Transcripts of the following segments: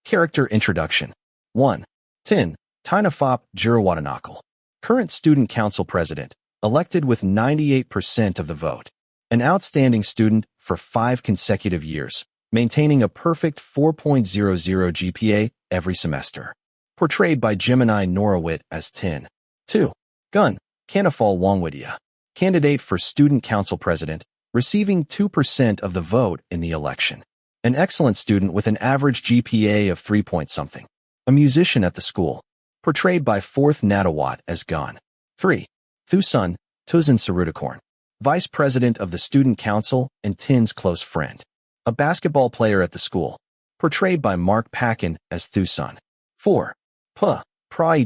Character Introduction 1. Tinn, Jirawatanakal. Current Student Council President, elected with 98% of the vote. An outstanding student for 5 consecutive years, maintaining a perfect 4.00 GPA every semester. Portrayed by Gemini Norowit as Tinn. 2. Gun, Kanafal Wangwidya. Candidate for Student Council President, receiving 2% of the vote in the election. An excellent student with an average GPA of 3-point-something. A musician at the school. Portrayed by 4th Natawat as Gun. 3. Thusun, Tuzin Sarudakorn. Vice President of the Student Council and Tinn's close friend. A basketball player at the school. Portrayed by Mark Pakin as Thusun. 4. Prai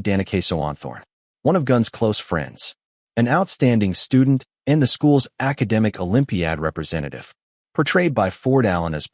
Danikesoanthorn. One of Gun's close friends. An outstanding student and the school's academic Olympiad representative. Portrayed by Ford Allen as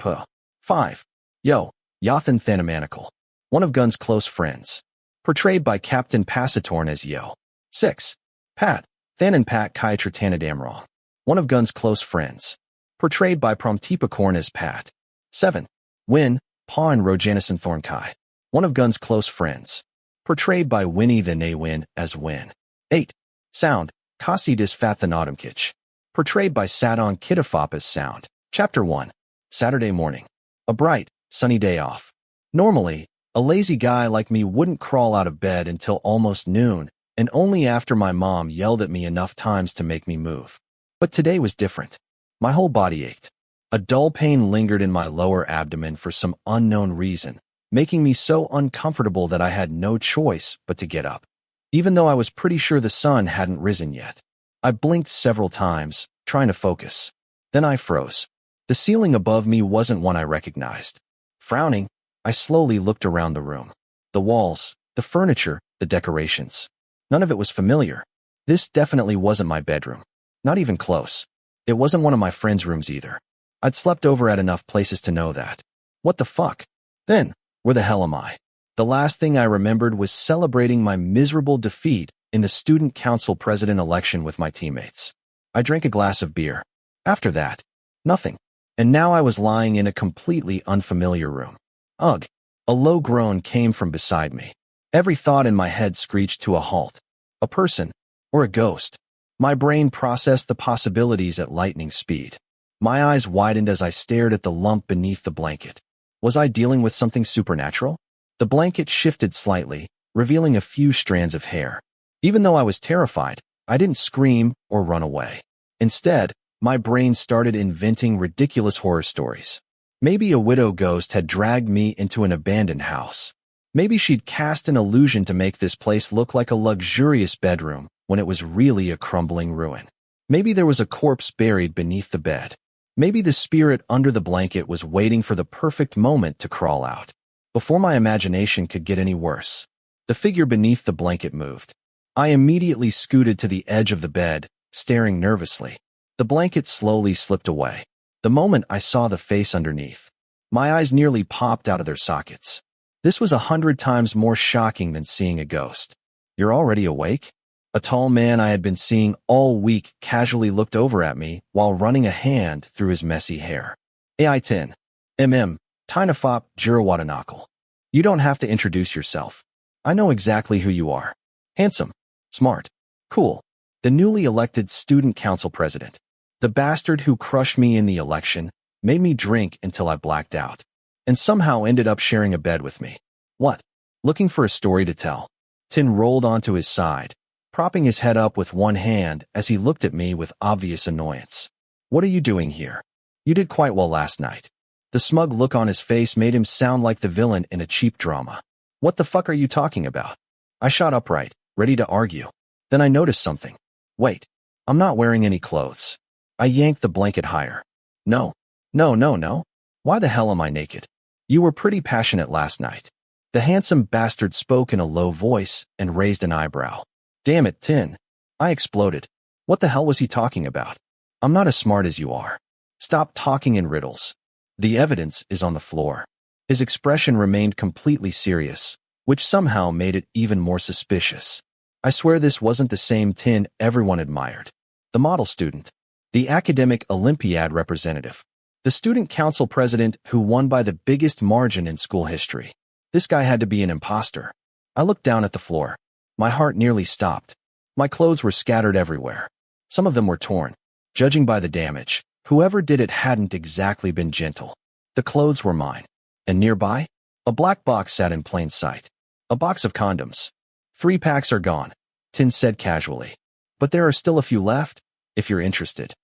5. Yathan Thanamanakal. One of Gun's close friends. Portrayed by Captain Passatorn as Yo. 6. Pat Kai Tritanadamrong. One of Gun's close friends. Portrayed by Promtipakorn as Pat. 7. Win Pawn Rojanasan Thornkai. One of Gun's close friends. Portrayed by Winnie the Nawin as Win. 8. Sound Kasidis Fathanadamkich. Portrayed by Sadon Kitafop as Sound. Chapter 1. Saturday morning. A bright, sunny day off. Normally, a lazy guy like me wouldn't crawl out of bed until almost noon, and only after my mom yelled at me enough times to make me move. But today was different. My whole body ached. A dull pain lingered in my lower abdomen for some unknown reason, making me so uncomfortable that I had no choice but to get up. Even though I was pretty sure the sun hadn't risen yet. I blinked several times, trying to focus. Then I froze. The ceiling above me wasn't one I recognized. Frowning, I slowly looked around the room. The walls, the furniture, the decorations. None of it was familiar. This definitely wasn't my bedroom. Not even close. It wasn't one of my friends' rooms either. I'd slept over at enough places to know that. What the fuck? Then, where the hell am I? The last thing I remembered was celebrating my miserable defeat in the Student Council President election with my teammates. I drank a glass of beer. After that, nothing. And now I was lying in a completely unfamiliar room. Ugh. A low groan came from beside me. Every thought in my head screeched to a halt. A person, or a ghost. My brain processed the possibilities at lightning speed. My eyes widened as I stared at the lump beneath the blanket. Was I dealing with something supernatural? The blanket shifted slightly, revealing a few strands of hair. Even though I was terrified, I didn't scream or run away. Instead, my brain started inventing ridiculous horror stories. Maybe a widow ghost had dragged me into an abandoned house. Maybe she'd cast an illusion to make this place look like a luxurious bedroom when it was really a crumbling ruin. Maybe there was a corpse buried beneath the bed. Maybe the spirit under the blanket was waiting for the perfect moment to crawl out. Before my imagination could get any worse, the figure beneath the blanket moved. I immediately scooted to the edge of the bed, staring nervously. The blanket slowly slipped away. The moment I saw the face underneath, my eyes nearly popped out of their sockets. This was 100 times more shocking than seeing a ghost. "You're already awake?" A tall man I had been seeing all week casually looked over at me while running a hand through his messy hair. "AI Tinn, Tinafop Jirawatanakal. You don't have to introduce yourself. I know exactly who you are. Handsome, smart, cool. The newly elected student council president. The bastard who crushed me in the election, made me drink until I blacked out, and somehow ended up sharing a bed with me. What? Looking for a story to tell?" Tinn rolled onto his side, propping his head up with one hand as he looked at me with obvious annoyance. "What are you doing here? You did quite well last night." The smug look on his face made him sound like the villain in a cheap drama. "What the fuck are you talking about?" I shot upright, ready to argue. Then I noticed something. Wait, I'm not wearing any clothes. I yanked the blanket higher. No. Why the hell am I naked? You were pretty passionate last night. The handsome bastard spoke in a low voice and raised an eyebrow. "Damn it, Tinn." I exploded. What the hell was he talking about? "I'm not as smart as you are. Stop talking in riddles. The evidence is on the floor." His expression remained completely serious, which somehow made it even more suspicious. I swear this wasn't the same Tinn everyone admired. The model student. The academic Olympiad representative. The student council president who won by the biggest margin in school history. This guy had to be an imposter. I looked down at the floor. My heart nearly stopped. My clothes were scattered everywhere. Some of them were torn. Judging by the damage, whoever did it hadn't exactly been gentle. The clothes were mine. And nearby, a black box sat in plain sight. A box of condoms. 3 packs are gone, Tinn said casually. But there are still a few left, if you're interested.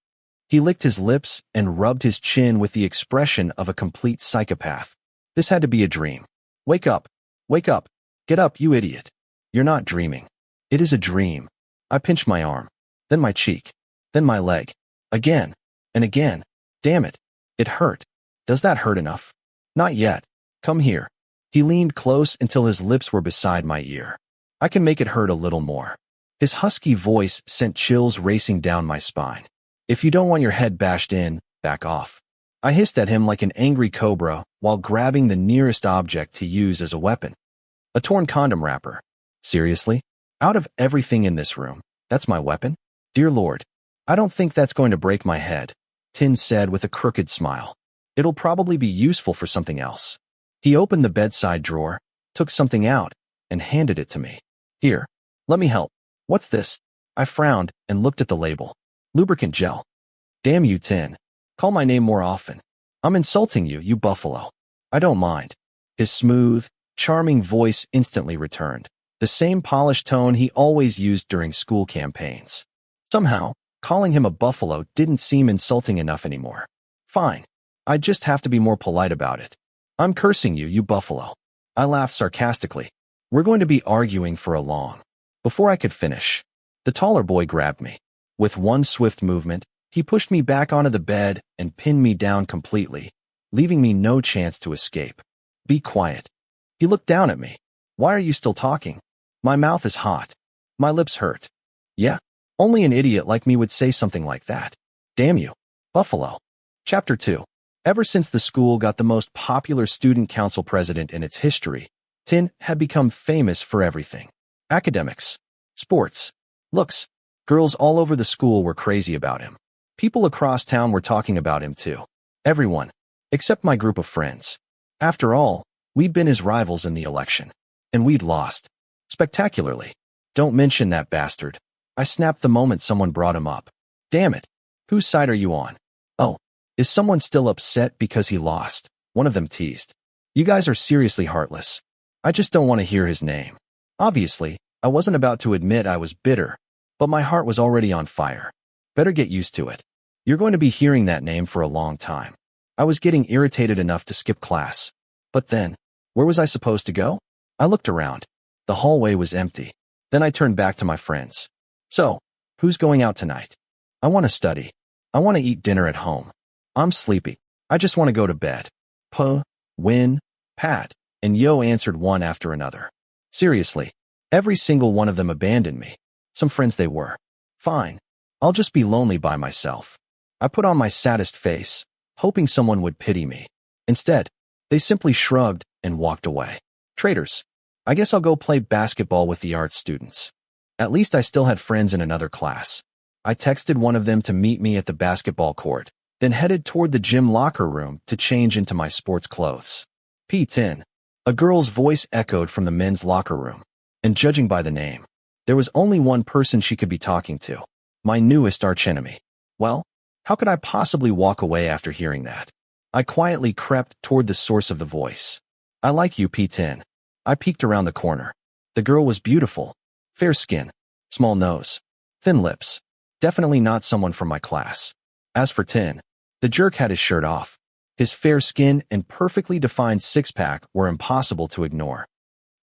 He licked his lips and rubbed his chin with the expression of a complete psychopath. This had to be a dream. Wake up. Wake up. Get up, you idiot. You're not dreaming. It is a dream. I pinched my arm, then my cheek, then my leg. Again and again. Damn it. It hurt. Does that hurt enough? Not yet. Come here. He leaned close until his lips were beside my ear. I can make it hurt a little more. His husky voice sent chills racing down my spine. If you don't want your head bashed in, back off. I hissed at him like an angry cobra while grabbing the nearest object to use as a weapon. A torn condom wrapper. Seriously? Out of everything in this room, that's my weapon? Dear Lord, I don't think that's going to break my head, Tinn said with a crooked smile. It'll probably be useful for something else. He opened the bedside drawer, took something out, and handed it to me. Here, let me help. What's this? I frowned and looked at the label. Lubricant gel. Damn you, Tinn. Call my name more often. I'm insulting you, you buffalo. I don't mind. His smooth, charming voice instantly returned, the same polished tone he always used during school campaigns. Somehow, calling him a buffalo didn't seem insulting enough anymore. Fine. I just have to be more polite about it. I'm cursing you, you buffalo. I laughed sarcastically. We're going to be arguing for a long. Before I could finish, the taller boy grabbed me. With one swift movement, he pushed me back onto the bed and pinned me down completely, leaving me no chance to escape. Be quiet. He looked down at me. Why are you still talking? My mouth is hot. My lips hurt. Yeah, only an idiot like me would say something like that. Damn you. Buffalo. Chapter 2. Ever since the school got the most popular student council president in its history, Tinn had become famous for everything. Academics, sports, looks. Girls all over the school were crazy about him. People across town were talking about him too. Everyone, except my group of friends. After all, we'd been his rivals in the election. And we'd lost. Spectacularly. Don't mention that bastard. I snapped the moment someone brought him up. Damn it. Whose side are you on? Oh, is someone still upset because he lost? One of them teased. You guys are seriously heartless. I just don't want to hear his name. Obviously, I wasn't about to admit I was bitter, but my heart was already on fire. Better get used to it. You're going to be hearing that name for a long time. I was getting irritated enough to skip class. But then, where was I supposed to go? I looked around. The hallway was empty. Then I turned back to my friends. So, who's going out tonight? I want to study. I want to eat dinner at home. I'm sleepy. I just want to go to bed. Win, Pat, and Yo answered one after another. Seriously, every single one of them abandoned me. Some friends they were. Fine. I'll just be lonely by myself. I put on my saddest face, hoping someone would pity me. Instead, they simply shrugged and walked away. Traitors. I guess I'll go play basketball with the art students. At least I still had friends in another class. I texted one of them to meet me at the basketball court, then headed toward the gym locker room to change into my sports clothes. Tinn. A girl's voice echoed from the men's locker room, and judging by the name, there was only one person she could be talking to, my newest archenemy. Well, how could I possibly walk away after hearing that? I quietly crept toward the source of the voice. I like you, Tinn. I peeked around the corner. The girl was beautiful. Fair skin, small nose, thin lips. Definitely not someone from my class. As for Tinn, the jerk had his shirt off. His fair skin and perfectly defined six-pack were impossible to ignore.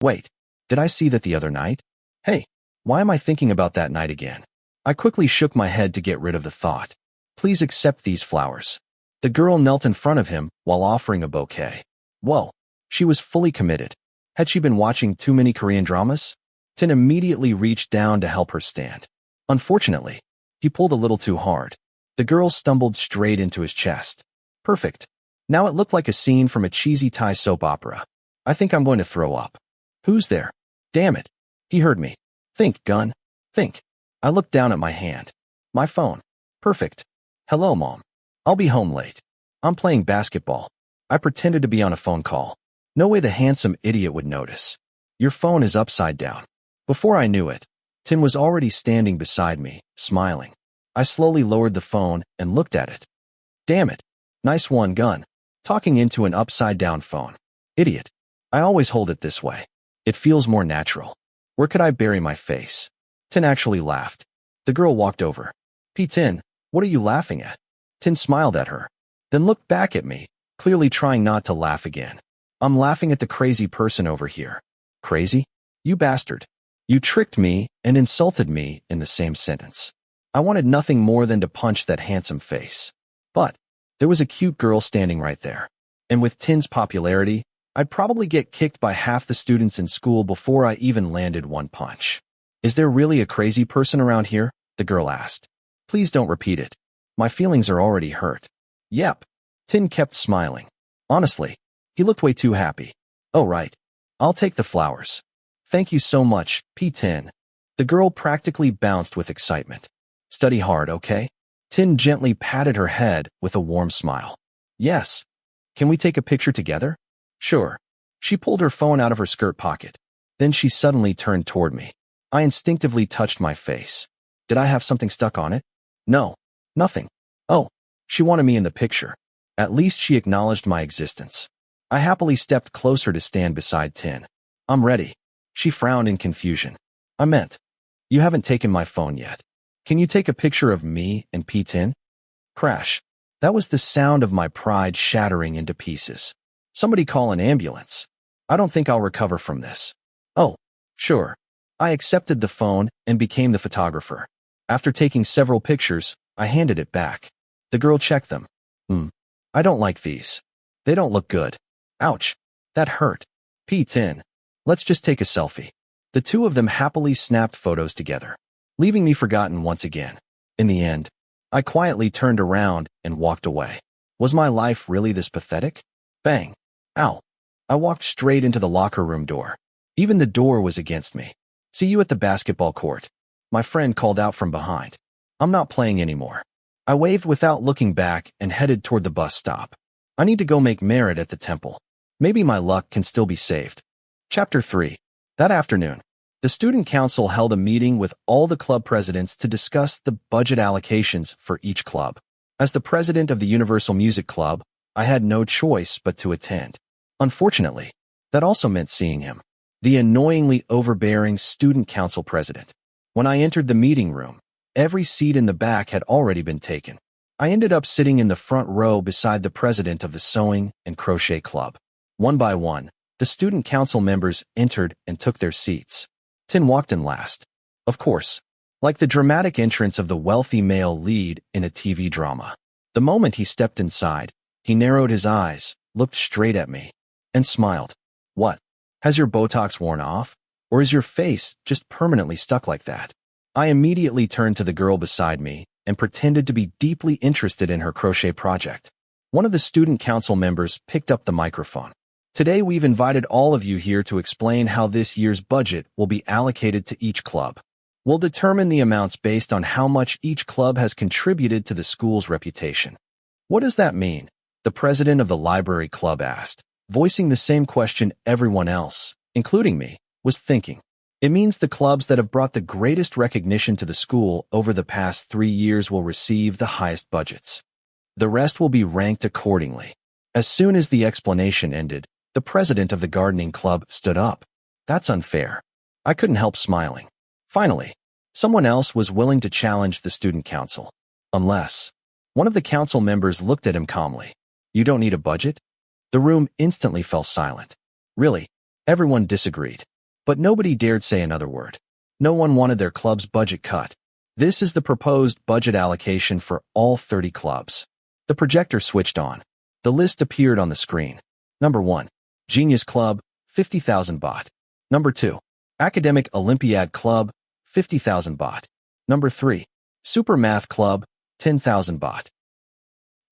Wait, did I see that the other night? Hey, why am I thinking about that night again? I quickly shook my head to get rid of the thought. Please accept these flowers. The girl knelt in front of him while offering a bouquet. Whoa, she was fully committed. Had she been watching too many Korean dramas? Tinn immediately reached down to help her stand. Unfortunately, he pulled a little too hard. The girl stumbled straight into his chest. Perfect. Now it looked like a scene from a cheesy Thai soap opera. I think I'm going to throw up. Who's there? Damn it. He heard me. Think, gun. Think. I looked down at my hand. My phone. Perfect. Hello, Mom. I'll be home late. I'm playing basketball. I pretended to be on a phone call. No way the handsome idiot would notice. Your phone is upside down. Before I knew it, Tinn was already standing beside me, smiling. I slowly lowered the phone and looked at it. Damn it. Nice one, gun. Talking into an upside-down phone. Idiot. I always hold it this way. It feels more natural. Where could I bury my face? Tinn actually laughed. The girl walked over. Tinn, what are you laughing at? Tinn smiled at her, then looked back at me, clearly trying not to laugh again. I'm laughing at the crazy person over here. Crazy? You bastard. You tricked me and insulted me in the same sentence. I wanted nothing more than to punch that handsome face. But there was a cute girl standing right there. And with Tinn's popularity, I'd probably get kicked by half the students in school before I even landed one punch. Is there really a crazy person around here? The girl asked. Please don't repeat it. My feelings are already hurt. Yep. Tinn kept smiling. Honestly, he looked way too happy. Oh right. I'll take the flowers. Thank you so much, Tinn. The girl practically bounced with excitement. Study hard, okay? Tinn gently patted her head with a warm smile. Yes. Can we take a picture together? Sure. She pulled her phone out of her skirt pocket. Then she suddenly turned toward me. I instinctively touched my face. Did I have something stuck on it? No. Nothing. Oh. She wanted me in the picture. At least she acknowledged my existence. I happily stepped closer to stand beside Tinn. I'm ready. She frowned in confusion. I meant, you haven't taken my phone yet. Can you take a picture of me and Tinn? Crash. That was the sound of my pride shattering into pieces. Somebody call an ambulance. I don't think I'll recover from this. Oh, sure. I accepted the phone and became the photographer. After taking several pictures, I handed it back. The girl checked them. I don't like these. They don't look good. Ouch. That hurt. Tinn. Let's just take a selfie. The two of them happily snapped photos together, leaving me forgotten once again. In the end, I quietly turned around and walked away. Was my life really this pathetic? Bang. Ow. I walked straight into the locker room door. Even the door was against me. See you at the basketball court. My friend called out from behind. I'm not playing anymore. I waved without looking back and headed toward the bus stop. I need to go make merit at the temple. Maybe my luck can still be saved. Chapter 3. That afternoon, the student council held a meeting with all the club presidents to discuss the budget allocations for each club. As the president of the Universal Music Club, I had no choice but to attend. Unfortunately, that also meant seeing him, the annoyingly overbearing student council president. When I entered the meeting room, every seat in the back had already been taken. I ended up sitting in the front row beside the president of the Sewing and Crochet Club. One by one, the student council members entered and took their seats. Tinn walked in last. Of course, like the dramatic entrance of the wealthy male lead in a TV drama. The moment he stepped inside, he narrowed his eyes, looked straight at me, and smiled. What? Has your Botox worn off? Or is your face just permanently stuck like that? I immediately turned to the girl beside me and pretended to be deeply interested in her crochet project. One of the student council members picked up the microphone. Today we've invited all of you here to explain how this year's budget will be allocated to each club. We'll determine the amounts based on how much each club has contributed to the school's reputation. What does that mean? The president of the library club asked, voicing the same question everyone else, including me, was thinking. It means the clubs that have brought the greatest recognition to the school over the past 3 years will receive the highest budgets. The rest will be ranked accordingly. As soon as the explanation ended, the president of the gardening club stood up. That's unfair. I couldn't help smiling. Finally, someone else was willing to challenge the student council. Unless, one of the council members looked at him calmly. You don't need a budget? The room instantly fell silent. Really, everyone disagreed. But nobody dared say another word. No one wanted their club's budget cut. This is the proposed budget allocation for all 30 clubs. The projector switched on. The list appeared on the screen. Number 1. Genius Club, 50,000 baht. Number 2. Academic Olympiad Club, 50,000 baht. Number 3. Super Math Club, 10,000 baht.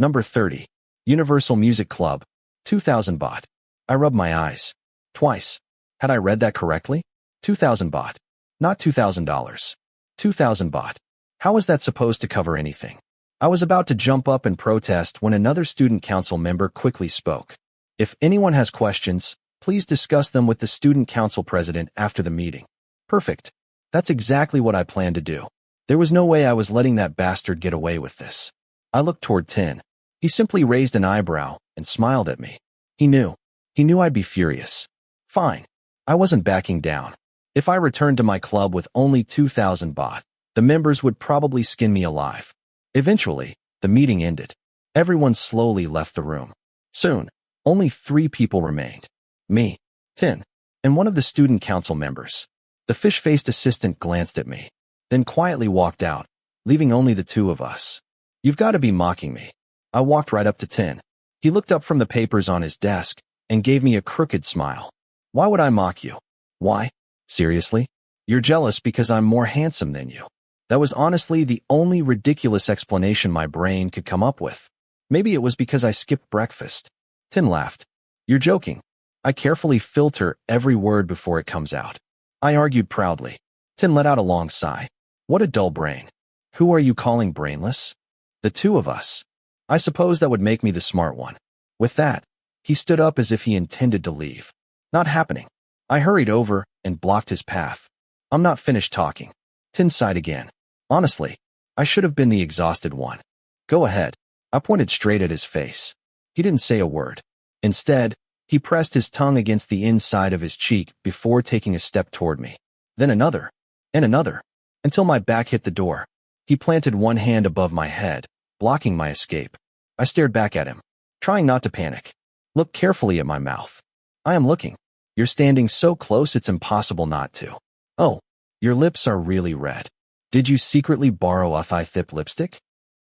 Number 30. Universal Music Club, 2,000 baht. I rubbed my eyes. Twice. Had I read that correctly? 2,000 baht. Not $2,000. 2,000 baht. How is that supposed to cover anything? I was about to jump up and protest when another student council member quickly spoke. If anyone has questions, Please discuss them with the student council president after the meeting. Perfect. That's exactly what I planned to do. There was no way I was letting that bastard get away with this. I looked toward Tinn. He simply raised an eyebrow and smiled at me. He knew. He knew I'd be furious. Fine. I wasn't backing down. If I returned to my club with only 2,000 baht, the members would probably skin me alive. Eventually, the meeting ended. Everyone slowly left the room. Soon, only 3 people remained. Me, Tinn, and one of the student council members. The fish-faced assistant glanced at me, then quietly walked out, leaving only the 2 of us. You've got to be mocking me. I walked right up to Tinn. He looked up from the papers on his desk and gave me a crooked smile. Why would I mock you? Why? Seriously? You're jealous because I'm more handsome than you. That was honestly the only ridiculous explanation my brain could come up with. Maybe it was because I skipped breakfast. Tinn laughed. You're joking. I carefully filter every word before it comes out. I argued proudly. Tinn let out a long sigh. What a dull brain. Who are you calling brainless? The 2 of us. I suppose that would make me the smart one. With that, he stood up as if he intended to leave. Not happening. I hurried over and blocked his path. I'm not finished talking. Tinn sighed again. Honestly, I should have been the exhausted one. Go ahead. I pointed straight at his face. He didn't say a word. Instead, he pressed his tongue against the inside of his cheek before taking a step toward me. Then another, and another, until my back hit the door. He planted one hand above my head, blocking my escape. I stared back at him, trying not to panic. Look carefully at my mouth. I am looking. You're standing so close it's impossible not to. Oh, your lips are really red. Did you secretly borrow a thigh-thip lipstick?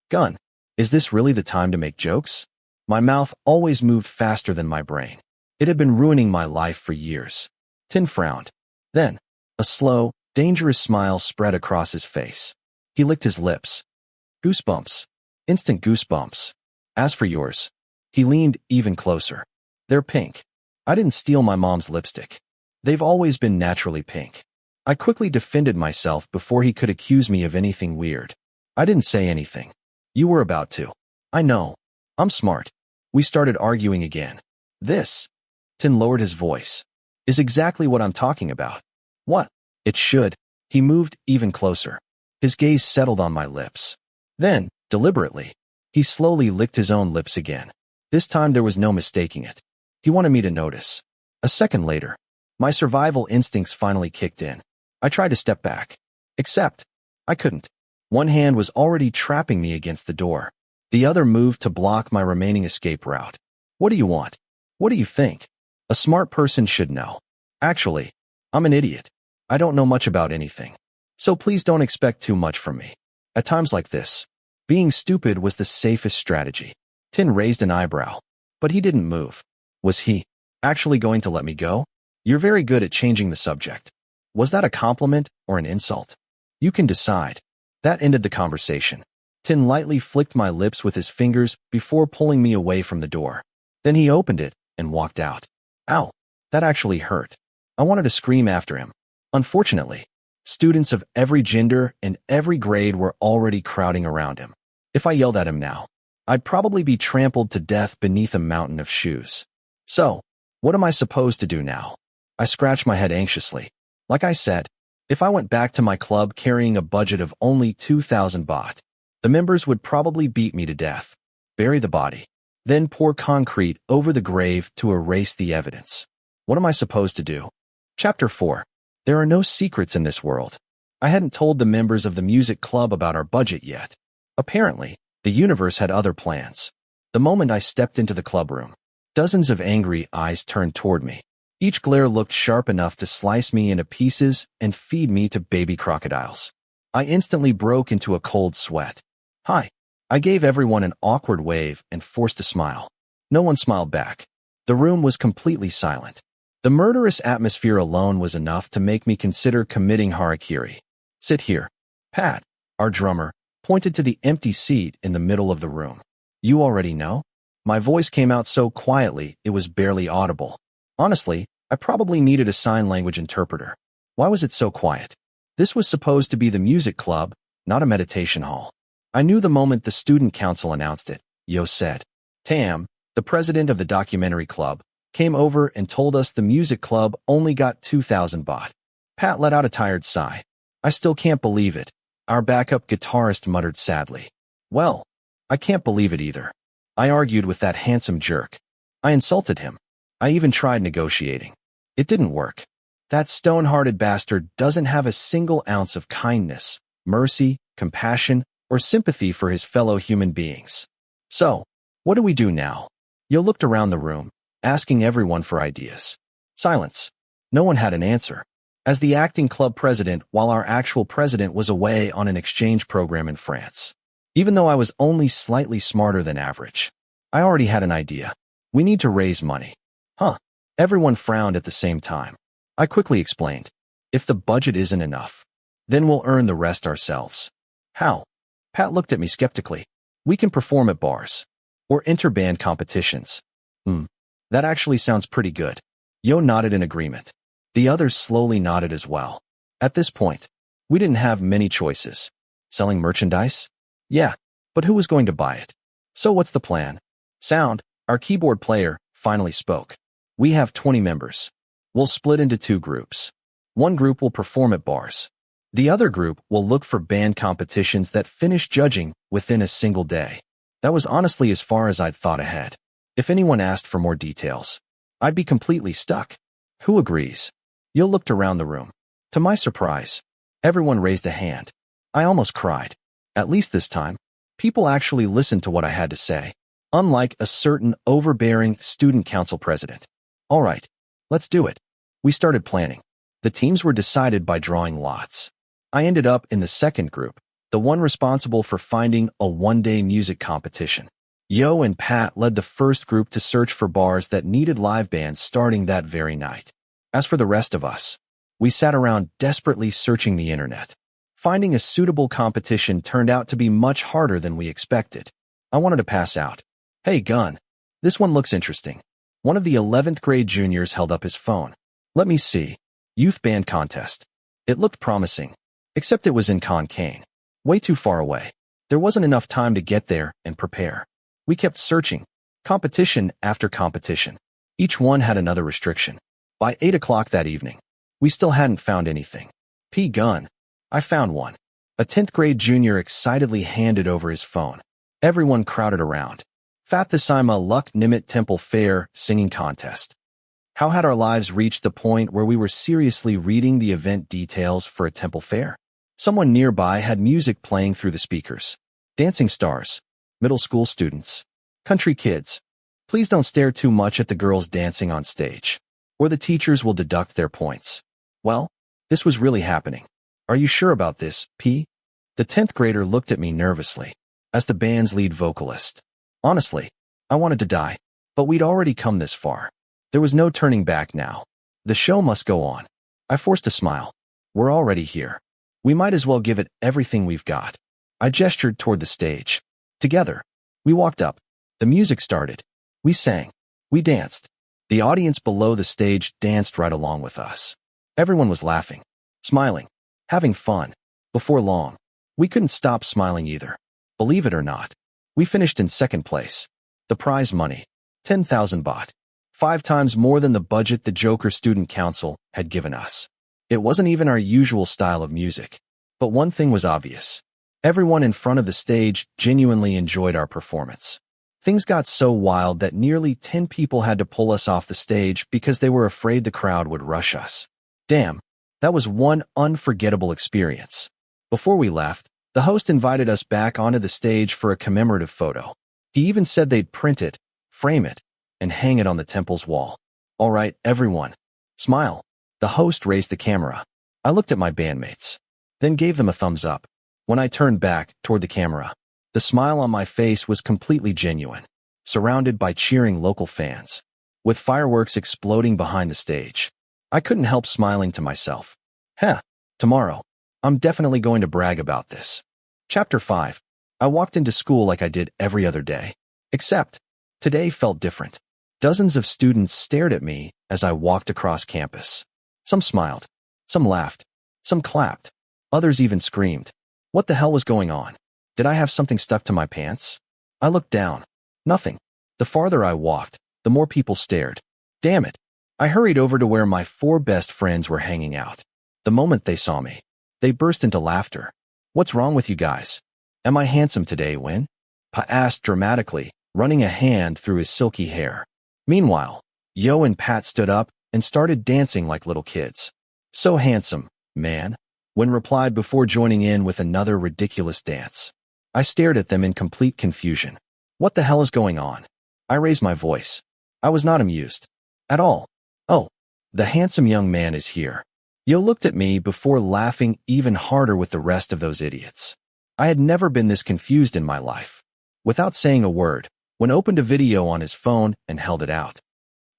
Gun, is this really the time to make jokes? My mouth always moved faster than my brain. It had been ruining my life for years. Tinn frowned. Then, a slow, dangerous smile spread across his face. He licked his lips. Goosebumps. Instant goosebumps. As for yours, he leaned even closer. They're pink. I didn't steal my mom's lipstick. They've always been naturally pink. I quickly defended myself before he could accuse me of anything weird. I didn't say anything. You were about to. I know. I'm smart. We started arguing again. This, Tinn lowered his voice, is exactly what I'm talking about. What? It should. He moved even closer. His gaze settled on my lips. Then, deliberately, he slowly licked his own lips again. This time there was no mistaking it. He wanted me to notice. A second later, my survival instincts finally kicked in. I tried to step back. Except, I couldn't. One hand was already trapping me against the door. The other moved to block my remaining escape route. What do you want? What do you think? A smart person should know. Actually, I'm an idiot. I don't know much about anything. So please don't expect too much from me. At times like this, being stupid was the safest strategy. Tinn raised an eyebrow, but he didn't move. Was he actually going to let me go? You're very good at changing the subject. Was that a compliment or an insult? You can decide. That ended the conversation. Tinn lightly flicked my lips with his fingers before pulling me away from the door. Then he opened it and walked out. Ow, that actually hurt. I wanted to scream after him. Unfortunately, students of every gender and every grade were already crowding around him. If I yelled at him now, I'd probably be trampled to death beneath a mountain of shoes. So, what am I supposed to do now? I scratched my head anxiously. Like I said, if I went back to my club carrying a budget of only 2,000 baht, the members would probably beat me to death, bury the body, then pour concrete over the grave to erase the evidence. What am I supposed to do? Chapter 4. There are no secrets in this world. I hadn't told the members of the music club about our budget yet. Apparently, the universe had other plans. The moment I stepped into the clubroom, dozens of angry eyes turned toward me. Each glare looked sharp enough to slice me into pieces and feed me to baby crocodiles. I instantly broke into a cold sweat. Hi. I gave everyone an awkward wave and forced a smile. No one smiled back. The room was completely silent. The murderous atmosphere alone was enough to make me consider committing harakiri. Sit here. Pat, our drummer, pointed to the empty seat in the middle of the room. You already know? My voice came out so quietly it was barely audible. Honestly, I probably needed a sign language interpreter. Why was it so quiet? This was supposed to be the music club, not a meditation hall. I knew the moment the student council announced it. Yo said. Tam, the president of the documentary club, came over and told us the music club only got 2,000 baht. Pat let out a tired sigh. I still can't believe it, our backup guitarist muttered sadly. Well, I can't believe it either. I argued with that handsome jerk. I insulted him. I even tried negotiating. It didn't work. That stone-hearted bastard doesn't have a single ounce of kindness, mercy, compassion, or sympathy for his fellow human beings. So, what do we do now? Yo looked around the room, asking everyone for ideas. Silence. No one had an answer. As the acting club president, while our actual president was away on an exchange program in France. Even though I was only slightly smarter than average, I already had an idea. We need to raise money. Huh. Everyone frowned at the same time. I quickly explained. If the budget isn't enough, then we'll earn the rest ourselves. How? Pat looked at me skeptically. We can perform at bars. Or enter band competitions. That actually sounds pretty good. Yo nodded in agreement. The others slowly nodded as well. At this point, we didn't have many choices. Selling merchandise? Yeah, but who was going to buy it? So what's the plan? Sound, our keyboard player, finally spoke. We have 20 members. We'll split into 2 groups. One group will perform at bars. The other group will look for band competitions that finish judging within a single day. That was honestly as far as I'd thought ahead. If anyone asked for more details, I'd be completely stuck. Who agrees? Yo looked around the room. To my surprise, everyone raised a hand. I almost cried. At least this time, people actually listened to what I had to say, unlike a certain overbearing student council president. All right, let's do it. We started planning. The teams were decided by drawing lots. I ended up in the second group, the one responsible for finding a one-day music competition. Yo and Pat led the first group to search for bars that needed live bands starting that very night. As for the rest of us, we sat around desperately searching the internet. Finding a suitable competition turned out to be much harder than we expected. I wanted to pass out. Hey, Gun. This one looks interesting. One of the 11th grade juniors held up his phone. Let me see. Youth band contest. It looked promising. Except it was in Con-Cane. Way too far away. There wasn't enough time to get there and prepare. We kept searching. Competition after competition. Each one had another restriction. By 8 o'clock that evening, we still hadn't found anything. Gun. I found one. A 10th grade junior excitedly handed over his phone. Everyone crowded around. Fathisima Luck Nimit Temple Fair singing contest. How had our lives reached the point where we were seriously reading the event details for a temple fair? Someone nearby had music playing through the speakers. Dancing stars. Middle school students. Country kids. Please don't stare too much at the girls dancing on stage, or the teachers will deduct their points. Well, this was really happening. Are you sure about this, P? The 10th grader looked at me nervously, as the band's lead vocalist. Honestly, I wanted to die, but we'd already come this far. There was no turning back now. The show must go on. I forced a smile. We're already here. We might as well give it everything we've got. I gestured toward the stage. Together, we walked up. The music started. We sang. We danced. The audience below the stage danced right along with us. Everyone was laughing, smiling, having fun. Before long, we couldn't stop smiling either. Believe it or not, we finished in second place. The prize money, 10,000 baht. 5 times more than the budget the Joker Student Council had given us. It wasn't even our usual style of music. But one thing was obvious. Everyone in front of the stage genuinely enjoyed our performance. Things got so wild that nearly 10 people had to pull us off the stage because they were afraid the crowd would rush us. Damn, that was one unforgettable experience. Before we left, the host invited us back onto the stage for a commemorative photo. He even said they'd print it, frame it, and hang it on the temple's wall. All right, everyone. Smile. The host raised the camera. I looked at my bandmates, then gave them a thumbs up. When I turned back toward the camera, the smile on my face was completely genuine, surrounded by cheering local fans, with fireworks exploding behind the stage. I couldn't help smiling to myself. Tomorrow, I'm definitely going to brag about this. Chapter 5. I walked into school like I did every other day. Except, today felt different. Dozens of students stared at me as I walked across campus. Some smiled, some laughed, some clapped, others even screamed. What the hell was going on? Did I have something stuck to my pants? I looked down. Nothing. The farther I walked, the more people stared. Damn it. I hurried over to where my 4 best friends were hanging out. The moment they saw me, they burst into laughter. What's wrong with you guys? Am I handsome today, Win? Pa asked dramatically, running a hand through his silky hair. Meanwhile, Yo and Pat stood up and started dancing like little kids. So handsome, man, Win replied before joining in with another ridiculous dance. I stared at them in complete confusion. What the hell is going on? I raised my voice. I was not amused. At all. Oh, the handsome young man is here. Yo looked at me before laughing even harder with the rest of those idiots. I had never been this confused in my life. Without saying a word, Win opened a video on his phone and held it out.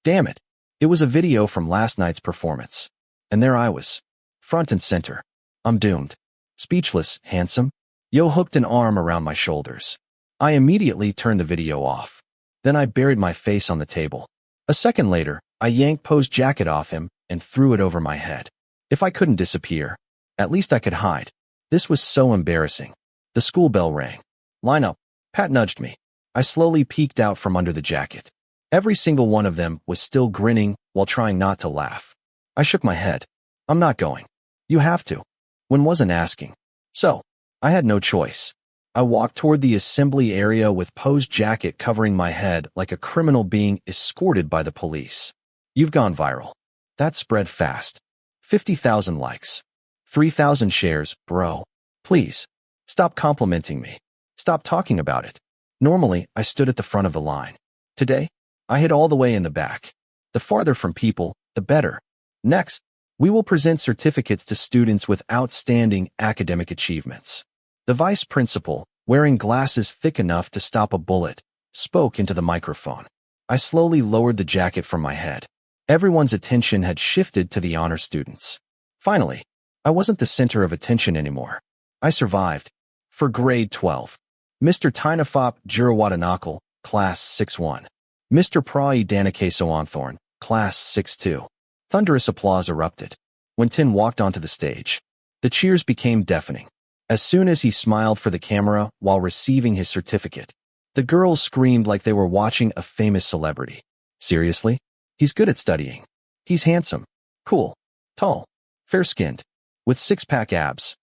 Damn it. It was a video from last night's performance. And there I was. Front and center. I'm doomed. Speechless, handsome. Yo hooked an arm around my shoulders. I immediately turned the video off. Then I buried my face on the table. A second later, I yanked Poe's jacket off him and threw it over my head. If I couldn't disappear, at least I could hide. This was so embarrassing. The school bell rang. Line up. Pat nudged me. I slowly peeked out from under the jacket. Every single one of them was still grinning while trying not to laugh. I shook my head. I'm not going. You have to. Win wasn't asking. So, I had no choice. I walked toward the assembly area with Poe's jacket covering my head like a criminal being escorted by the police. You've gone viral. That spread fast. 50,000 likes. 3,000 shares, bro. Please. Stop complimenting me. Stop talking about it. Normally, I stood at the front of the line. Today, I hid all the way in the back. The farther from people, the better. Next, we will present certificates to students with outstanding academic achievements. The vice principal, wearing glasses thick enough to stop a bullet, spoke into the microphone. I slowly lowered the jacket from my head. Everyone's attention had shifted to the honor students. Finally, I wasn't the center of attention anymore. I survived. For grade 12. Mr. Tynafop Jirawatanakal, class 6-1. Mr. Prai Danakasoanthorn, class 6-2. Thunderous applause erupted. When Tinn walked onto the stage, the cheers became deafening. As soon as he smiled for the camera while receiving his certificate, the girls screamed like they were watching a famous celebrity. Seriously? He's good at studying. He's handsome, cool, tall, fair-skinned, with six-pack abs.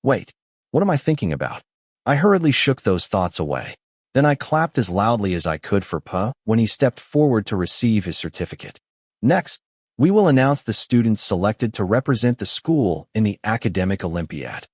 Wait, what am I thinking about? I hurriedly shook those thoughts away. Then I clapped as loudly as I could for Pa when he stepped forward to receive his certificate. Next, we will announce the students selected to represent the school in the academic Olympiad.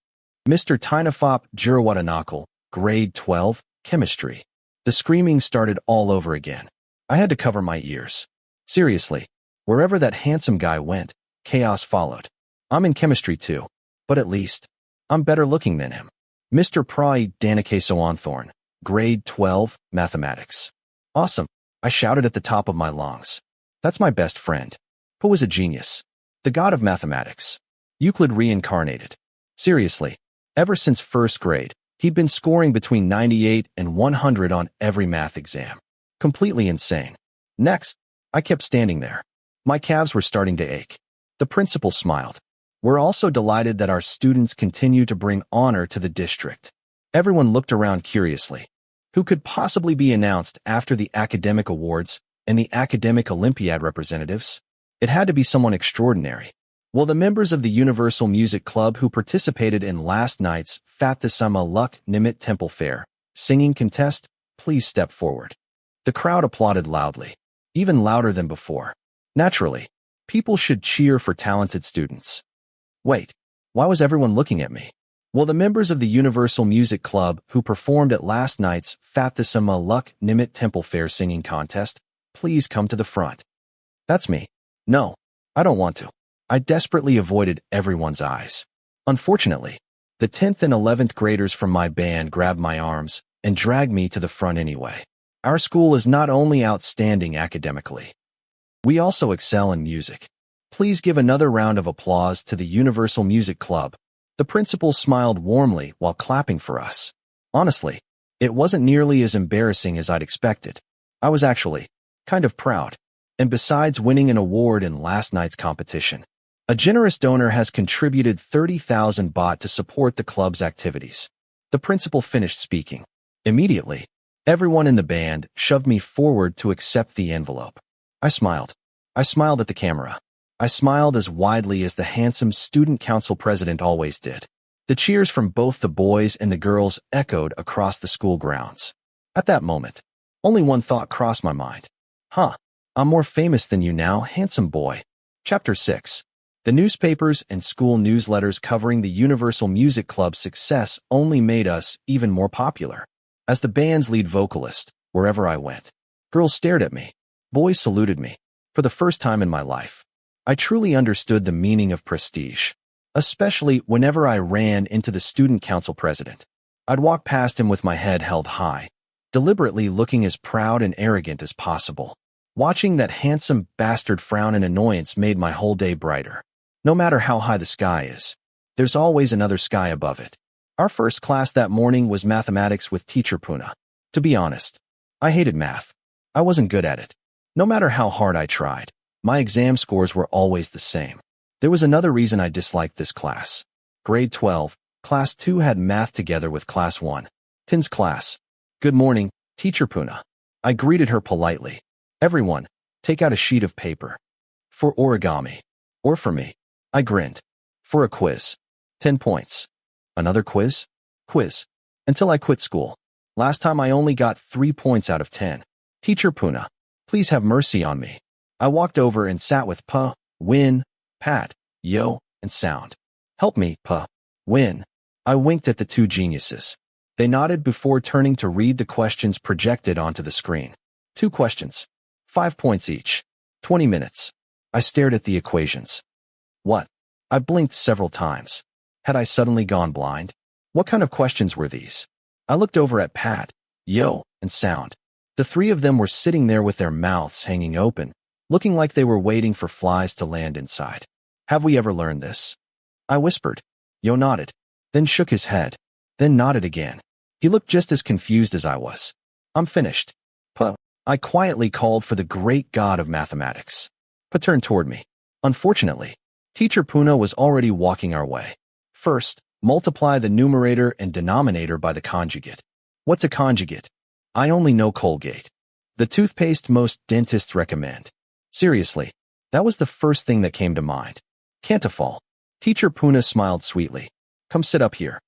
Mr. Tynafop Jirawatanakal, grade 12, chemistry. The screaming started all over again. I had to cover my ears. Seriously, wherever that handsome guy went, chaos followed. I'm in chemistry too, but at least, I'm better looking than him. Mr. Prai Danakasoanthorn, grade 12, mathematics. Awesome, I shouted at the top of my lungs. That's my best friend. Pa was a genius. The god of mathematics. Euclid reincarnated. Seriously, ever since first grade, he'd been scoring between 98 and 100 on every math exam. Completely insane. Next, I kept standing there. My calves were starting to ache. The principal smiled. We're also delighted that our students continue to bring honor to the district. Everyone looked around curiously. Who could possibly be announced after the academic awards and the academic Olympiad representatives? It had to be someone extraordinary. Will the members of the Universal Music Club who participated in last night's Pruesapha Luck Nimit Temple Fair singing contest please step forward? The crowd applauded loudly, even louder than before. Naturally, people should cheer for talented students. Wait, why was everyone looking at me? Will the members of the Universal Music Club who performed at last night's Pruesapha Luck Nimit Temple Fair singing contest please come to the front? That's me. No, I don't want to. I desperately avoided everyone's eyes. Unfortunately, the 10th and 11th graders from my band grabbed my arms and dragged me to the front anyway. Our school is not only outstanding academically, we also excel in music. Please give another round of applause to the Universal Music Club. The principal smiled warmly while clapping for us. Honestly, it wasn't nearly as embarrassing as I'd expected. I was actually kind of proud. And besides winning an award in last night's competition, a generous donor has contributed 30,000 baht to support the club's activities. The principal finished speaking. Immediately, everyone in the band shoved me forward to accept the envelope. I smiled. I smiled at the camera. I smiled as widely as the handsome student council president always did. The cheers from both the boys and the girls echoed across the school grounds. At that moment, only one thought crossed my mind. I'm more famous than you now, handsome boy. Chapter 6. The newspapers and school newsletters covering the Universal Music Club's success only made us even more popular. As the band's lead vocalist, wherever I went, girls stared at me. Boys saluted me. For the first time in my life, I truly understood the meaning of prestige, especially whenever I ran into the student council president. I'd walk past him with my head held high, deliberately looking as proud and arrogant as possible. Watching that handsome bastard frown in annoyance made my whole day brighter. No matter how high the sky is, there's always another sky above it. Our first class that morning was mathematics with teacher Puna. To be honest, I hated math. I wasn't good at it. No matter how hard I tried, my exam scores were always the same. There was another reason I disliked this class. Grade 12, Class 2 had math together with Class 1. Tinn's class. Good morning, teacher Puna. I greeted her politely. Everyone, take out a sheet of paper. For origami. Or for me. I grinned. For a quiz. 10 points. Another quiz? Quiz. Until I quit school. Last time I only got 3 points out of 10. Teacher Puna, please have mercy on me. I walked over and sat with Pa, Win, Pat, Yo, and Sound. Help me, Pa, Win. I winked at the two geniuses. They nodded before turning to read the questions projected onto the screen. 2 questions. 5 points each. 20 minutes. I stared at the equations. What? I blinked several times. Had I suddenly gone blind? What kind of questions were these? I looked over at Pat, Yo, and Sound. The three of them were sitting there with their mouths hanging open, looking like they were waiting for flies to land inside. Have we ever learned this? I whispered. Yo nodded, then shook his head, then nodded again. He looked just as confused as I was. I'm finished. Pa, I quietly called for the great god of mathematics. Pa turned toward me. Unfortunately, teacher Puna was already walking our way. First, multiply the numerator and denominator by the conjugate. What's a conjugate? I only know Colgate. The toothpaste most dentists recommend. Seriously, that was the first thing that came to mind. Cantafall. Teacher Puna smiled sweetly. Come sit up here.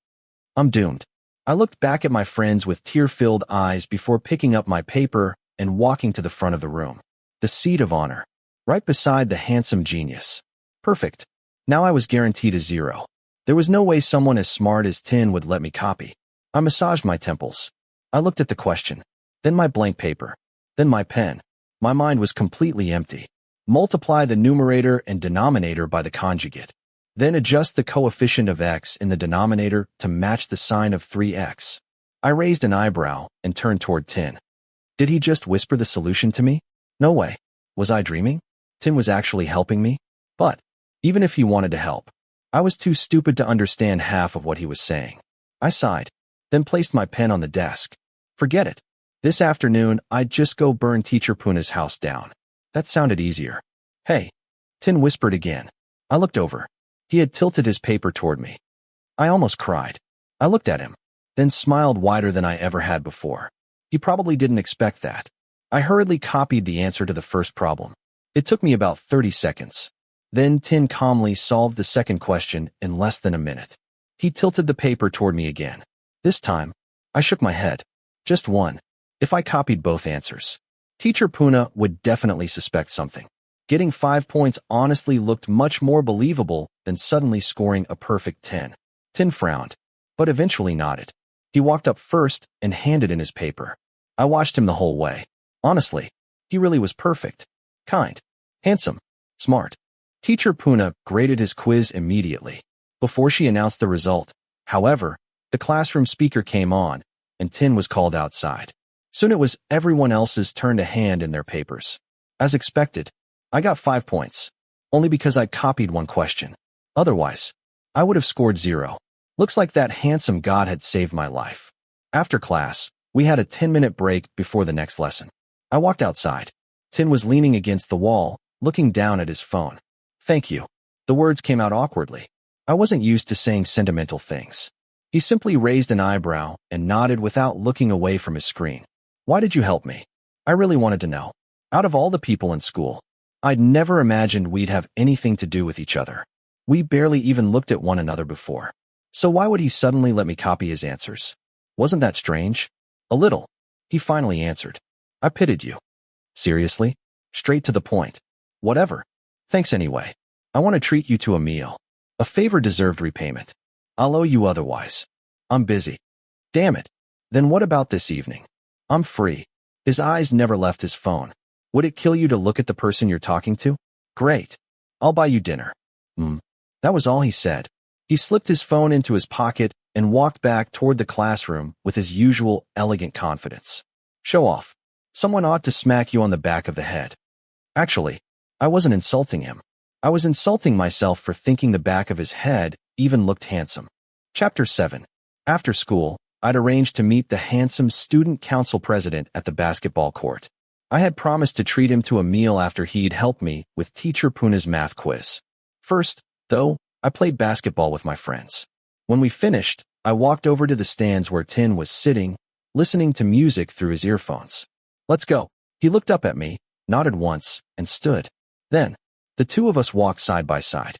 I'm doomed. I looked back at my friends with tear-filled eyes before picking up my paper and walking to the front of the room. The seat of honor. Right beside the handsome genius. Perfect. Now I was guaranteed a 0. There was no way someone as smart as Tinn would let me copy. I massaged my temples. I looked at the question, then my blank paper, then my pen. My mind was completely empty. Multiply the numerator and denominator by the conjugate. Then adjust the coefficient of x in the denominator to match the sign of 3x. I raised an eyebrow and turned toward Tinn. Did he just whisper the solution to me? No way. Was I dreaming? Tinn was actually helping me? But, even if he wanted to help, I was too stupid to understand half of what he was saying. I sighed, then placed my pen on the desk. Forget it. This afternoon, I'd just go burn teacher Puna's house down. That sounded easier. Hey, Tinn whispered again. I looked over. He had tilted his paper toward me. I almost cried. I looked at him, then smiled wider than I ever had before. He probably didn't expect that. I hurriedly copied the answer to the first problem. It took me about 30 seconds. Then Tinn calmly solved the second question in less than a minute. He tilted the paper toward me again. This time, I shook my head. Just one. If I copied both answers, teacher Puna would definitely suspect something. Getting 5 points honestly looked much more believable than suddenly scoring a perfect 10. Tinn frowned, but eventually nodded. He walked up first and handed in his paper. I watched him the whole way. Honestly, he really was perfect. Kind. Handsome. Smart. Teacher Puna graded his quiz immediately. Before she announced the result, however, the classroom speaker came on, and Tinn was called outside. Soon it was everyone else's turn to hand in their papers. As expected, I got 5 points, only because I copied one question. Otherwise, I would have scored 0. Looks like that handsome god had saved my life. After class, we had a 10-minute break before the next lesson. I walked outside. Tinn was leaning against the wall, looking down at his phone. Thank you. The words came out awkwardly. I wasn't used to saying sentimental things. He simply raised an eyebrow and nodded without looking away from his screen. Why did you help me? I really wanted to know. Out of all the people in school, I'd never imagined we'd have anything to do with each other. We barely even looked at one another before. So why would he suddenly let me copy his answers? Wasn't that strange? A little. He finally answered. I pitied you. Seriously? Straight to the point. Whatever. Thanks anyway. I want to treat you to a meal. A favor deserved repayment. I'll owe you otherwise. I'm busy. Damn it. Then what about this evening? I'm free. His eyes never left his phone. Would it kill you to look at the person you're talking to? Great. I'll buy you dinner. That was all he said. He slipped his phone into his pocket and walked back toward the classroom with his usual elegant confidence. Show off. Someone ought to smack you on the back of the head. Actually, I wasn't insulting him. I was insulting myself for thinking the back of his head even looked handsome. Chapter 7. After school, I'd arranged to meet the handsome student council president at the basketball court. I had promised to treat him to a meal after he'd helped me with Teacher Puna's math quiz. First, though, I played basketball with my friends. When we finished, I walked over to the stands where Tinn was sitting, listening to music through his earphones. Let's go. He looked up at me, nodded once, and stood. Then, the two of us walked side by side.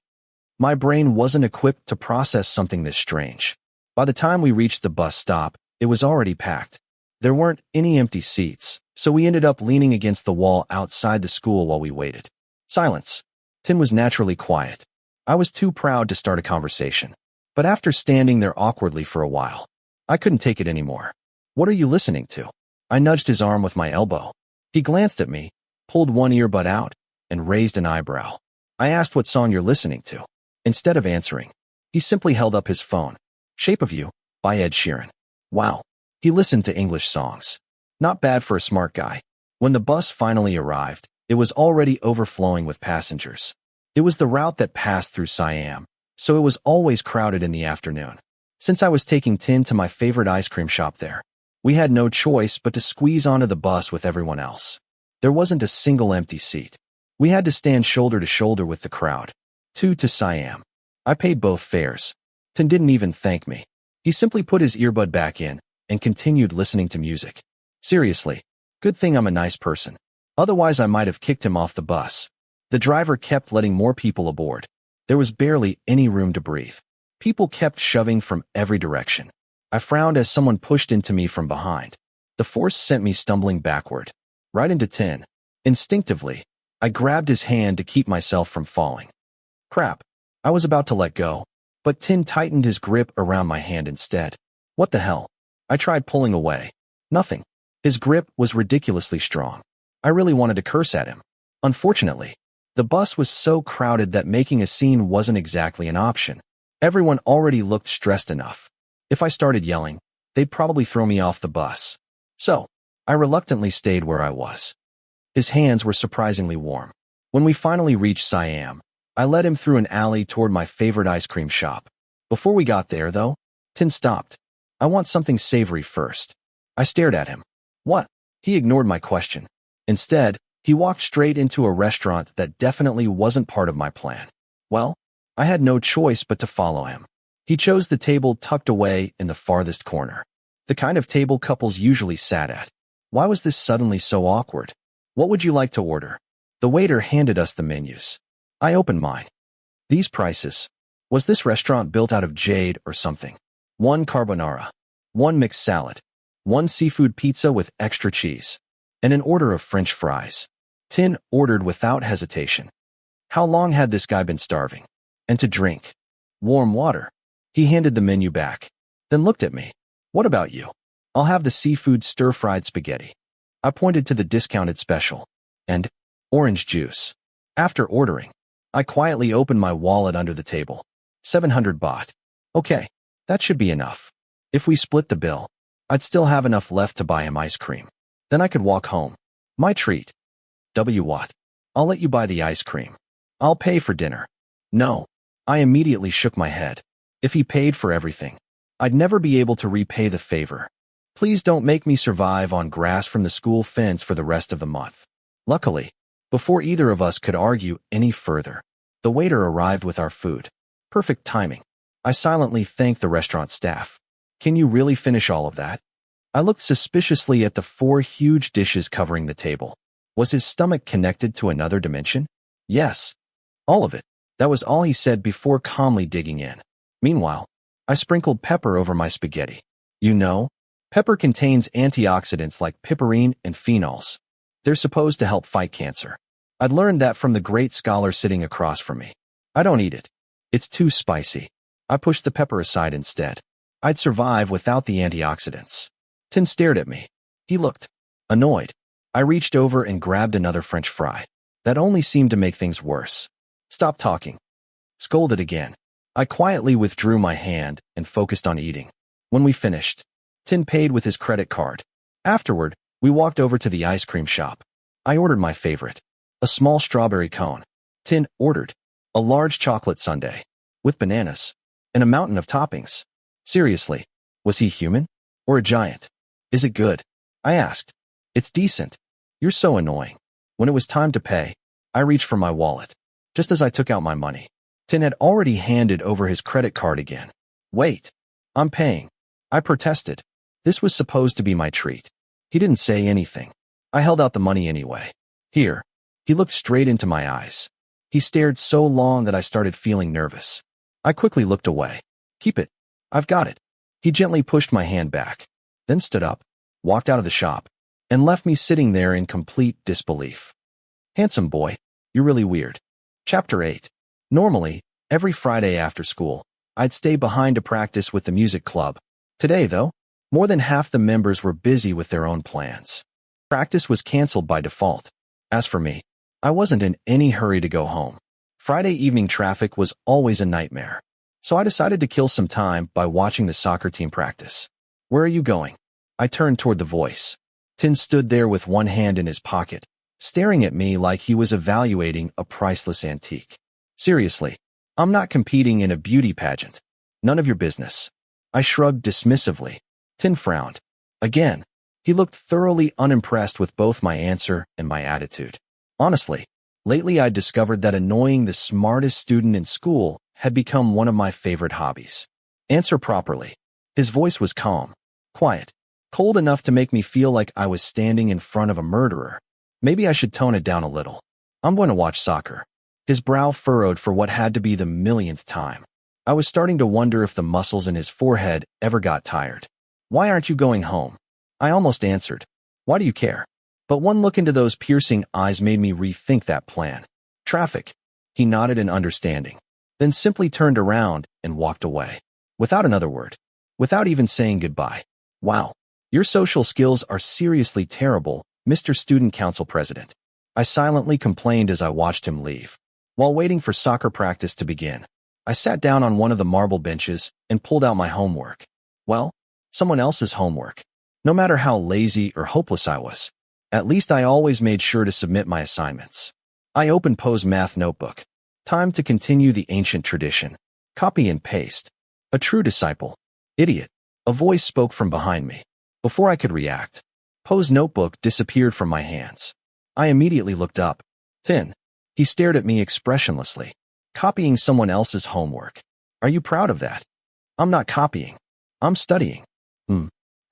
My brain wasn't equipped to process something this strange. By the time we reached the bus stop, it was already packed. There weren't any empty seats, so we ended up leaning against the wall outside the school while we waited. Silence. Tinn was naturally quiet. I was too proud to start a conversation. But after standing there awkwardly for a while, I couldn't take it anymore. What are you listening to? I nudged his arm with my elbow. He glanced at me, pulled one earbud out, and raised an eyebrow. I asked what song you're listening to. Instead of answering, he simply held up his phone. Shape of You, by Ed Sheeran. Wow. He listened to English songs. Not bad for a smart guy. When the bus finally arrived, it was already overflowing with passengers. It was the route that passed through Siam, so it was always crowded in the afternoon. Since I was taking Tinn to my favorite ice cream shop there, we had no choice but to squeeze onto the bus with everyone else. There wasn't a single empty seat. We had to stand shoulder to shoulder with the crowd. To Siam. I paid both fares. Tinn didn't even thank me. He simply put his earbud back in and continued listening to music. Seriously, good thing I'm a nice person. Otherwise I might have kicked him off the bus. The driver kept letting more people aboard. There was barely any room to breathe. People kept shoving from every direction. I frowned as someone pushed into me from behind. The force sent me stumbling backward, right into Tinn. Instinctively, I grabbed his hand to keep myself from falling. Crap. I was about to let go, but Tinn tightened his grip around my hand instead. What the hell? I tried pulling away. Nothing. His grip was ridiculously strong. I really wanted to curse at him. Unfortunately, the bus was so crowded that making a scene wasn't exactly an option. Everyone already looked stressed enough. If I started yelling, they'd probably throw me off the bus. So, I reluctantly stayed where I was. His hands were surprisingly warm. When we finally reached Siam, I led him through an alley toward my favorite ice cream shop. Before we got there, though, Tinn stopped. I want something savory first. I stared at him. What? He ignored my question. Instead, he walked straight into a restaurant that definitely wasn't part of my plan. Well, I had no choice but to follow him. He chose the table tucked away in the farthest corner. The kind of table couples usually sat at. Why was this suddenly so awkward? What would you like to order? The waiter handed us the menus. I opened mine. These prices. Was this restaurant built out of jade or something? 1 carbonara. 1 mixed salad. 1 seafood pizza with extra cheese. And an order of French fries. Tinn ordered without hesitation. How long had this guy been starving? And to drink? Warm water. He handed the menu back, then looked at me. What about you? I'll have the seafood stir-fried spaghetti. I pointed to the discounted special. And orange juice. After ordering, I quietly opened my wallet under the table. 700 baht. Okay, that should be enough. If we split the bill, I'd still have enough left to buy him ice cream. Then I could walk home. My treat. What? I'll let you buy the ice cream. I'll pay for dinner. No. I immediately shook my head. If he paid for everything, I'd never be able to repay the favor. Please don't make me survive on grass from the school fence for the rest of the month. Luckily, before either of us could argue any further, the waiter arrived with our food. Perfect timing. I silently thanked the restaurant staff. Can you really finish all of that? I looked suspiciously at the 4 huge dishes covering the table. Was his stomach connected to another dimension? Yes. All of it. That was all he said before calmly digging in. Meanwhile, I sprinkled pepper over my spaghetti. You know, pepper contains antioxidants like piperine and phenols. They're supposed to help fight cancer. I'd learned that from the great scholar sitting across from me. I don't eat it. It's too spicy. I pushed the pepper aside instead. I'd survive without the antioxidants. Tinn stared at me. He looked annoyed. I reached over and grabbed another French fry. That only seemed to make things worse. Stop talking. Scolded again. I quietly withdrew my hand and focused on eating. When we finished, Tinn paid with his credit card. Afterward, we walked over to the ice cream shop. I ordered my favorite, a small strawberry cone. Tinn ordered a large chocolate sundae with bananas and a mountain of toppings. Seriously, was he human or a giant? Is it good? I asked. It's decent. You're so annoying. When it was time to pay, I reached for my wallet. Just as I took out my money, Tinn had already handed over his credit card again. Wait, I'm paying. I protested. This was supposed to be my treat. He didn't say anything. I held out the money anyway. Here. He looked straight into my eyes. He stared so long that I started feeling nervous. I quickly looked away. Keep it. I've got it. He gently pushed my hand back, then stood up, walked out of the shop, and left me sitting there in complete disbelief. Handsome boy, you're really weird. Chapter 8. Normally, every Friday after school, I'd stay behind to practice with the music club. Today, though, more than half the members were busy with their own plans. Practice was canceled by default. As for me, I wasn't in any hurry to go home. Friday evening traffic was always a nightmare. So I decided to kill some time by watching the soccer team practice. Where are you going? I turned toward the voice. Tinn stood there with one hand in his pocket, staring at me like he was evaluating a priceless antique. Seriously, I'm not competing in a beauty pageant. None of your business. I shrugged dismissively. Tinn frowned. Again, he looked thoroughly unimpressed with both my answer and my attitude. Honestly, lately I'd discovered that annoying the smartest student in school had become one of my favorite hobbies. Answer properly. His voice was calm, quiet, cold enough to make me feel like I was standing in front of a murderer. Maybe I should tone it down a little. I'm going to watch soccer. His brow furrowed for what had to be the millionth time. I was starting to wonder if the muscles in his forehead ever got tired. Why aren't you going home? I almost answered. Why do you care? But one look into those piercing eyes made me rethink that plan. Traffic. He nodded in understanding, then simply turned around and walked away. Without another word. Without even saying goodbye. Wow. Your social skills are seriously terrible, Mr. Student Council President. I silently complained as I watched him leave. While waiting for soccer practice to begin, I sat down on one of the marble benches and pulled out my homework. Well, someone else's homework. No matter how lazy or hopeless I was, at least I always made sure to submit my assignments. I opened Poe's math notebook. Time to continue the ancient tradition. Copy and paste. A true disciple. Idiot. A voice spoke from behind me. Before I could react, Poe's notebook disappeared from my hands. I immediately looked up. Tinn. He stared at me expressionlessly. Copying someone else's homework. Are you proud of that? I'm not copying. I'm studying.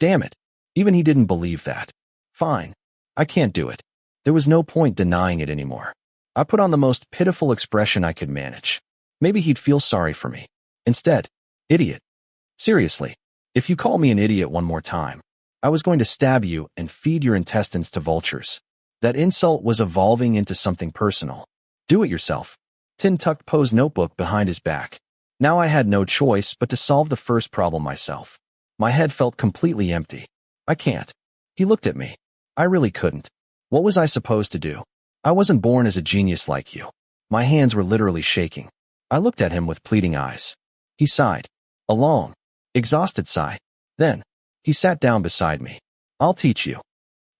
Damn it. Even he didn't believe that. Fine. I can't do it. There was no point denying it anymore. I put on the most pitiful expression I could manage. Maybe he'd feel sorry for me. Instead, idiot. Seriously, if you call me an idiot one more time, I was going to stab you and feed your intestines to vultures. That insult was evolving into something personal. Do it yourself. Tinn tucked Poe's notebook behind his back. Now I had no choice but to solve the first problem myself. My head felt completely empty. I can't. He looked at me. I really couldn't. What was I supposed to do? I wasn't born as a genius like you. My hands were literally shaking. I looked at him with pleading eyes. He sighed. A long, exhausted sigh. Then, he sat down beside me. I'll teach you.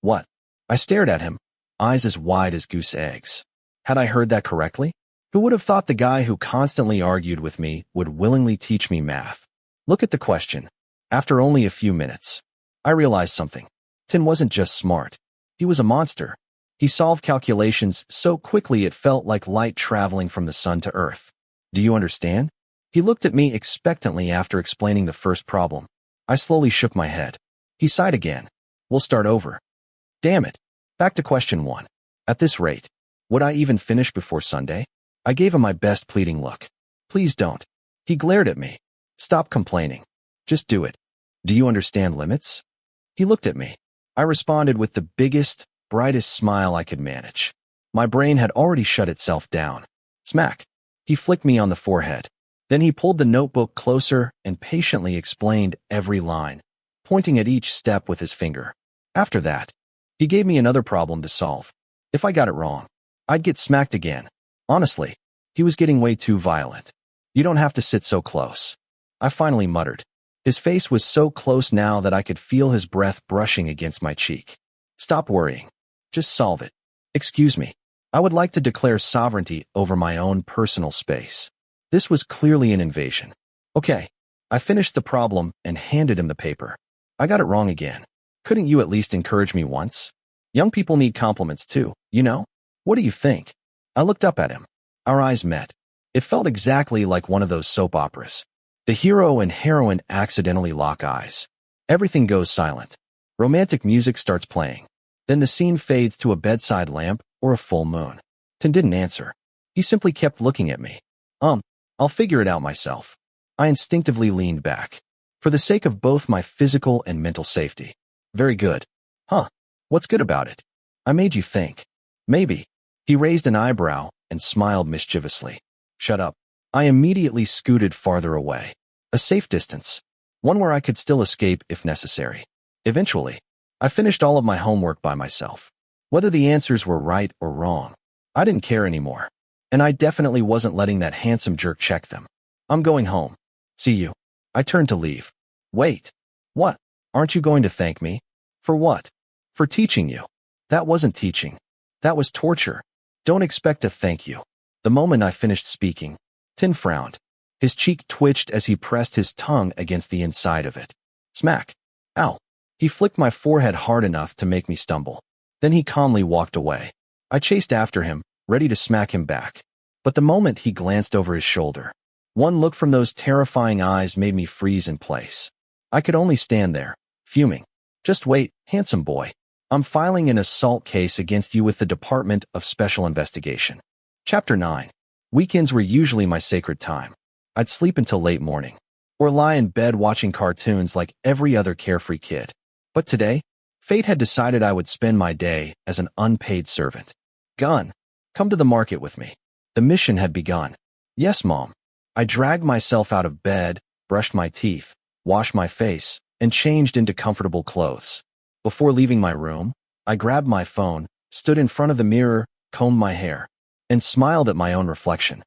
What? I stared at him, eyes as wide as goose eggs. Had I heard that correctly? Who would have thought the guy who constantly argued with me would willingly teach me math? Look at the question. After only a few minutes, I realized something. Tinn wasn't just smart. He was a monster. He solved calculations so quickly it felt like light traveling from the sun to Earth. Do you understand? He looked at me expectantly after explaining the first problem. I slowly shook my head. He sighed again. We'll start over. Damn it. Back to question 1. At this rate, would I even finish before Sunday? I gave him my best pleading look. Please don't. He glared at me. Stop complaining. Just do it. Do you understand limits? He looked at me. I responded with the biggest, brightest smile I could manage. My brain had already shut itself down. Smack. He flicked me on the forehead. Then he pulled the notebook closer and patiently explained every line, pointing at each step with his finger. After that, he gave me another problem to solve. If I got it wrong, I'd get smacked again. Honestly, he was getting way too violent. You don't have to sit so close. I finally muttered. His face was so close now that I could feel his breath brushing against my cheek. Stop worrying. Just solve it. Excuse me. I would like to declare sovereignty over my own personal space. This was clearly an invasion. Okay. I finished the problem and handed him the paper. I got it wrong again. Couldn't you at least encourage me once? Young people need compliments too, you know? What do you think? I looked up at him. Our eyes met. It felt exactly like one of those soap operas. The hero and heroine accidentally lock eyes. Everything goes silent. Romantic music starts playing. Then the scene fades to a bedside lamp or a full moon. Tinn didn't answer. He simply kept looking at me. I'll figure it out myself. I instinctively leaned back. For the sake of both my physical and mental safety. Very good. Huh? What's good about it? I made you think. Maybe. He raised an eyebrow and smiled mischievously. Shut up. I immediately scooted farther away. A safe distance. One where I could still escape if necessary. Eventually, I finished all of my homework by myself. Whether the answers were right or wrong, I didn't care anymore. And I definitely wasn't letting that handsome jerk check them. I'm going home. See you. I turned to leave. Wait. What? Aren't you going to thank me? For what? For teaching you. That wasn't teaching. That was torture. Don't expect a thank you. The moment I finished speaking, Tinn frowned. His cheek twitched as he pressed his tongue against the inside of it. Smack. Ow. He flicked my forehead hard enough to make me stumble. Then he calmly walked away. I chased after him, ready to smack him back. But the moment he glanced over his shoulder, one look from those terrifying eyes made me freeze in place. I could only stand there, fuming. Just wait, handsome boy. I'm filing an assault case against you with the Department of Special Investigation. Chapter 9. Weekends were usually my sacred time. I'd sleep until late morning, or lie in bed watching cartoons like every other carefree kid. But today, fate had decided I would spend my day as an unpaid servant. Gun, come to the market with me. The mission had begun. Yes, Mom. I dragged myself out of bed, brushed my teeth, washed my face, and changed into comfortable clothes. Before leaving my room, I grabbed my phone, stood in front of the mirror, combed my hair, and smiled at my own reflection.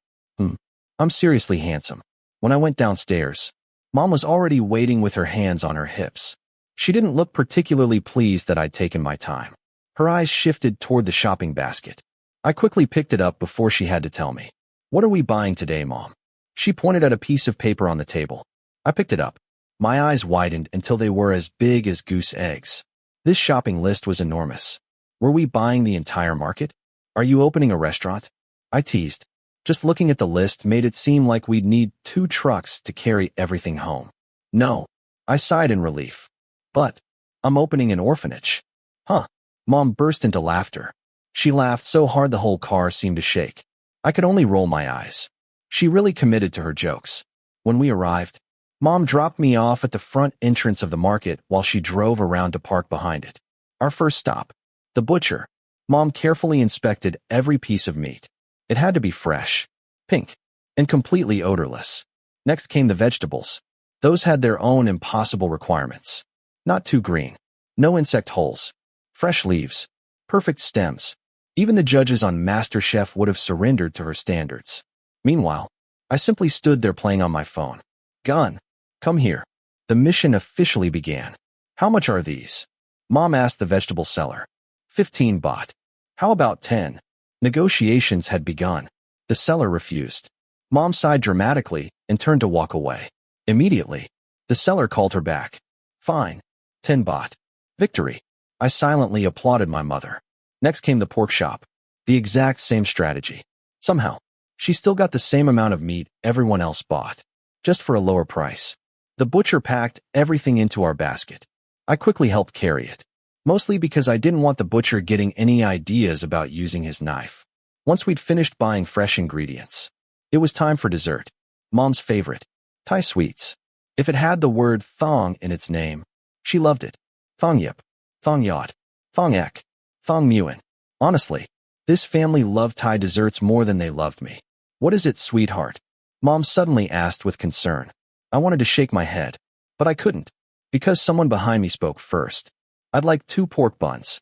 I'm seriously handsome. When I went downstairs, Mom was already waiting with her hands on her hips. She didn't look particularly pleased that I'd taken my time. Her eyes shifted toward the shopping basket. I quickly picked it up before she had to tell me. What are we buying today, Mom? She pointed at a piece of paper on the table. I picked it up. My eyes widened until they were as big as goose eggs. This shopping list was enormous. Were we buying the entire market? Are you opening a restaurant? I teased. Just looking at the list made it seem like we'd need 2 trucks to carry everything home. No. I sighed in relief. But I'm opening an orphanage. Huh. Mom burst into laughter. She laughed so hard the whole car seemed to shake. I could only roll my eyes. She really committed to her jokes. When we arrived, Mom dropped me off at the front entrance of the market while she drove around to park behind it. Our first stop, the butcher. Mom carefully inspected every piece of meat. It had to be fresh, pink, and completely odorless. Next came the vegetables. Those had their own impossible requirements. Not too green. No insect holes. Fresh leaves. Perfect stems. Even the judges on MasterChef would have surrendered to her standards. Meanwhile, I simply stood there playing on my phone. Gun, come here. The mission officially began. How much are these? Mom asked the vegetable seller. 15 baht. How about 10? Negotiations had begun. The seller refused. Mom sighed dramatically and turned to walk away. Immediately, the seller called her back. Fine. 10 baht. Victory. I silently applauded my mother. Next came the pork shop. The exact same strategy. Somehow, she still got the same amount of meat everyone else bought, just for a lower price. The butcher packed everything into our basket. I quickly helped carry it. mostly because I didn't want the butcher getting any ideas about using his knife. Once we'd finished buying fresh ingredients, it was time for dessert. Mom's favorite, Thai sweets. If it had the word thong in its name, she loved it. Thong yip, thong yot, thong ek, thong muin. Honestly, this family loved Thai desserts more than they loved me. What is it, sweetheart? Mom suddenly asked with concern. I wanted to shake my head, but I couldn't, because someone behind me spoke first. I'd like 2 pork buns.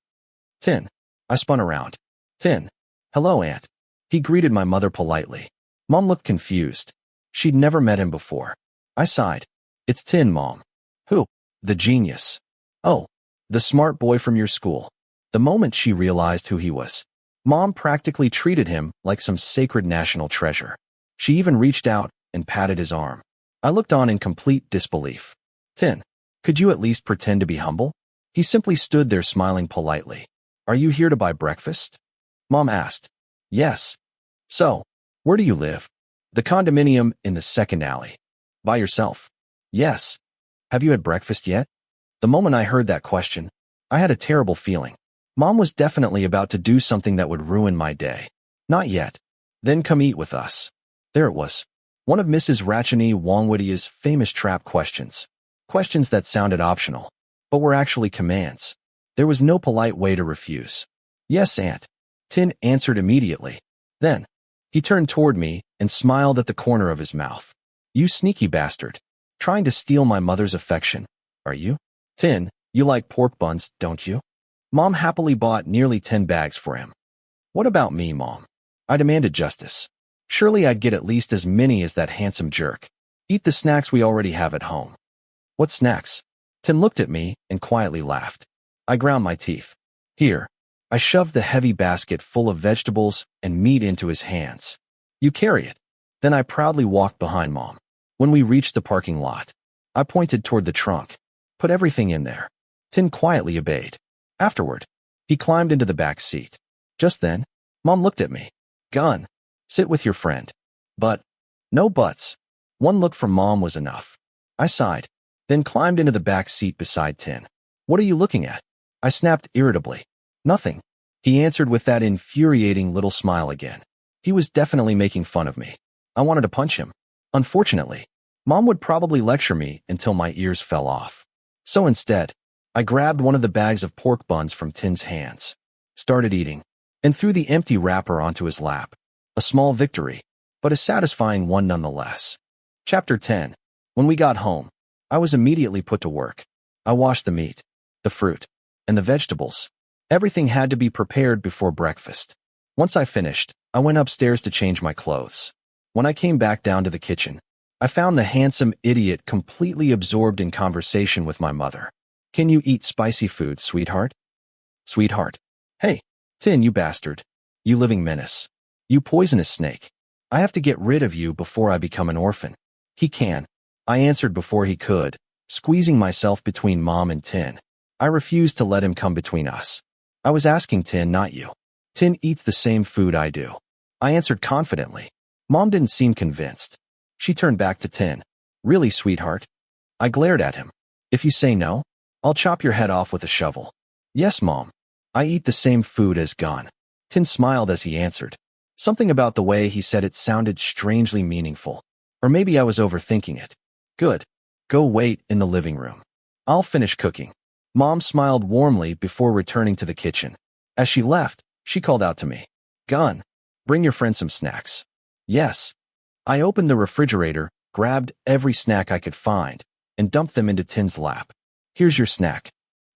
Tinn. I spun around. Tinn. Hello, Aunt. He greeted my mother politely. Mom looked confused. She'd never met him before. I sighed. It's Tinn, Mom. Who? The genius. Oh, the smart boy from your school. The moment she realized who he was, Mom practically treated him like some sacred national treasure. She even reached out and patted his arm. I looked on in complete disbelief. Tinn, could you at least pretend to be humble? He simply stood there smiling politely. Are you here to buy breakfast? Mom asked. Yes. So, where do you live? The condominium in the second alley. By yourself? Yes. Have you had breakfast yet? The moment I heard that question, I had a terrible feeling. Mom was definitely about to do something that would ruin my day. Not yet. Then come eat with us. There it was. One of Mrs. Rachani Wongwoody's famous trap questions. Questions that sounded optional, but were actually commands. There was no polite way to refuse. Yes, Aunt. Tinn answered immediately. Then, he turned toward me and smiled at the corner of his mouth. You sneaky bastard. Trying to steal my mother's affection, are you? Tinn, you like pork buns, don't you? Mom happily bought nearly 10 bags for him. What about me, Mom? I demanded justice. Surely I'd get at least as many as that handsome jerk. Eat the snacks we already have at home. What snacks? Tinn looked at me and quietly laughed. I ground my teeth. Here. I shoved the heavy basket full of vegetables and meat into his hands. You carry it. Then I proudly walked behind Mom. When we reached the parking lot, I pointed toward the trunk. Put everything in there. Tinn quietly obeyed. Afterward, he climbed into the back seat. Just then, Mom looked at me. Gun. Sit with your friend. But, no buts. One look from Mom was enough. I sighed, then climbed into the back seat beside Tinn. What are you looking at? I snapped irritably. Nothing. He answered with that infuriating little smile again. He was definitely making fun of me. I wanted to punch him. Unfortunately, Mom would probably lecture me until my ears fell off. So instead, I grabbed one of the bags of pork buns from Tinn's hands, started eating, and threw the empty wrapper onto his lap. A small victory, but a satisfying one nonetheless. Chapter 10. When we got home, I was immediately put to work. I washed the meat, the fruit, and the vegetables. Everything had to be prepared before breakfast. Once I finished, I went upstairs to change my clothes. When I came back down to the kitchen, I found the handsome idiot completely absorbed in conversation with my mother. Can you eat spicy food, sweetheart? Sweetheart. Hey, Tinn, you bastard. You living menace. You poisonous snake. I have to get rid of you before I become an orphan. He can. I answered before he could, squeezing myself between Mom and Tinn. I refused to let him come between us. I was asking Tinn, not you. Tinn eats the same food I do. I answered confidently. Mom didn't seem convinced. She turned back to Tinn. Really, sweetheart? I glared at him. If you say no, I'll chop your head off with a shovel. Yes, Mom. I eat the same food as Gon. Tinn smiled as he answered. Something about the way he said it sounded strangely meaningful. Or maybe I was overthinking it. Good. Go wait in the living room. I'll finish cooking. Mom smiled warmly before returning to the kitchen. As she left, she called out to me. Gon, bring your friend some snacks. Yes. I opened the refrigerator, grabbed every snack I could find, and dumped them into Tinn's lap. Here's your snack.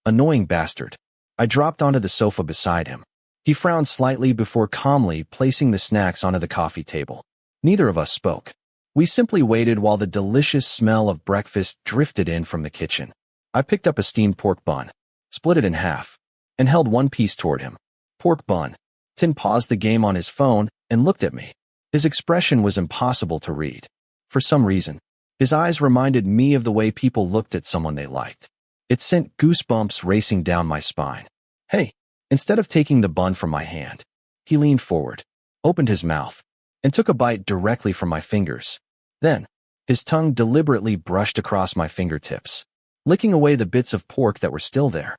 Annoying bastard. I dropped onto the sofa beside him. He frowned slightly before calmly placing the snacks onto the coffee table. Neither of us spoke. We simply waited while the delicious smell of breakfast drifted in from the kitchen. I picked up a steamed pork bun, split it in half, and held one piece toward him. Pork bun. Tinn paused the game on his phone and looked at me. His expression was impossible to read. For some reason, his eyes reminded me of the way people looked at someone they liked. It sent goosebumps racing down my spine. Hey, instead of taking the bun from my hand, he leaned forward, opened his mouth, and took a bite directly from my fingers. Then, his tongue deliberately brushed across my fingertips, licking away the bits of pork that were still there.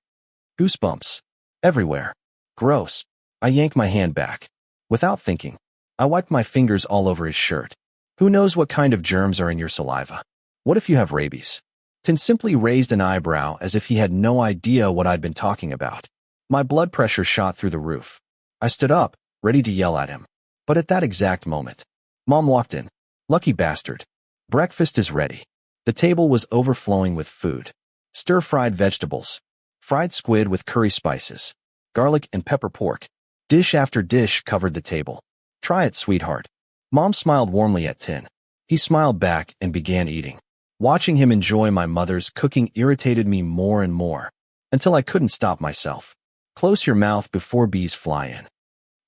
Goosebumps. Everywhere. Gross. I yanked my hand back. Without thinking, I wiped my fingers all over his shirt. Who knows what kind of germs are in your saliva? What if you have rabies? Tinn simply raised an eyebrow as if he had no idea what I'd been talking about. My blood pressure shot through the roof. I stood up, ready to yell at him. But at that exact moment, Mom walked in. Lucky bastard. Breakfast is ready. The table was overflowing with food. Stir-fried vegetables. Fried squid with curry spices. Garlic and pepper pork. Dish after dish covered the table. Try it, sweetheart. Mom smiled warmly at Tinn. He smiled back and began eating. Watching him enjoy my mother's cooking irritated me more and more, until I couldn't stop myself. Close your mouth before bees fly in.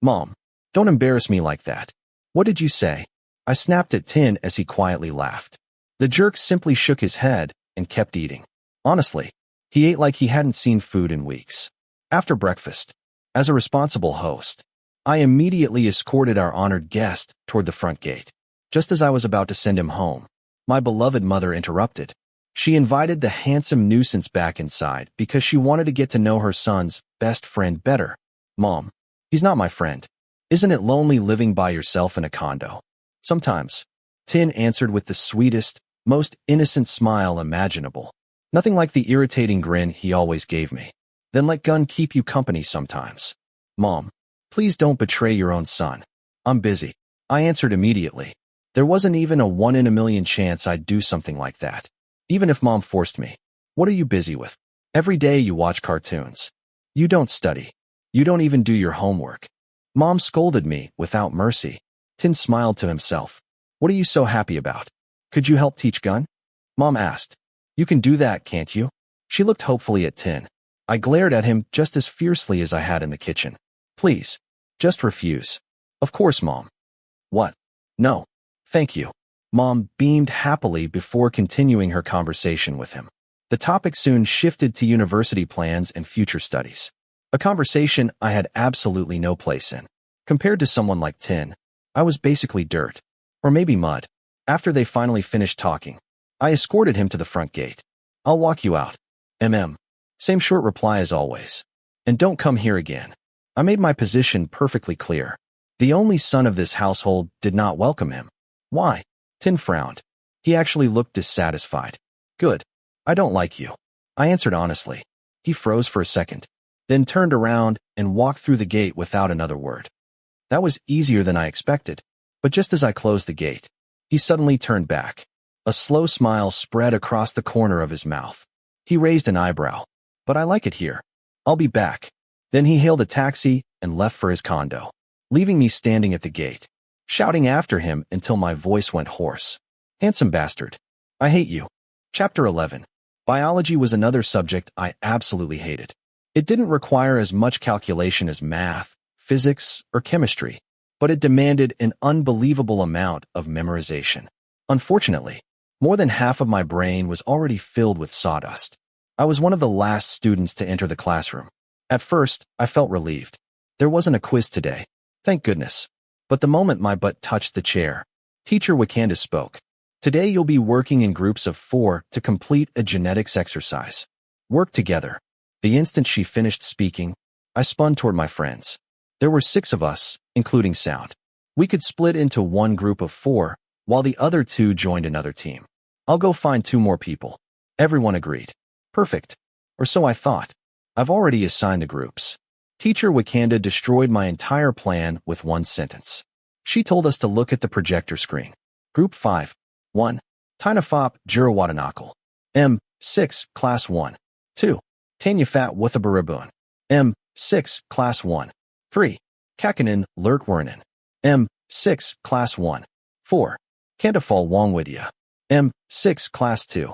Mom, don't embarrass me like that. What did you say? I snapped at Tinn as he quietly laughed. The jerk simply shook his head and kept eating. Honestly, he ate like he hadn't seen food in weeks. After breakfast, as a responsible host, I immediately escorted our honored guest toward the front gate. Just as I was about to send him home, my beloved mother interrupted. She invited the handsome nuisance back inside because she wanted to get to know her son's best friend better. Mom, he's not my friend. Isn't it lonely living by yourself in a condo? Sometimes. Tinn answered with the sweetest, most innocent smile imaginable. Nothing like the irritating grin he always gave me. Then let Gun keep you company sometimes. Mom, please don't betray your own son. I'm busy. I answered immediately. There wasn't even a 1 in a million chance I'd do something like that. Even if Mom forced me. What are you busy with? Every day you watch cartoons. You don't study. You don't even do your homework. Mom scolded me without mercy. Tinn smiled to himself. What are you so happy about? Could you help teach Gun? Mom asked. You can do that, can't you? She looked hopefully at Tinn. I glared at him just as fiercely as I had in the kitchen. Please. Just refuse. Of course, Mom. What? No. Thank you. Mom beamed happily before continuing her conversation with him. The topic soon shifted to university plans and future studies. A conversation I had absolutely no place in. Compared to someone like Tinn, I was basically dirt. Or maybe mud. After they finally finished talking, I escorted him to the front gate. I'll walk you out. Same short reply as always. And don't come here again. I made my position perfectly clear. The only son of this household did not welcome him. Why? Tinn frowned. He actually looked dissatisfied. Good. I don't like you. I answered honestly. He froze for a second, then turned around and walked through the gate without another word. That was easier than I expected. But just as I closed the gate, he suddenly turned back. A slow smile spread across the corner of his mouth. He raised an eyebrow. But I like it here. I'll be back. Then he hailed a taxi and left for his condo, leaving me standing at the gate, shouting after him until my voice went hoarse. Handsome bastard. I hate you. Chapter 11. Biology was another subject I absolutely hated. It didn't require as much calculation as math, physics, or chemistry, but it demanded an unbelievable amount of memorization. Unfortunately, more than half of my brain was already filled with sawdust. I was one of the last students to enter the classroom. At first, I felt relieved. There wasn't a quiz today. Thank goodness. But the moment my butt touched the chair, Teacher Wakanda spoke. Today you'll be working in groups of 4 to complete a genetics exercise. Work together. The instant she finished speaking, I spun toward my friends. There were 6 of us, including Sound. We could split into one group of 4, while the other 2 joined another team. I'll go find 2 more people. Everyone agreed. Perfect. Or so I thought. I've already assigned the groups. Teacher Wakanda destroyed my entire plan with one sentence. She told us to look at the projector screen. Group 5. 1. Tainafop Jirawatanakal. M6, Class 1. 2. Tanyafat Wuthabarabun. M6, Class 1. 3. Kakanin Lurtwarnan. M6, Class 1. 4. Kantafal Wangwidya. M6, Class 2.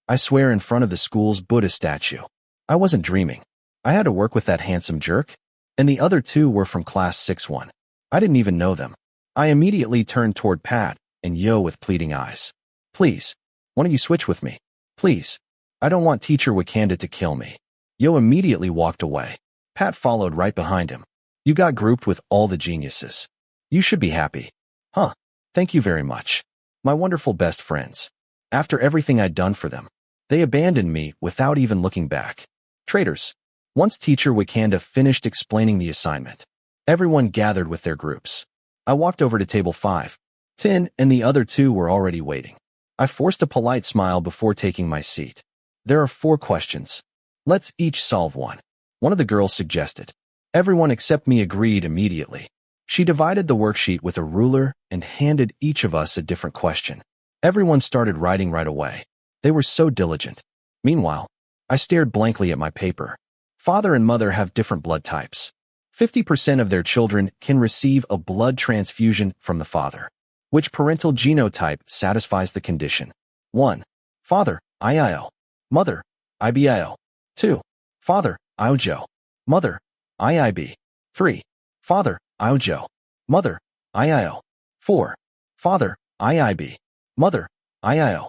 I swear in front of the school's Buddha statue. I wasn't dreaming. I had to work with that handsome jerk, and the other 2 were from Class 6-1. I didn't even know them. I immediately turned toward Pat and Yo with pleading eyes. Please, why don't you switch with me? Please. I don't want Teacher Wakanda to kill me. Yo immediately walked away. Pat followed right behind him. You got grouped with all the geniuses. You should be happy. Huh. Thank you very much. My wonderful best friends. After everything I'd done for them, they abandoned me without even looking back. Traitors. Once teacher Wakanda finished explaining the assignment, everyone gathered with their groups. I walked over to table 5. Tinn and the other 2 were already waiting. I forced a polite smile before taking my seat. There are 4 questions. Let's each solve one. One of the girls suggested. Everyone except me agreed immediately. She divided the worksheet with a ruler and handed each of us a different question. Everyone started writing right away. They were so diligent. Meanwhile, I stared blankly at my paper. Father and mother have different blood types. 50% of their children can receive a blood transfusion from the father. Which parental genotype satisfies the condition? 1. Father, IIO. Mother, IBIO. 2. Father, IOJO. Mother, IIB. 3. Father, IOJO. Mother, IIO. 4. Father, IIB. Mother, IIO.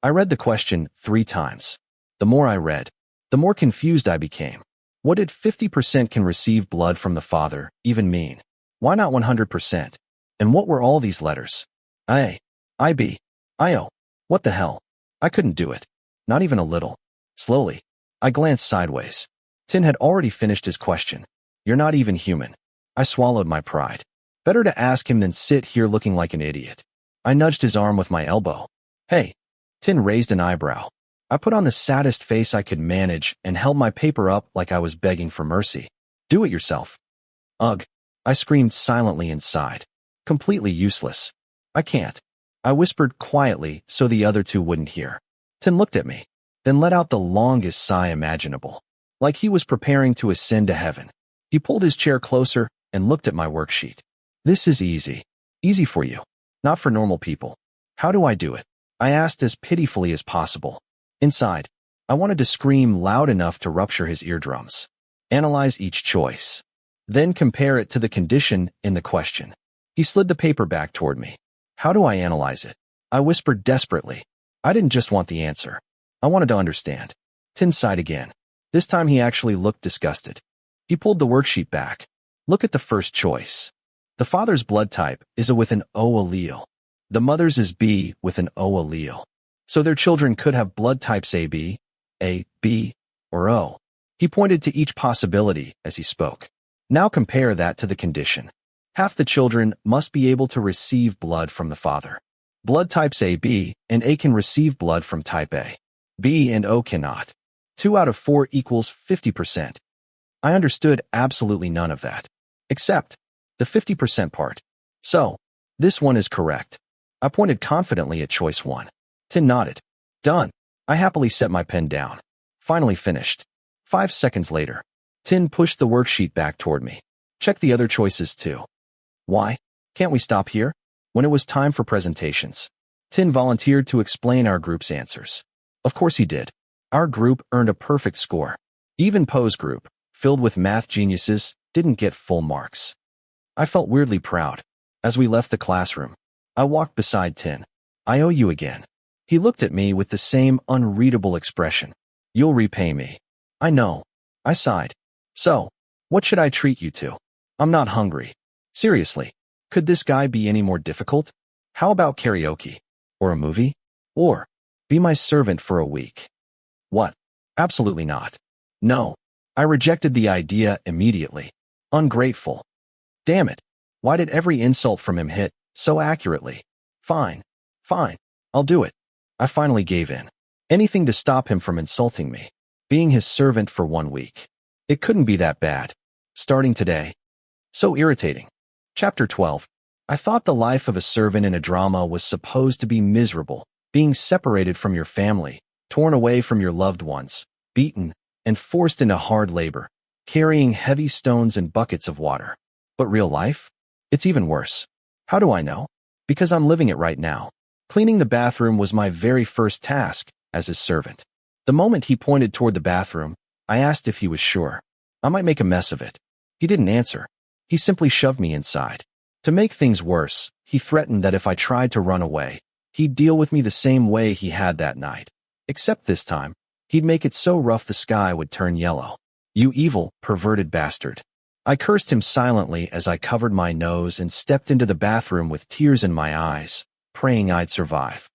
I read the question 3 times. The more I read, the more confused I became. What did 50% can receive blood from the father even mean? Why not 100%? And what were all these letters? IA, IB, IO. What the hell? I couldn't do it. Not even a little. Slowly, I glanced sideways. Tinn had already finished his question. You're not even human. I swallowed my pride. Better to ask him than sit here looking like an idiot. I nudged his arm with my elbow. Hey. Tinn raised an eyebrow. I put on the saddest face I could manage and held my paper up like I was begging for mercy. Do it yourself. Ugh. I screamed silently inside. Completely useless. I can't. I whispered quietly so the other 2 wouldn't hear. Tinn looked at me, then let out the longest sigh imaginable, like he was preparing to ascend to heaven. He pulled his chair closer and looked at my worksheet. This is easy. Easy for you. Not for normal people. How do I do it? I asked as pitifully as possible. Inside, I wanted to scream loud enough to rupture his eardrums. Analyze each choice. Then compare it to the condition in the question. He slid the paper back toward me. How do I analyze it? I whispered desperately. I didn't just want the answer. I wanted to understand. Tinn sighed again. This time he actually looked disgusted. He pulled the worksheet back. Look at the first choice. The father's blood type is A with an O allele. The mother's is B with an O allele. So their children could have blood types AB, A, B, or O. He pointed to each possibility as he spoke. Now compare that to the condition. Half the children must be able to receive blood from the father. Blood types AB and A can receive blood from type A. B and O cannot. 2 out of 4 equals 50%. I understood absolutely none of that. Except the 50% part. So, this one is correct. I pointed confidently at choice 1. Tinn nodded. Done. I happily set my pen down. Finally finished. 5 seconds later, Tinn pushed the worksheet back toward me. Check the other choices too. Why? Can't we stop here? When it was time for presentations, Tinn volunteered to explain our group's answers. Of course he did. Our group earned a perfect score. Even Poe's group, filled with math geniuses, didn't get full marks. I felt weirdly proud. As we left the classroom, I walked beside Tinn. I owe you again. He looked at me with the same unreadable expression. You'll repay me. I know. I sighed. So, what should I treat you to? I'm not hungry. Seriously, could this guy be any more difficult? How about karaoke? Or a movie? Or, be my servant for a week? What? Absolutely not. No. I rejected the idea immediately. Ungrateful. Damn it. Why did every insult from him hit so accurately? Fine. Fine. I'll do it. I finally gave in. Anything to stop him from insulting me. Being his servant for 1 week. It couldn't be that bad. Starting today. So irritating. Chapter 12. I thought the life of a servant in a drama was supposed to be miserable, being separated from your family, torn away from your loved ones, beaten, and forced into hard labor, carrying heavy stones and buckets of water. But real life? It's even worse. How do I know? Because I'm living it right now. Cleaning the bathroom was my very first task as his servant. The moment he pointed toward the bathroom, I asked if he was sure. I might make a mess of it. He didn't answer. He simply shoved me inside. To make things worse, he threatened that if I tried to run away, he'd deal with me the same way he had that night. Except this time, he'd make it so rough the sky would turn yellow. You evil, perverted bastard. I cursed him silently as I covered my nose and stepped into the bathroom with tears in my eyes, praying I'd survive.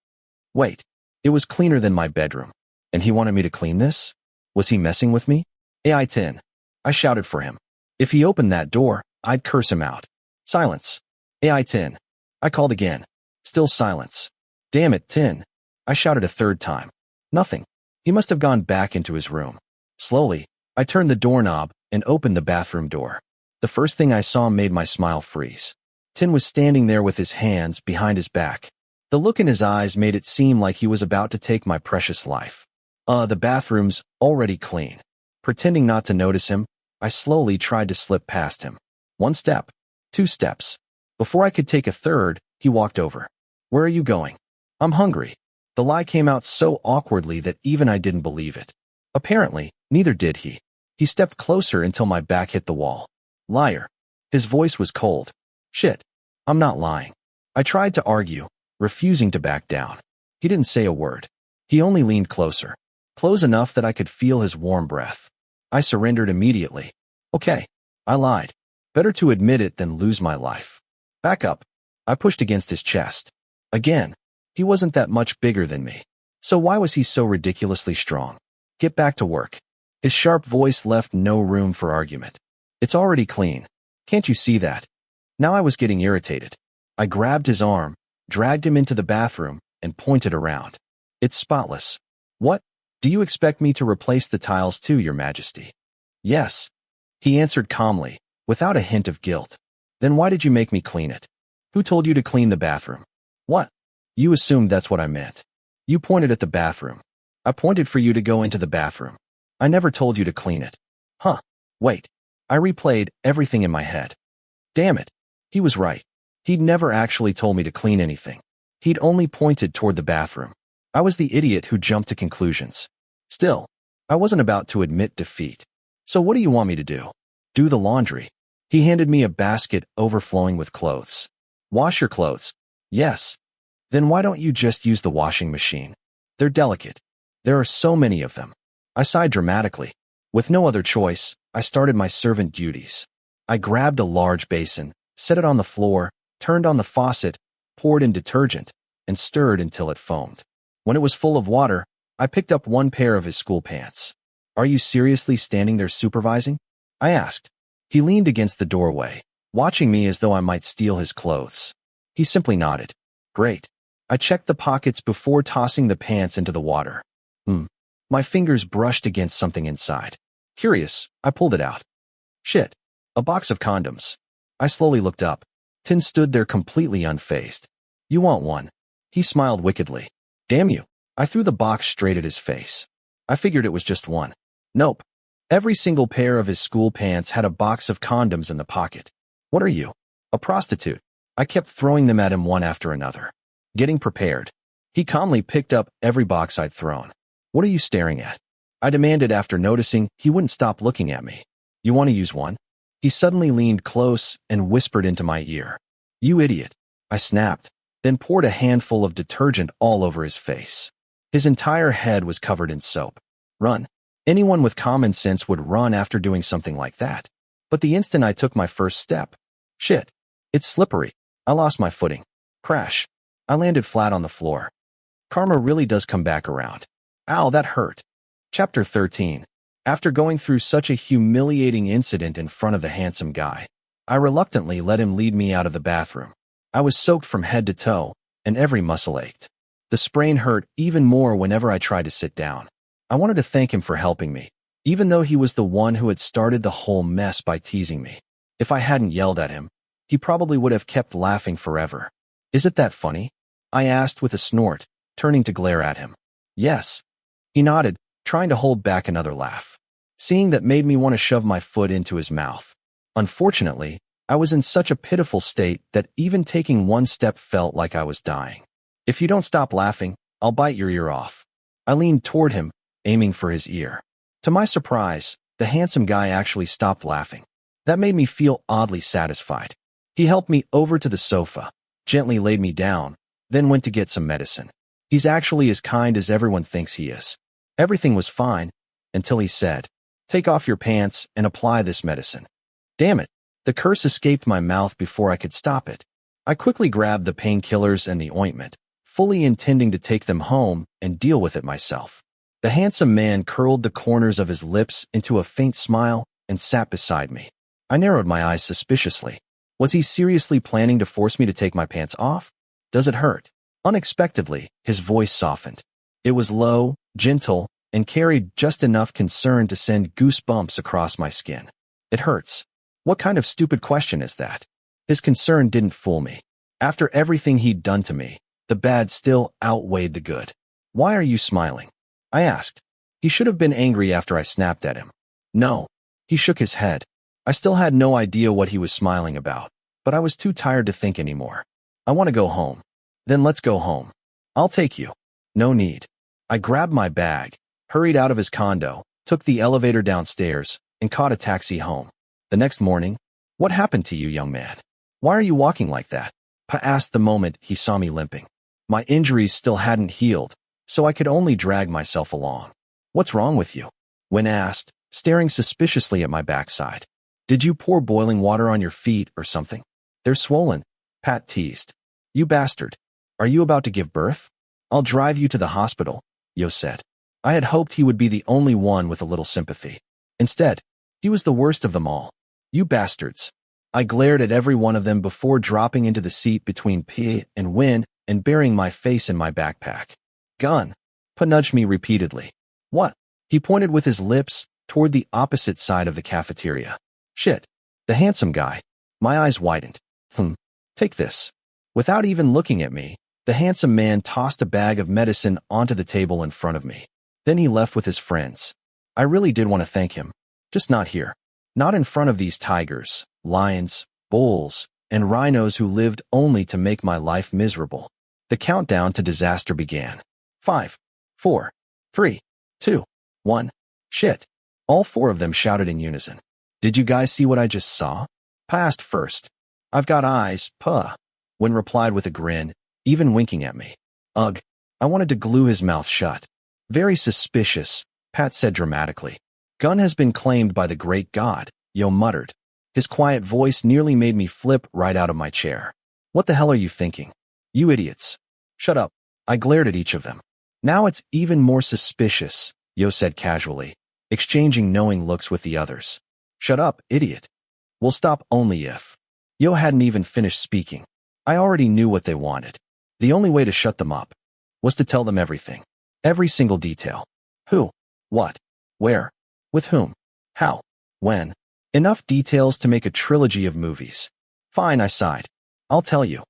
Wait, it was cleaner than my bedroom. And he wanted me to clean this? Was he messing with me? AI Tinn. I shouted for him. If he opened that door, I'd curse him out. Silence. AI Tinn. I called again. Still silence. Damn it, Tinn. I shouted a third time. Nothing. He must have gone back into his room. Slowly, I turned the doorknob and opened the bathroom door. The first thing I saw made my smile freeze. Tinn was standing there with his hands behind his back. The look in his eyes made it seem like he was about to take my precious life. The bathroom's already clean. Pretending not to notice him, I slowly tried to slip past him. 1 step. 2 steps. Before I could take a third, he walked over. Where are you going? I'm hungry. The lie came out so awkwardly that even I didn't believe it. Apparently, neither did he. He stepped closer until my back hit the wall. Liar. His voice was cold. Shit. I'm not lying. I tried to argue, refusing to back down. He didn't say a word. He only leaned closer. Close enough that I could feel his warm breath. I surrendered immediately. Okay. I lied. Better to admit it than lose my life. Back up. I pushed against his chest. Again. He wasn't that much bigger than me. So why was he so ridiculously strong? Get back to work. His sharp voice left no room for argument. It's already clean. Can't you see that? Now I was getting irritated. I grabbed his arm, dragged him into the bathroom, and pointed around. It's spotless. What? Do you expect me to replace the tiles too, Your Majesty? Yes. He answered calmly, without a hint of guilt. Then why did you make me clean it? Who told you to clean the bathroom? What? You assumed that's what I meant. You pointed at the bathroom. I pointed for you to go into the bathroom. I never told you to clean it. Huh. Wait. I replayed everything in my head. Damn it. He was right. He'd never actually told me to clean anything. He'd only pointed toward the bathroom. I was the idiot who jumped to conclusions. Still, I wasn't about to admit defeat. So what do you want me to do? Do the laundry. He handed me a basket overflowing with clothes. Wash your clothes. Yes. Then why don't you just use the washing machine? They're delicate. There are so many of them. I sighed dramatically. With no other choice, I started my servant duties. I grabbed a large basin, set it on the floor, turned on the faucet, poured in detergent, and stirred until it foamed. When it was full of water, I picked up 1 pair of his school pants. Are you seriously standing there supervising? I asked. He leaned against the doorway, watching me as though I might steal his clothes. He simply nodded. Great. I checked the pockets before tossing the pants into the water. My fingers brushed against something inside. Curious, I pulled it out. Shit. A box of condoms. I slowly looked up. Tinn stood there completely unfazed. You want one? He smiled wickedly. Damn you. I threw the box straight at his face. I figured it was just one. Nope. Every single pair of his school pants had a box of condoms in the pocket. What are you? A prostitute. I kept throwing them at him one after another. Getting prepared. He calmly picked up every box I'd thrown. What are you staring at? I demanded after noticing he wouldn't stop looking at me. You want to use one? He suddenly leaned close and whispered into my ear. You idiot. I snapped, then poured a handful of detergent all over his face. His entire head was covered in soap. Run. Anyone with common sense would run after doing something like that. But the instant I took my first step, shit. It's slippery. I lost my footing. Crash. I landed flat on the floor. Karma really does come back around. Ow, that hurt. Chapter 13. After going through such a humiliating incident in front of the handsome guy, I reluctantly let him lead me out of the bathroom. I was soaked from head to toe, and every muscle ached. The sprain hurt even more whenever I tried to sit down. I wanted to thank him for helping me, even though he was the one who had started the whole mess by teasing me. If I hadn't yelled at him, he probably would have kept laughing forever. Is it that funny? I asked with a snort, turning to glare at him. Yes. He nodded, trying to hold back another laugh. Seeing that made me want to shove my foot into his mouth. Unfortunately, I was in such a pitiful state that even taking 1 step felt like I was dying. If you don't stop laughing, I'll bite your ear off. I leaned toward him, aiming for his ear. To my surprise, the handsome guy actually stopped laughing. That made me feel oddly satisfied. He helped me over to the sofa, gently laid me down, then went to get some medicine. He's actually as kind as everyone thinks he is. Everything was fine, until he said, "Take off your pants and apply this medicine." Damn it, the curse escaped my mouth before I could stop it. I quickly grabbed the painkillers and the ointment, fully intending to take them home and deal with it myself. The handsome man curled the corners of his lips into a faint smile and sat beside me. I narrowed my eyes suspiciously. Was he seriously planning to force me to take my pants off? Does it hurt? Unexpectedly, his voice softened. It was low, gentle, and carried just enough concern to send goosebumps across my skin. It hurts. What kind of stupid question is that? His concern didn't fool me. After everything he'd done to me, the bad still outweighed the good. Why are you smiling? I asked. He should have been angry after I snapped at him. No. He shook his head. I still had no idea what he was smiling about, but I was too tired to think anymore. I want to go home. Then let's go home. I'll take you. No need. I grabbed my bag, hurried out of his condo, took the elevator downstairs, and caught a taxi home. The next morning, what happened to you, young man? Why are you walking like that? Pa asked the moment he saw me limping. My injuries still hadn't healed, so I could only drag myself along. What's wrong with you? When asked, staring suspiciously at my backside. Did you pour boiling water on your feet or something? They're swollen, Pat teased. You bastard. Are you about to give birth? I'll drive you to the hospital, Yo said. I had hoped he would be the only one with a little sympathy. Instead, he was the worst of them all. You bastards. I glared at every one of them before dropping into the seat between P and Win and burying my face in my backpack. Gun. Pa nudged me repeatedly. What? He pointed with his lips toward the opposite side of the cafeteria. Shit. The handsome guy. My eyes widened. Take this. Without even looking at me, the handsome man tossed a bag of medicine onto the table in front of me. Then he left with his friends. I really did want to thank him. Just not here. Not in front of these tigers, lions, bulls, and rhinos who lived only to make my life miserable. The countdown to disaster began. 5, 4, 3, 2, 1. Shit. All four of them shouted in unison. Did you guys see what I just saw? Pa asked first. I've got eyes, Pa. Win replied with a grin, even winking at me. Ugh. I wanted to glue his mouth shut. Very suspicious, Pat said dramatically. Gun has been claimed by the great god, Yo muttered. His quiet voice nearly made me flip right out of my chair. What the hell are you thinking? You idiots. Shut up. I glared at each of them. Now it's even more suspicious, Yo said casually, exchanging knowing looks with the others. Shut up, idiot. We'll stop only if. Yo hadn't even finished speaking. I already knew what they wanted. The only way to shut them up was to tell them everything. Every single detail. Who? What? Where? With whom? How? When? Enough details to make a trilogy of movies. Fine, I sighed. I'll tell you.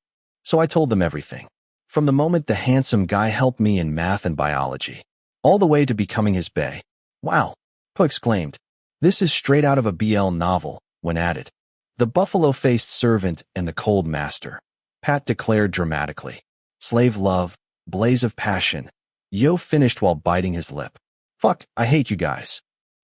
So I told them everything. From the moment the handsome guy helped me in math and biology, all the way to becoming his bae. Wow, Pa exclaimed. This is straight out of a BL novel, when added. The buffalo-faced servant and the cold master, Pat declared dramatically. Slave love, blaze of passion. Yo finished while biting his lip. Fuck, I hate you guys.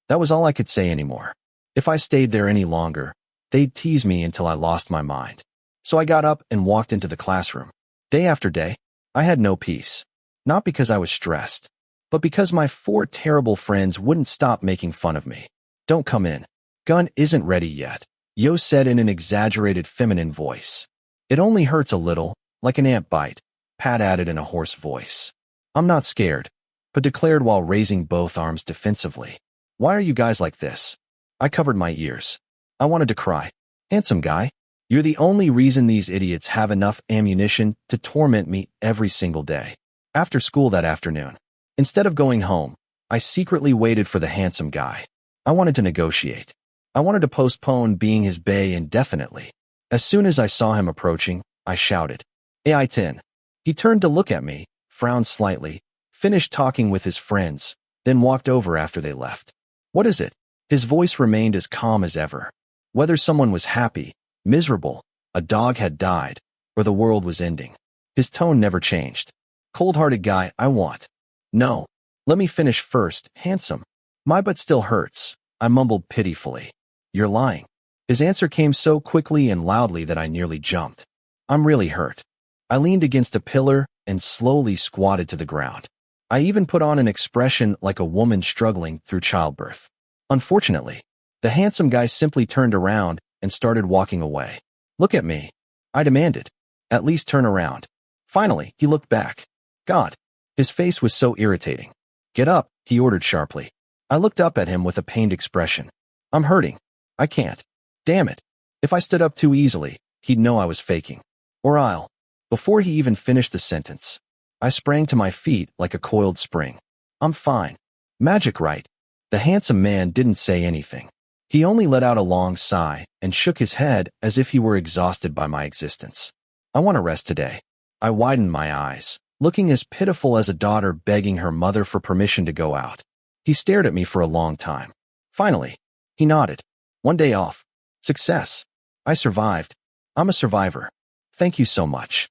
That was all I could say anymore. If I stayed there any longer, they'd tease me until I lost my mind. So I got up and walked into the classroom. Day after day, I had no peace. Not because I was stressed, but because my four terrible friends wouldn't stop making fun of me. Don't come in. Gun isn't ready yet, Yo said in an exaggerated feminine voice. It only hurts a little, like an ant bite, Pat added in a hoarse voice. I'm not scared, but declared while raising both arms defensively. Why are you guys like this? I covered my ears. I wanted to cry. Handsome guy, you're the only reason these idiots have enough ammunition to torment me every single day. After school that afternoon, instead of going home, I secretly waited for the handsome guy. I wanted to negotiate. I wanted to postpone being his bae indefinitely. As soon as I saw him approaching, I shouted, "Hey, Tinn." He turned to look at me, frowned slightly, finished talking with his friends, then walked over after they left. What is it? His voice remained as calm as ever. Whether someone was happy, miserable, a dog had died, or the world was ending, his tone never changed. Cold-hearted guy, I want. No. Let me finish first, handsome. My butt still hurts, I mumbled pitifully. You're lying. His answer came so quickly and loudly that I nearly jumped. I'm really hurt. I leaned against a pillar and slowly squatted to the ground. I even put on an expression like a woman struggling through childbirth. Unfortunately, the handsome guy simply turned around and started walking away. Look at me, I demanded. At least turn around. Finally, he looked back. God, his face was so irritating. Get up, he ordered sharply. I looked up at him with a pained expression. I'm hurting. I can't. Damn it. If I stood up too easily, he'd know I was faking. Or I'll. Before he even finished the sentence, I sprang to my feet like a coiled spring. I'm fine. Magic, right? The handsome man didn't say anything. He only let out a long sigh and shook his head as if he were exhausted by my existence. I want to rest today. I widened my eyes, looking as pitiful as a daughter begging her mother for permission to go out. He stared at me for a long time. Finally, he nodded. 1 day off. Success. I survived. I'm a survivor. Thank you so much.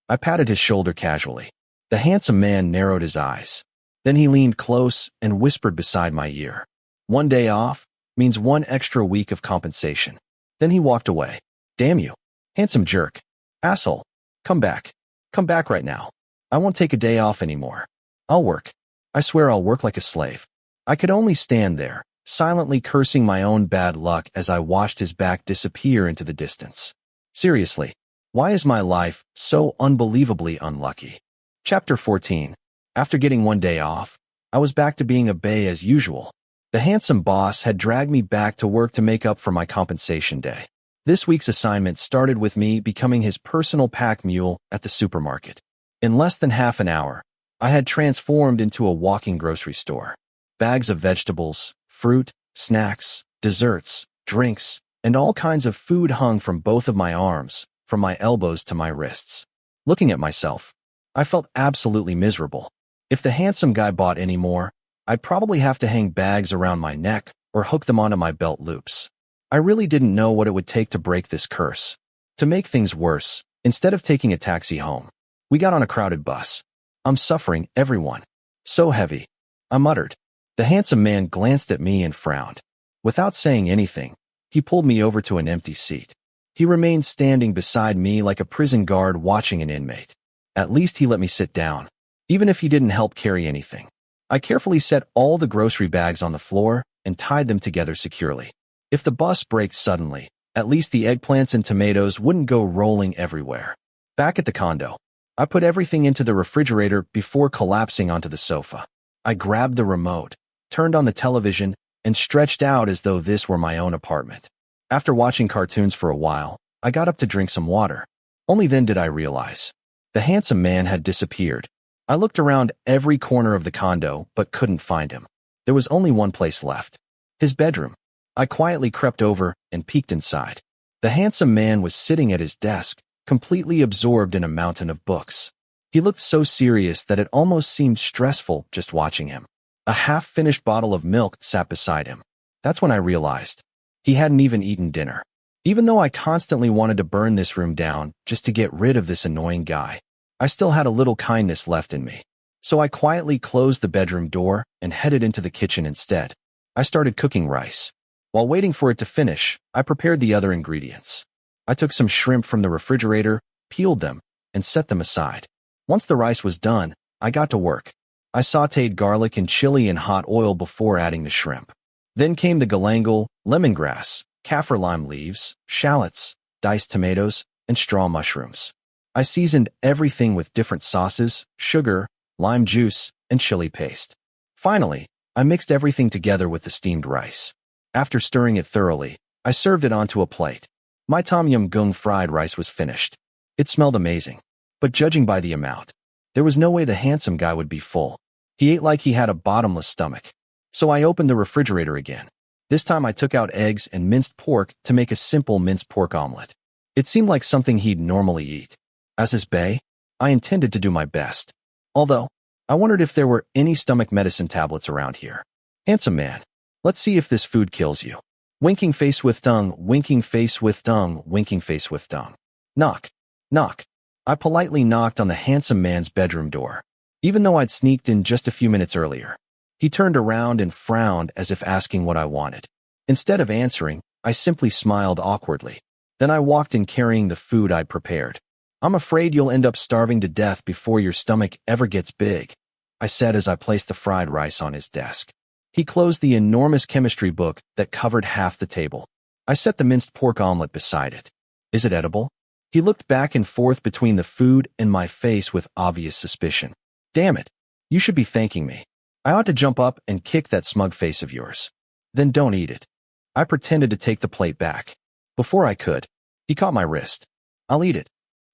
I patted his shoulder casually. The handsome man narrowed his eyes. Then he leaned close and whispered beside my ear. 1 day off means 1 extra week of compensation. Then he walked away. Damn you. Handsome jerk. Asshole. Come back. Come back right now. I won't take a day off anymore. I'll work. I swear I'll work like a slave. I could only stand there, silently cursing my own bad luck as I watched his back disappear into the distance. Seriously, why is my life so unbelievably unlucky? Chapter 14. After getting 1 day off, I was back to being a bae as usual. The handsome boss had dragged me back to work to make up for my compensation day. This week's assignment started with me becoming his personal pack mule at the supermarket. In less than half an hour, I had transformed into a walking grocery store. Bags of vegetables, fruit, snacks, desserts, drinks, and all kinds of food hung from both of my arms, from my elbows to my wrists. Looking at myself, I felt absolutely miserable. If the handsome guy bought any more, I'd probably have to hang bags around my neck or hook them onto my belt loops. I really didn't know what it would take to break this curse. To make things worse, instead of taking a taxi home, we got on a crowded bus. I'm suffering, everyone. So heavy. I muttered. The handsome man glanced at me and frowned. Without saying anything, he pulled me over to an empty seat. He remained standing beside me like a prison guard watching an inmate. At least he let me sit down, even if he didn't help carry anything. I carefully set all the grocery bags on the floor and tied them together securely. If the bus braked suddenly, at least the eggplants and tomatoes wouldn't go rolling everywhere. Back at the condo, I put everything into the refrigerator before collapsing onto the sofa. I grabbed the remote, turned on the television, and stretched out as though this were my own apartment. After watching cartoons for a while, I got up to drink some water. Only then did I realize. The handsome man had disappeared. I looked around every corner of the condo, but couldn't find him. There was only one place left. His bedroom. I quietly crept over and peeked inside. The handsome man was sitting at his desk, completely absorbed in a mountain of books. He looked so serious that it almost seemed stressful just watching him. A half-finished bottle of milk sat beside him. That's when I realized. He hadn't even eaten dinner. Even though I constantly wanted to burn this room down just to get rid of this annoying guy, I still had a little kindness left in me. So I quietly closed the bedroom door and headed into the kitchen instead. I started cooking rice. While waiting for it to finish, I prepared the other ingredients. I took some shrimp from the refrigerator, peeled them, and set them aside. Once the rice was done, I got to work. I sautéed garlic and chili in hot oil before adding the shrimp. Then came the galangal, lemongrass, kaffir lime leaves, shallots, diced tomatoes, and straw mushrooms. I seasoned everything with different sauces, sugar, lime juice, and chili paste. Finally, I mixed everything together with the steamed rice. After stirring it thoroughly, I served it onto a plate. My tom yum goong fried rice was finished. It smelled amazing. But judging by the amount, there was no way the handsome guy would be full. He ate like he had a bottomless stomach. So I opened the refrigerator again. This time I took out eggs and minced pork to make a simple minced pork omelet. It seemed like something he'd normally eat. As his bae, I intended to do my best. Although, I wondered if there were any stomach medicine tablets around here. Handsome man, let's see if this food kills you. Winking face with tongue, winking face with tongue, winking face with tongue. Knock. Knock. I politely knocked on the handsome man's bedroom door, even though I'd sneaked in just a few minutes earlier. He turned around and frowned as if asking what I wanted. Instead of answering, I simply smiled awkwardly. Then I walked in carrying the food I'd prepared. I'm afraid you'll end up starving to death before your stomach ever gets big, I said as I placed the fried rice on his desk. He closed the enormous chemistry book that covered half the table. I set the minced pork omelet beside it. Is it edible? He looked back and forth between the food and my face with obvious suspicion. Damn it. You should be thanking me. I ought to jump up and kick that smug face of yours. Then don't eat it. I pretended to take the plate back. Before I could, he caught my wrist. I'll eat it.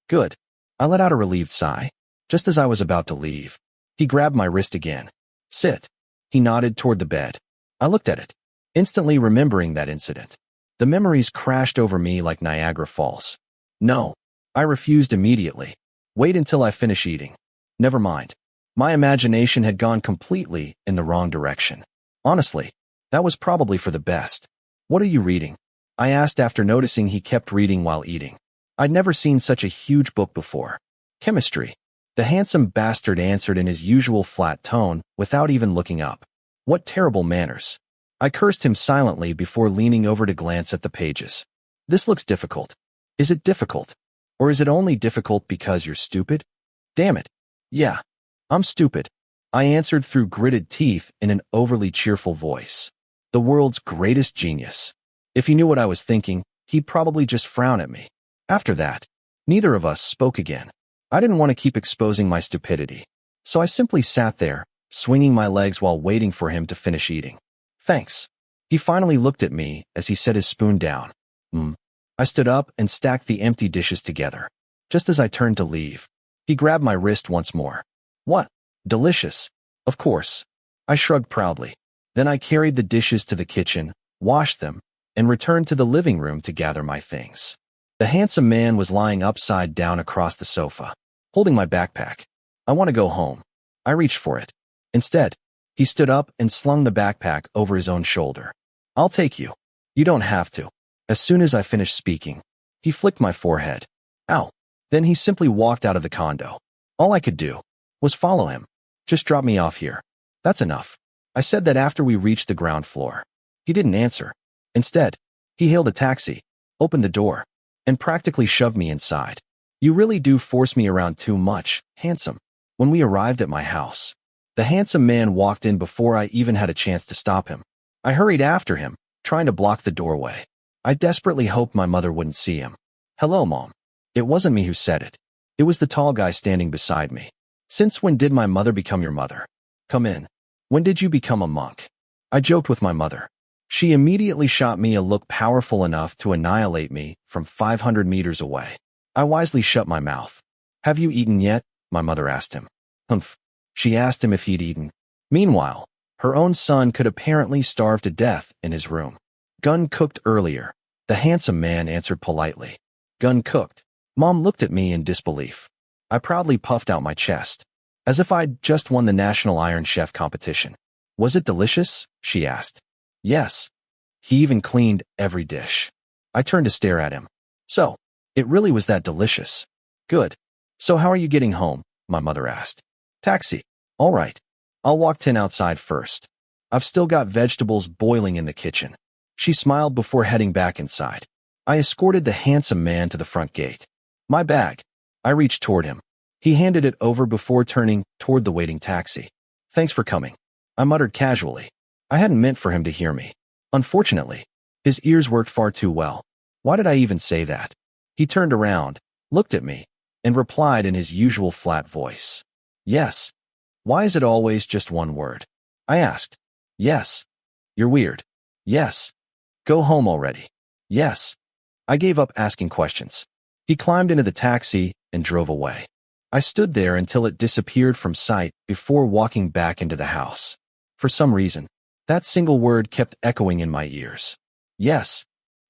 Good. I let out a relieved sigh. Just as I was about to leave, he grabbed my wrist again. Sit. He nodded toward the bed. I looked at it, instantly remembering that incident. The memories crashed over me like Niagara Falls. No. I refused immediately. Wait until I finish eating. Never mind. My imagination had gone completely in the wrong direction. Honestly, that was probably for the best. What are you reading? I asked after noticing he kept reading while eating. I'd never seen such a huge book before. Chemistry. The handsome bastard answered in his usual flat tone without even looking up. What terrible manners. I cursed him silently before leaning over to glance at the pages. This looks difficult. Is it difficult? Or is it only difficult because you're stupid? Damn it. Yeah. I'm stupid. I answered through gritted teeth in an overly cheerful voice. The world's greatest genius. If he knew what I was thinking, he'd probably just frown at me. After that, neither of us spoke again. I didn't want to keep exposing my stupidity, so I simply sat there, swinging my legs while waiting for him to finish eating. Thanks. He finally looked at me as he set his spoon down. I stood up and stacked the empty dishes together. Just as I turned to leave, he grabbed my wrist once more. What? Delicious. Of course. I shrugged proudly. Then I carried the dishes to the kitchen, washed them, and returned to the living room to gather my things. The handsome man was lying upside down across the sofa, holding my backpack. I want to go home. I reached for it. Instead, he stood up and slung the backpack over his own shoulder. I'll take you. You don't have to. As soon as I finished speaking, he flicked my forehead. Ow. Then he simply walked out of the condo. All I could do was follow him. Just drop me off here. That's enough. I said that after we reached the ground floor. He didn't answer. Instead, he hailed a taxi, opened the door, and practically shoved me inside. You really do force me around too much, handsome. When we arrived at my house, the handsome man walked in before I even had a chance to stop him. I hurried after him, trying to block the doorway. I desperately hoped my mother wouldn't see him. Hello, Mom. It wasn't me who said it. It was the tall guy standing beside me. Since when did my mother become your mother? Come in. When did you become a monk? I joked with my mother. She immediately shot me a look powerful enough to annihilate me from 500 meters away. I wisely shut my mouth. Have you eaten yet? My mother asked him. Humph. She asked him if he'd eaten. Meanwhile, her own son could apparently starve to death in his room. Gun cooked earlier. The handsome man answered politely. Gun cooked. Mom looked at me in disbelief. I proudly puffed out my chest, as if I'd just won the National Iron Chef competition. Was it delicious? She asked. Yes. He even cleaned every dish. I turned to stare at him. So, it really was that delicious. Good. So how are you getting home? My mother asked. Taxi. All right. I'll walk Tinn outside first. I've still got vegetables boiling in the kitchen. She smiled before heading back inside. I escorted the handsome man to the front gate. My bag. I reached toward him. He handed it over before turning toward the waiting taxi. Thanks for coming. I muttered casually. I hadn't meant for him to hear me. Unfortunately, his ears worked far too well. Why did I even say that? He turned around, looked at me, and replied in his usual flat voice. Yes. Why is it always just one word? I asked. Yes. You're weird. Yes. Go home already. Yes. I gave up asking questions. He climbed into the taxi and drove away. I stood there until it disappeared from sight before walking back into the house. For some reason, that single word kept echoing in my ears. Yes.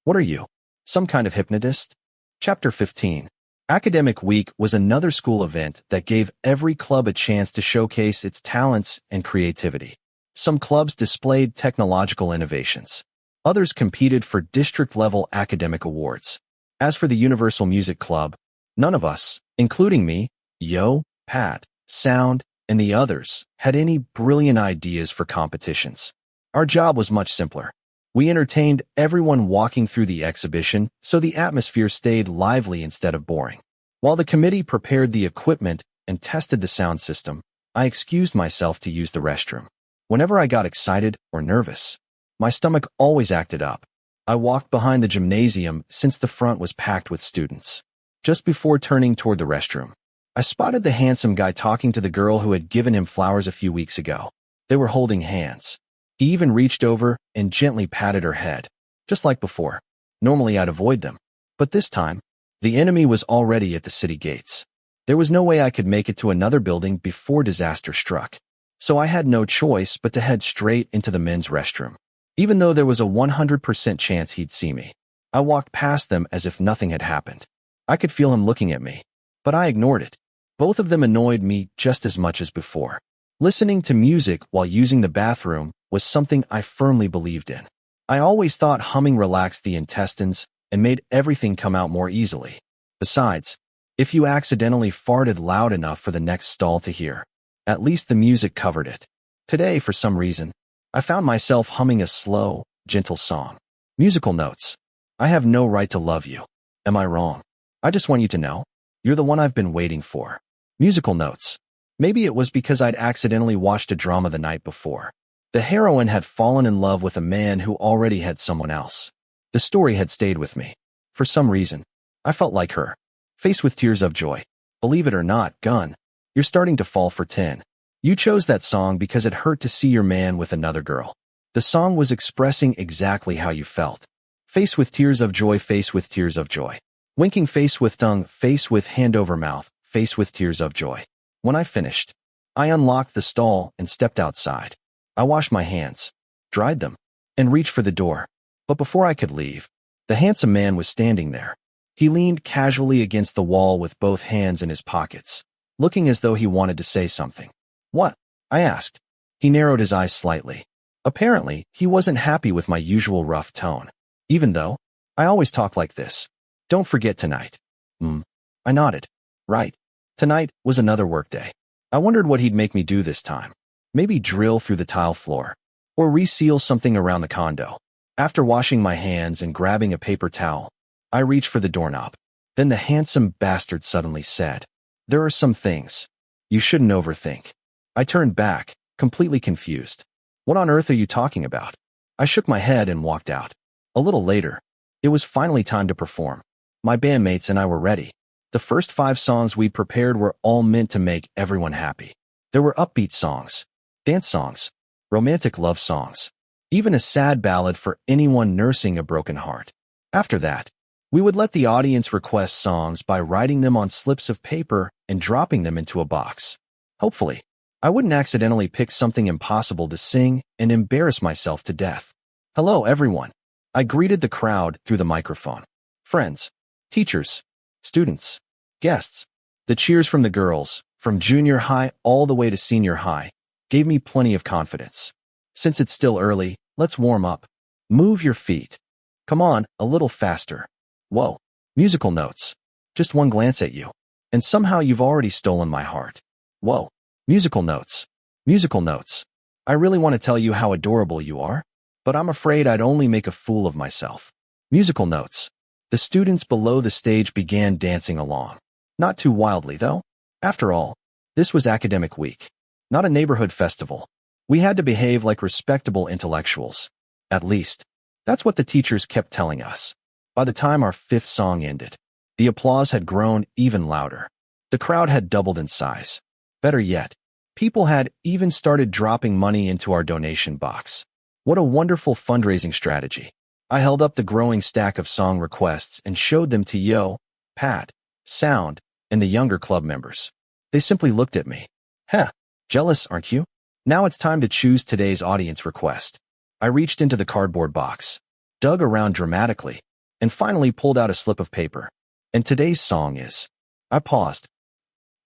What are you? Some kind of hypnotist? Chapter 15. Academic Week was another school event that gave every club a chance to showcase its talents and creativity. Some clubs displayed technological innovations. Others competed for district-level academic awards. As for the Universal Music Club, none of us, including me, Yo, Pat, Sound, and the others, had any brilliant ideas for competitions. Our job was much simpler. We entertained everyone walking through the exhibition so the atmosphere stayed lively instead of boring. While the committee prepared the equipment and tested the sound system, I excused myself to use the restroom. Whenever I got excited or nervous, my stomach always acted up. I walked behind the gymnasium since the front was packed with students. Just before turning toward the restroom, I spotted the handsome guy talking to the girl who had given him flowers a few weeks ago. They were holding hands. He even reached over and gently patted her head, just like before. Normally I'd avoid them, but this time, the enemy was already at the city gates. There was no way I could make it to another building before disaster struck. So I had no choice but to head straight into the men's restroom. Even though there was a 100% chance he'd see me, I walked past them as if nothing had happened. I could feel him looking at me, but I ignored it. Both of them annoyed me just as much as before. Listening to music while using the bathroom was something I firmly believed in. I always thought humming relaxed the intestines and made everything come out more easily. Besides, if you accidentally farted loud enough for the next stall to hear, at least the music covered it. Today, for some reason, I found myself humming a slow, gentle song. Musical notes. I have no right to love you. Am I wrong? I just want you to know, you're the one I've been waiting for. Musical notes. Maybe it was because I'd accidentally watched a drama the night before. The heroine had fallen in love with a man who already had someone else. The story had stayed with me. For some reason, I felt like her. Faced with tears of joy. Believe it or not, Gun, you're starting to fall for Tinn. You chose that song because it hurt to see your man with another girl. The song was expressing exactly how you felt. Face with tears of joy, face with tears of joy. Winking face with tongue, face with hand over mouth, face with tears of joy. When I finished, I unlocked the stall and stepped outside. I washed my hands, dried them, and reached for the door. But before I could leave, the handsome man was standing there. He leaned casually against the wall with both hands in his pockets, looking as though he wanted to say something. What? I asked. He narrowed his eyes slightly. Apparently, he wasn't happy with my usual rough tone. Even though, I always talk like this. Don't forget tonight. I nodded. Right. Tonight was another workday. I wondered what he'd make me do this time. Maybe drill through the tile floor, or reseal something around the condo. After washing my hands and grabbing a paper towel, I reached for the doorknob. Then the handsome bastard suddenly said, "There are some things you shouldn't overthink." I turned back, completely confused. What on earth are you talking about? I shook my head and walked out. A little later, it was finally time to perform. My bandmates and I were ready. The first 5 songs we prepared were all meant to make everyone happy. There were upbeat songs, dance songs, romantic love songs, even a sad ballad for anyone nursing a broken heart. After that, we would let the audience request songs by writing them on slips of paper and dropping them into a box. Hopefully, I wouldn't accidentally pick something impossible to sing and embarrass myself to death. Hello, everyone. I greeted the crowd through the microphone. Friends, teachers, students, guests. The cheers from the girls, from junior high all the way to senior high, gave me plenty of confidence. Since it's still early, let's warm up. Move your feet. Come on, a little faster. Whoa. Musical notes. Just one glance at you, and somehow you've already stolen my heart. Whoa. Musical notes. Musical notes. I really want to tell you how adorable you are, but I'm afraid I'd only make a fool of myself. Musical notes. The students below the stage began dancing along. Not too wildly, though. After all, this was academic week, not a neighborhood festival. We had to behave like respectable intellectuals. At least, that's what the teachers kept telling us. By the time our 5th song ended, the applause had grown even louder. The crowd had doubled in size. Better yet, people had even started dropping money into our donation box. What a wonderful fundraising strategy. I held up the growing stack of song requests and showed them to Yo, Pat, Sound, and the younger club members. They simply looked at me. Heh, jealous, aren't you? Now it's time to choose today's audience request. I reached into the cardboard box, dug around dramatically, and finally pulled out a slip of paper. And today's song is... I paused,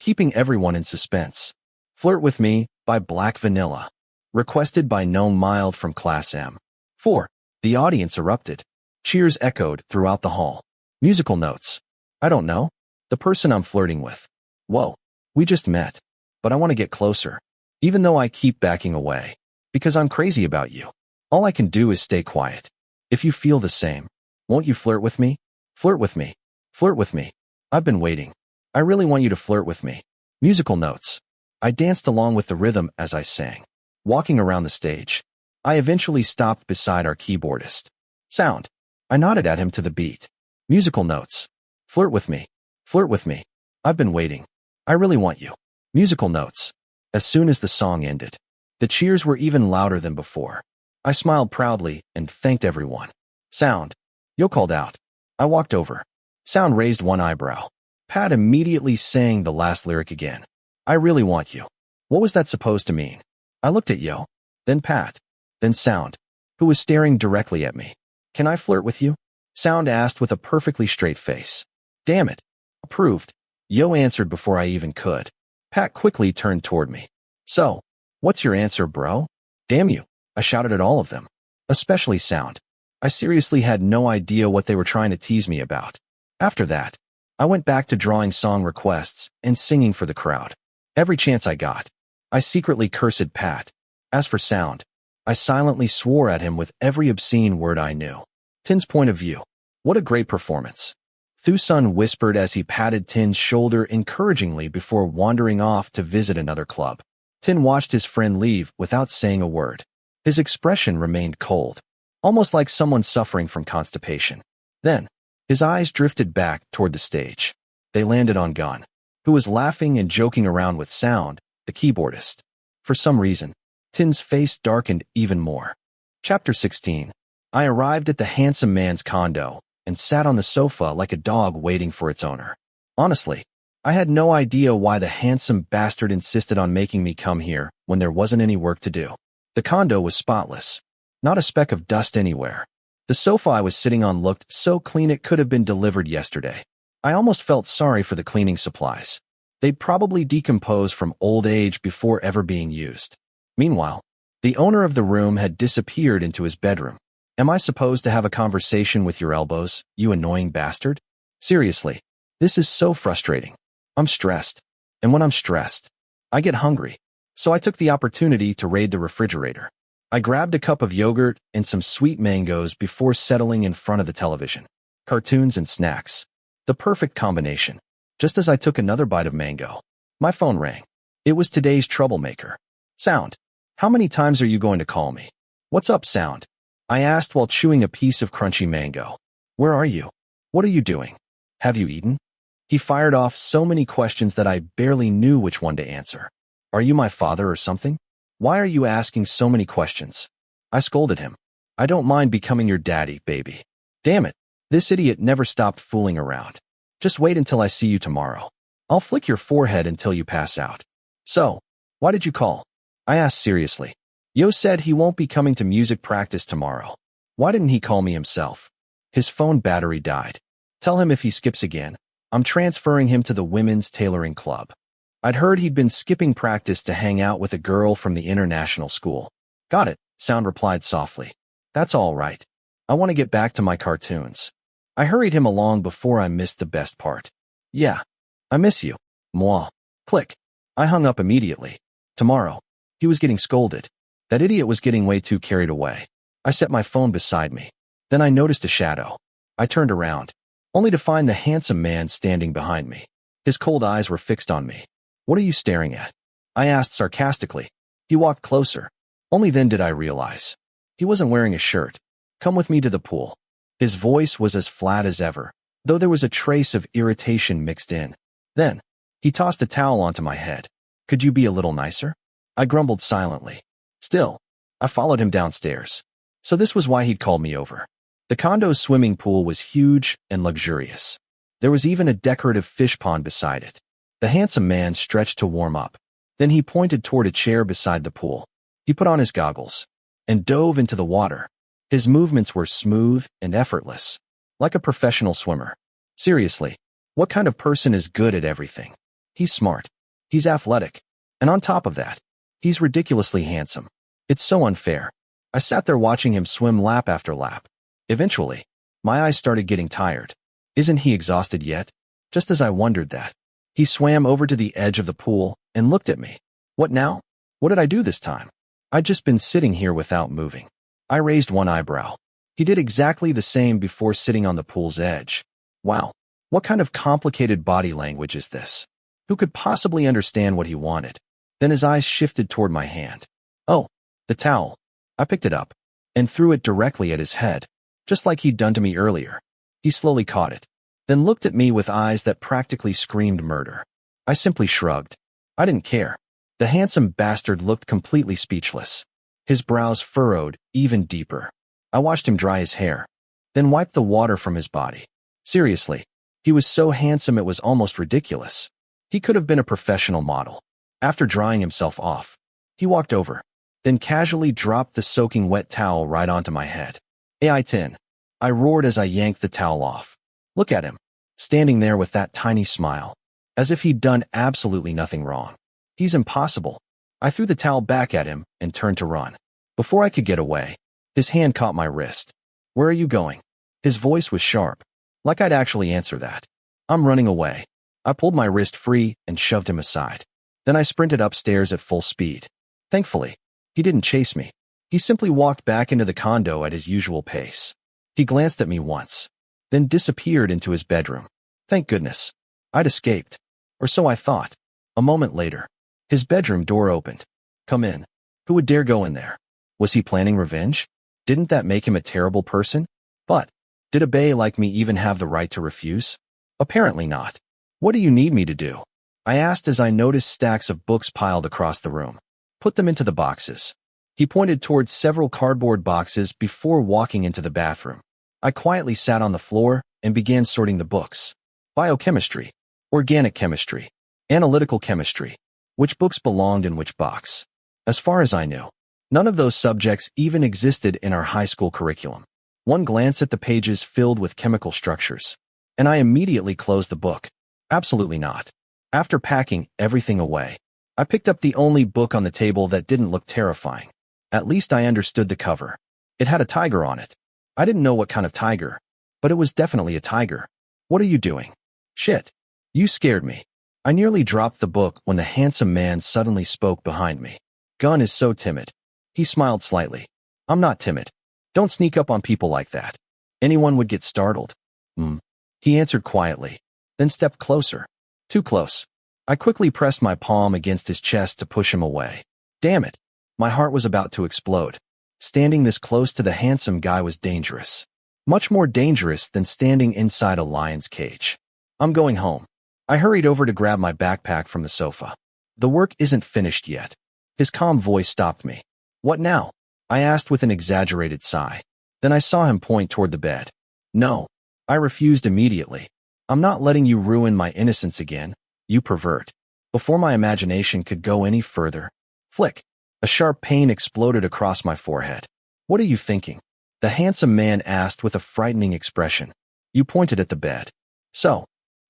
keeping everyone in suspense. Flirt With Me by Black Vanilla. Requested by Gnome Mild from Class M. 4. The audience erupted. Cheers echoed throughout the hall. Musical notes. I don't know. The person I'm flirting with. Whoa. We just met. But I want to get closer. Even though I keep backing away. Because I'm crazy about you. All I can do is stay quiet. If you feel the same, won't you flirt with me? Flirt with me. Flirt with me. I've been waiting. I really want you to flirt with me. Musical notes. I danced along with the rhythm as I sang. Walking around the stage, I eventually stopped beside our keyboardist. Sound. I nodded at him to the beat. Musical notes. Flirt with me. Flirt with me. I've been waiting. I really want you. Musical notes. As soon as the song ended, The cheers were even louder than before. I smiled proudly and thanked everyone. Sound. Yo called out. I walked over. Sound raised one eyebrow. Pat immediately sang the last lyric again. I really want you. What was that supposed to mean? I looked at Yo, then Pat, then Sound, who was staring directly at me. Can I flirt with you? Sound asked with a perfectly straight face. Damn it. Approved. Yo answered before I even could. Pat quickly turned toward me. So, what's your answer, bro? Damn you. I shouted at all of them. Especially Sound. I seriously had no idea what they were trying to tease me about. After that, I went back to drawing song requests and singing for the crowd. Every chance I got, I secretly cursed Pat. As for Sound, I silently swore at him with every obscene word I knew. Tinn's point of view. What a great performance. Thusun whispered as he patted Tinn's shoulder encouragingly before wandering off to visit another club. Tinn watched his friend leave without saying a word. His expression remained cold, almost like someone suffering from constipation. Then, his eyes drifted back toward the stage. They landed on Gun, who was laughing and joking around with Sound, the keyboardist. For some reason, Tinn's face darkened even more. Chapter 16. I arrived at the handsome man's condo and sat on the sofa like a dog waiting for its owner. Honestly, I had no idea why the handsome bastard insisted on making me come here when there wasn't any work to do. The condo was spotless. Not a speck of dust anywhere. The sofa I was sitting on looked so clean it could have been delivered yesterday. I almost felt sorry for the cleaning supplies. They'd probably decompose from old age before ever being used. Meanwhile, the owner of the room had disappeared into his bedroom. Am I supposed to have a conversation with your elbows, you annoying bastard? Seriously, this is so frustrating. I'm stressed. And when I'm stressed, I get hungry. So I took the opportunity to raid the refrigerator. I grabbed a cup of yogurt and some sweet mangoes before settling in front of the television. Cartoons and snacks. The perfect combination. Just as I took another bite of mango, my phone rang. It was today's troublemaker. Sound. How many times are you going to call me? What's up, Sound? I asked while chewing a piece of crunchy mango. Where are you? What are you doing? Have you eaten? He fired off so many questions that I barely knew which one to answer. Are you my father or something? Why are you asking so many questions? I scolded him. I don't mind becoming your daddy, baby. Damn it. This idiot never stopped fooling around. Just wait until I see you tomorrow. I'll flick your forehead until you pass out. So, why did you call? I asked seriously. Yo said he won't be coming to music practice tomorrow. Why didn't he call me himself? His phone battery died. Tell him if he skips again, I'm transferring him to the women's tailoring club. I'd heard he'd been skipping practice to hang out with a girl from the international school. Got it, Sound replied softly. That's all right. I want to get back to my cartoons. I hurried him along before I missed the best part. Yeah, I miss you. Moi. Click. I hung up immediately. Tomorrow. He was getting scolded. That idiot was getting way too carried away. I set my phone beside me. Then I noticed a shadow. I turned around, only to find the handsome man standing behind me. His cold eyes were fixed on me. What are you staring at? I asked sarcastically. He walked closer. Only then did I realize. He wasn't wearing a shirt. Come with me to the pool. His voice was as flat as ever, though there was a trace of irritation mixed in. Then, he tossed a towel onto my head. Could you be a little nicer? I grumbled silently. Still, I followed him downstairs. So this was why he'd called me over. The condo's swimming pool was huge and luxurious. There was even a decorative fish pond beside it. The handsome man stretched to warm up. Then he pointed toward a chair beside the pool. He put on his goggles and dove into the water. His movements were smooth and effortless, like a professional swimmer. Seriously, what kind of person is good at everything? He's smart. He's athletic. And on top of that, he's ridiculously handsome. It's so unfair. I sat there watching him swim lap after lap. Eventually, my eyes started getting tired. Isn't he exhausted yet? Just as I wondered that, he swam over to the edge of the pool and looked at me. What now? What did I do this time? I'd just been sitting here without moving. I raised one eyebrow. He did exactly the same before sitting on the pool's edge. Wow, what kind of complicated body language is this? Who could possibly understand what he wanted? Then his eyes shifted toward my hand. Oh, the towel. I picked it up and threw it directly at his head, just like he'd done to me earlier. He slowly caught it, then looked at me with eyes that practically screamed murder. I simply shrugged. I didn't care. The handsome bastard looked completely speechless. His brows furrowed even deeper. I watched him dry his hair, then wipe the water from his body. Seriously, he was so handsome it was almost ridiculous. He could have been a professional model. After drying himself off, he walked over, then casually dropped the soaking wet towel right onto my head. "Hey, Tinn," I roared as I yanked the towel off. Look at him, standing there with that tiny smile, as if he'd done absolutely nothing wrong. He's impossible. I threw the towel back at him and turned to run. Before I could get away, his hand caught my wrist. "Where are you going?" His voice was sharp, like I'd actually answer that. "I'm running away." I pulled my wrist free and shoved him aside. Then I sprinted upstairs at full speed. Thankfully, he didn't chase me. He simply walked back into the condo at his usual pace. He glanced at me once, then disappeared into his bedroom. Thank goodness. I'd escaped. Or so I thought. A moment later, his bedroom door opened. "Come in." Who would dare go in there? Was he planning revenge? Didn't that make him a terrible person? But, did a bae like me even have the right to refuse? Apparently not. "What do you need me to do?" I asked as I noticed stacks of books piled across the room. "Put them into the boxes." He pointed towards several cardboard boxes before walking into the bathroom. I quietly sat on the floor and began sorting the books. Biochemistry, organic chemistry, analytical chemistry. Which books belonged in which box? As far as I knew, none of those subjects even existed in our high school curriculum. One glance at the pages filled with chemical structures, and I immediately closed the book. Absolutely not. After packing everything away, I picked up the only book on the table that didn't look terrifying. At least I understood the cover. It had a tiger on it. I didn't know what kind of tiger, but it was definitely a tiger. "What are you doing?" "Shit. You scared me." I nearly dropped the book when the handsome man suddenly spoke behind me. "Gun is so timid." He smiled slightly. "I'm not timid. Don't sneak up on people like that. Anyone would get startled." He answered quietly, then stepped closer. Too close. I quickly pressed my palm against his chest to push him away. Damn it. My heart was about to explode. Standing this close to the handsome guy was dangerous. Much more dangerous than standing inside a lion's cage. "I'm going home." I hurried over to grab my backpack from the sofa. "The work isn't finished yet." His calm voice stopped me. "What now?" I asked with an exaggerated sigh. Then I saw him point toward the bed. "No." I refused immediately. "I'm not letting you ruin my innocence again, you pervert." Before my imagination could go any further, flick, a sharp pain exploded across my forehead. "What are you thinking?" the handsome man asked with a frightening expression. "You pointed at the bed." "So?"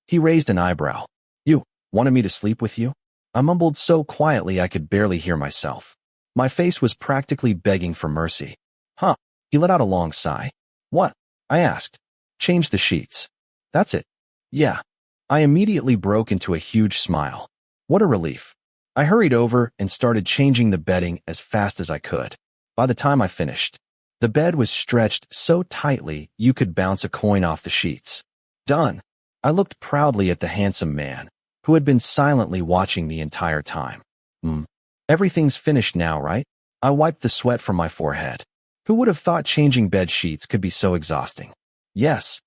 He raised an eyebrow. "You wanted me to sleep with you?" I mumbled so quietly I could barely hear myself. My face was practically begging for mercy. "Huh." He let out a long sigh. "What?" I asked. "Change the sheets." "That's it." "Yeah." I immediately broke into a huge smile. What a relief. I hurried over and started changing the bedding as fast as I could. By the time I finished, the bed was stretched so tightly you could bounce a coin off the sheets. Done. I looked proudly at the handsome man, who had been silently watching the entire time. Everything's finished now, right? I wiped the sweat from my forehead. Who would have thought changing bed sheets could be so exhausting? Yes.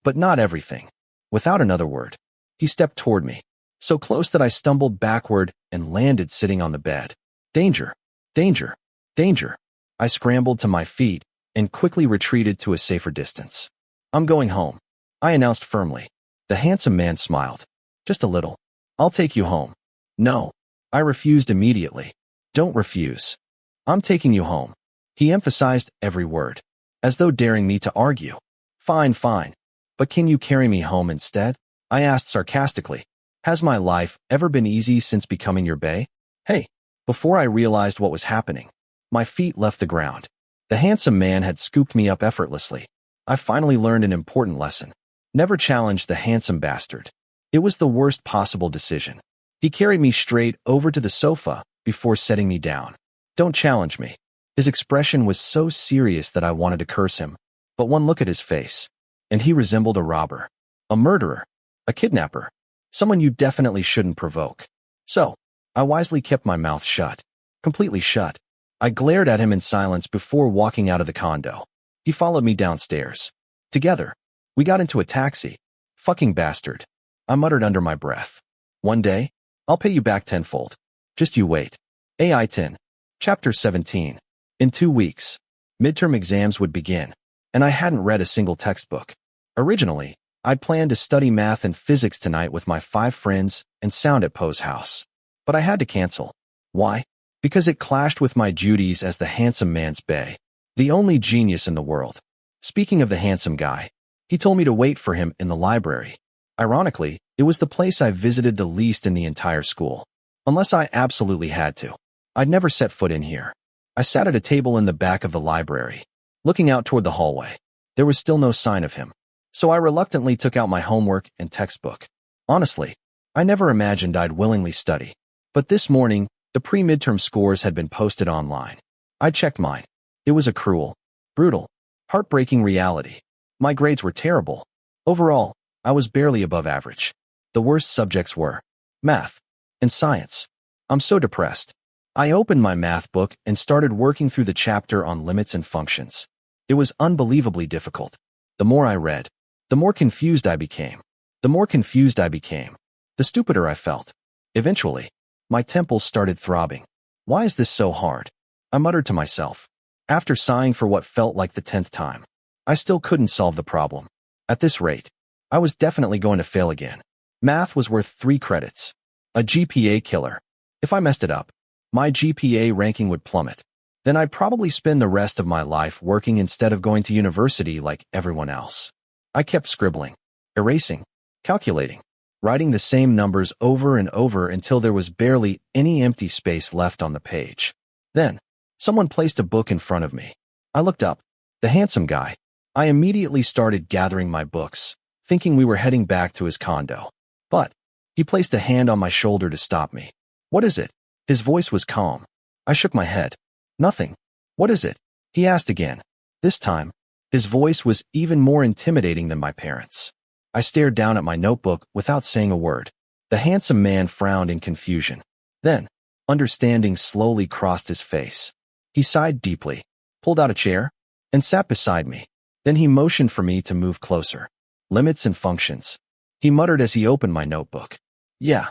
But not everything. Without another word, he stepped toward me, so close that I stumbled backward and landed sitting on the bed. "Danger! Danger! Danger!" I scrambled to my feet and quickly retreated to a safer distance. "I'm going home," I announced firmly. The handsome man smiled. "Just a little. I'll take you home." "No." I refused immediately. "Don't refuse. I'm taking you home." He emphasized every word, as though daring me to argue. "Fine, fine. But can you carry me home instead?" I asked sarcastically. "Has my life ever been easy since becoming your bae?" "Hey." Before I realized what was happening, my feet left the ground. The handsome man had scooped me up effortlessly. I finally learned an important lesson. Never challenge the handsome bastard. It was the worst possible decision. He carried me straight over to the sofa before setting me down. "Don't challenge me." His expression was so serious that I wanted to curse him, but one look at his face, and he resembled a robber, a murderer, a kidnapper, someone you definitely shouldn't provoke. So, I wisely kept my mouth shut, completely shut. I glared at him in silence before walking out of the condo. He followed me downstairs. Together, we got into a taxi. "Fucking bastard," I muttered under my breath. "One day, I'll pay you back tenfold." Just you wait. AI Tinn. Chapter 17. In 2 weeks, midterm exams would begin, and I hadn't read a single textbook. Originally, I'd planned to study math and physics tonight with my 5 friends and sound at Poe's house. But I had to cancel. Why? Because it clashed with my duties as the handsome man's bae, the only genius in the world. Speaking of the handsome guy, he told me to wait for him in the library. Ironically, it was the place I visited the least in the entire school. Unless I absolutely had to. I'd never set foot in here. I sat at a table in the back of the library, looking out toward the hallway. There was still no sign of him. So I reluctantly took out my homework and textbook. Honestly, I never imagined I'd willingly study. But this morning, the pre-midterm scores had been posted online. I checked mine. It was a cruel, brutal, heartbreaking reality. My grades were terrible. Overall, I was barely above average. The worst subjects were math and science. I'm so depressed. I opened my math book and started working through the chapter on limits and functions. It was unbelievably difficult. The more I read, the more confused I became. The more confused I became, the stupider I felt. Eventually, my temples started throbbing. Why is this so hard? I muttered to myself. After sighing for what felt like the 10th time, I still couldn't solve the problem. At this rate, I was definitely going to fail again. Math was worth 3 credits. A GPA killer. If I messed it up, my GPA ranking would plummet. Then I'd probably spend the rest of my life working instead of going to university like everyone else. I kept scribbling, erasing, calculating, writing the same numbers over and over until there was barely any empty space left on the page. Then, someone placed a book in front of me. I looked up. The handsome guy. I immediately started gathering my books, thinking we were heading back to his condo. But he placed a hand on my shoulder to stop me. What is it? His voice was calm. I shook my head. Nothing. What is it? He asked again. This time, his voice was even more intimidating than my parents'. I stared down at my notebook without saying a word. The handsome man frowned in confusion. Then, understanding slowly crossed his face. He sighed deeply, pulled out a chair, and sat beside me. Then he motioned for me to move closer. Limits and functions. He muttered as he opened my notebook. Yeah,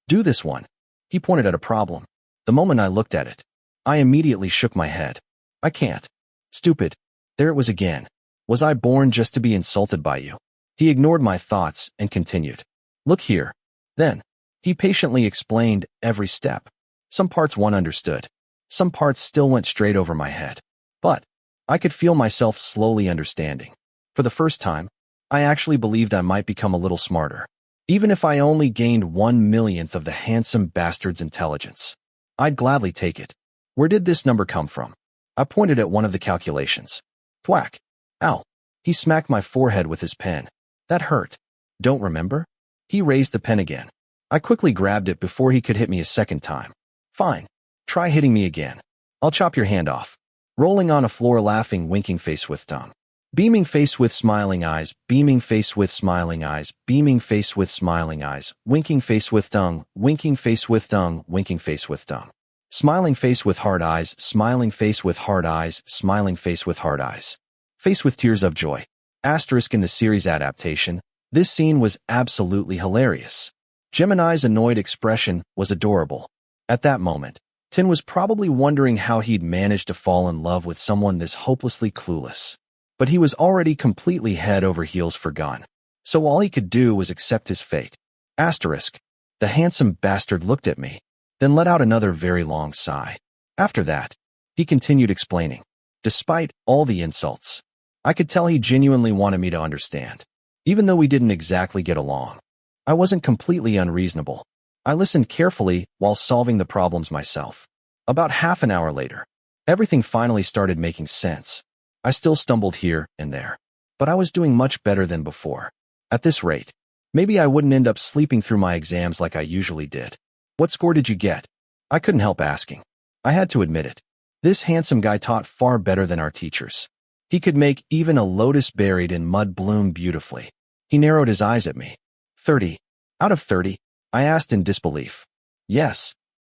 do this one. He pointed at a problem. The moment I looked at it, I immediately shook my head. I can't. Stupid. There it was again. Was I born just to be insulted by you? He ignored my thoughts and continued. Look here. Then, he patiently explained every step. Some parts one understood. Some parts still went straight over my head. But I could feel myself slowly understanding. For the first time, I actually believed I might become a little smarter. Even if I only gained 1/1,000,000th of the handsome bastard's intelligence. I'd gladly take it. Where did this number come from? I pointed at one of the calculations. Thwack. Ow. He smacked my forehead with his pen. That hurt. Don't remember? He raised the pen again. I quickly grabbed it before he could hit me a second time. Fine. Try hitting me again. I'll chop your hand off. Rolling on a floor laughing, winking face with tongue. Beaming face with smiling eyes, beaming face with smiling eyes, beaming face with smiling eyes, winking face with tongue, winking face with tongue, winking face with tongue. Smiling face with hard eyes, smiling face with hard eyes, smiling face with hard eyes. Face with tears of joy. Asterisk in the series adaptation, this scene was absolutely hilarious. Gemini's annoyed expression was adorable. At that moment, Tinn was probably wondering how he'd managed to fall in love with someone this hopelessly clueless. But he was already completely head over heels for Gon. So all he could do was accept his fate. Asterisk. The handsome bastard looked at me, then let out another very long sigh. After that, he continued explaining. Despite all the insults, I could tell he genuinely wanted me to understand. Even though we didn't exactly get along, I wasn't completely unreasonable. I listened carefully while solving the problems myself. About half an hour later, everything finally started making sense. I still stumbled here and there, but I was doing much better than before. At this rate, maybe I wouldn't end up sleeping through my exams like I usually did. What score did you get? I couldn't help asking. I had to admit it. This handsome guy taught far better than our teachers. He could make even a lotus buried in mud bloom beautifully. He narrowed his eyes at me. 30. Out of 30? I asked in disbelief. Yes.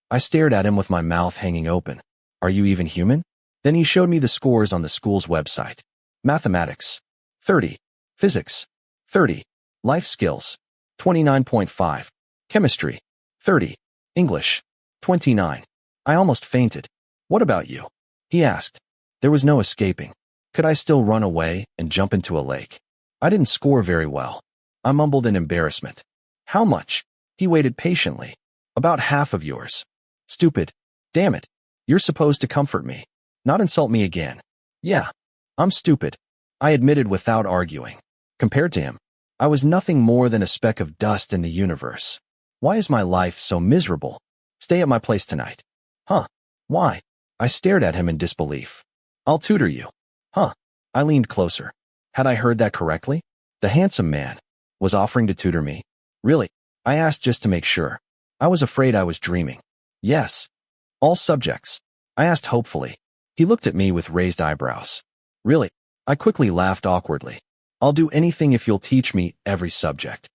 I stared at him with my mouth hanging open. Are you even human? Then he showed me the scores on the school's website. Mathematics. 30. Physics. 30. Life skills. 29.5. Chemistry. 30. English. 29. I almost fainted. What about you? He asked. There was no escaping. Could I still run away and jump into a lake? I didn't score very well. I mumbled in embarrassment. How much? He waited patiently. About half of yours. Stupid. Damn it. You're supposed to comfort me, not insult me again. Yeah, I'm stupid, I admitted without arguing. Compared to him, I was nothing more than a speck of dust in the universe. Why is my life so miserable? Stay at my place tonight. Huh? Why? I stared at him in disbelief. I'll tutor you. Huh? I leaned closer. Had I heard that correctly? The handsome man was offering to tutor me. Really? I asked just to make sure. I was afraid I was dreaming. Yes. All subjects. I asked hopefully. He looked at me with raised eyebrows. Really? I quickly laughed awkwardly. I'll do anything if you'll teach me every subject.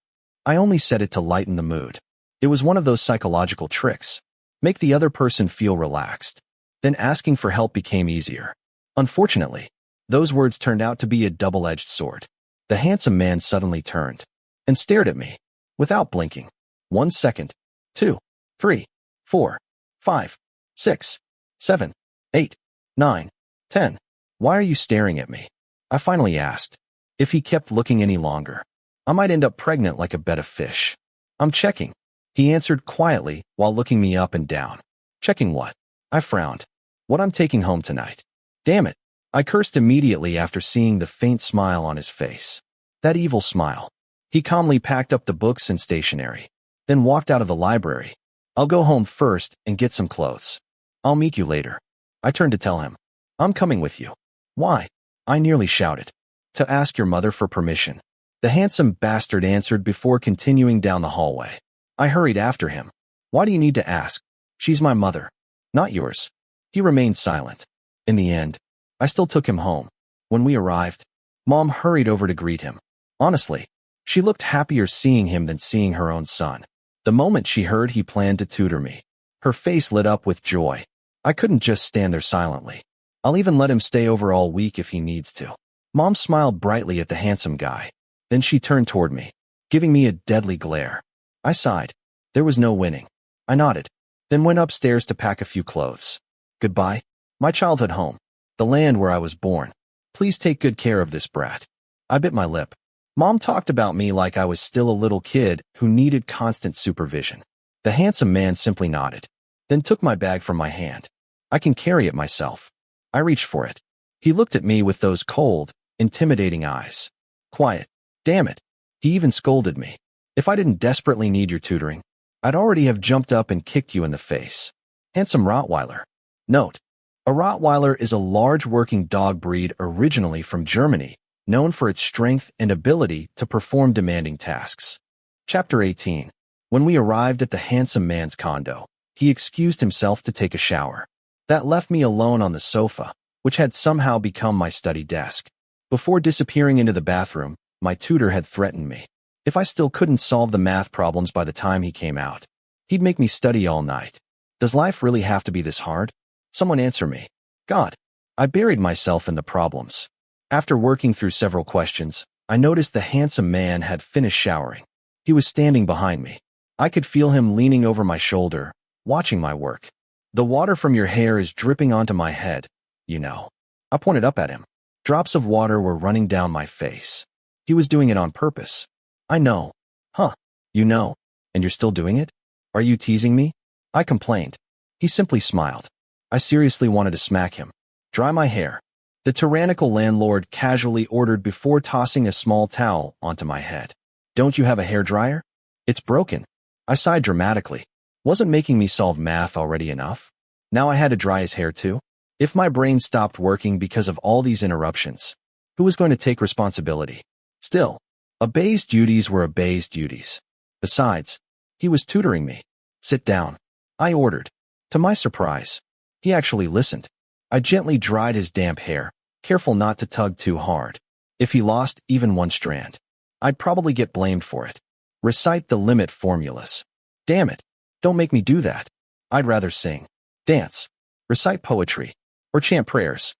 I only said it to lighten the mood. It was one of those psychological tricks. Make the other person feel relaxed. Then asking for help became easier. Unfortunately, those words turned out to be a double-edged sword. The handsome man suddenly turned and stared at me without blinking. 1 second. 2, 3, 4, 5, 6, 7, 8, 9, 10. Why are you staring at me? I finally asked. If he kept looking any longer, I might end up pregnant like a bed of fish. I'm checking. He answered quietly while looking me up and down. Checking what? I frowned. What I'm taking home tonight. Damn it. I cursed immediately after seeing the faint smile on his face. That evil smile. He calmly packed up the books and stationery, then walked out of the library. I'll go home first and get some clothes. I'll meet you later. I turned to tell him. I'm coming with you. Why? I nearly shouted. To ask your mother for permission. The handsome bastard answered before continuing down the hallway. I hurried after him. Why do you need to ask? She's my mother, not yours. He remained silent. In the end, I still took him home. When we arrived, Mom hurried over to greet him. Honestly, she looked happier seeing him than seeing her own son. The moment she heard he planned to tutor me, her face lit up with joy. I couldn't just stand there silently. I'll even let him stay over all week if he needs to. Mom smiled brightly at the handsome guy. Then she turned toward me, giving me a deadly glare. I sighed. There was no winning. I nodded, then went upstairs to pack a few clothes. Goodbye, my childhood home, the land where I was born. Please take good care of this brat. I bit my lip. Mom talked about me like I was still a little kid who needed constant supervision. The handsome man simply nodded, then took my bag from my hand. I can carry it myself. I reached for it. He looked at me with those cold, intimidating eyes. Quiet. Damn it. He even scolded me. If I didn't desperately need your tutoring, I'd already have jumped up and kicked you in the face. Handsome Rottweiler. Note: a Rottweiler is a large working dog breed originally from Germany, known for its strength and ability to perform demanding tasks. Chapter 18. When we arrived at the handsome man's condo, he excused himself to take a shower. That left me alone on the sofa, which had somehow become my study desk. Before disappearing into the bathroom, my tutor had threatened me. If I still couldn't solve the math problems by the time he came out, he'd make me study all night. Does life really have to be this hard? Someone answer me. God. I buried myself in the problems. After working through several questions, I noticed the handsome man had finished showering. He was standing behind me. I could feel him leaning over my shoulder, watching my work. The water from your hair is dripping onto my head, you know. I pointed up at him. Drops of water were running down my face. He was doing it on purpose. I know. Huh. You know. And you're still doing it? Are you teasing me? I complained. He simply smiled. I seriously wanted to smack him. Dry my hair. The tyrannical landlord casually ordered before tossing a small towel onto my head. Don't you have a hairdryer? It's broken. I sighed dramatically. Wasn't making me solve math already enough? Now I had to dry his hair too? If my brain stopped working because of all these interruptions, who was going to take responsibility? Still, Abay's duties were Abay's duties. Besides, he was tutoring me. Sit down. I ordered. To my surprise, he actually listened. I gently dried his damp hair, careful not to tug too hard. If he lost even one strand, I'd probably get blamed for it. Recite the limit formulas. Damn it. Don't make me do that. I'd rather sing, dance, recite poetry, or chant prayers.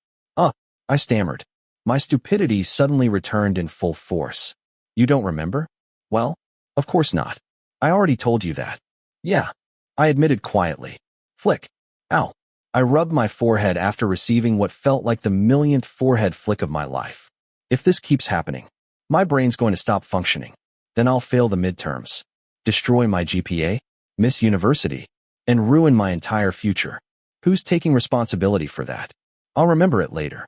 I stammered. My stupidity suddenly returned in full force. You don't remember? Well, of course not. I already told you that. Yeah, I admitted quietly. Flick. Ow. I rubbed my forehead after receiving what felt like the millionth forehead flick of my life. If this keeps happening, my brain's going to stop functioning. Then I'll fail the midterms, destroy my GPA, miss university, and ruin my entire future. Who's taking responsibility for that? I'll remember it later.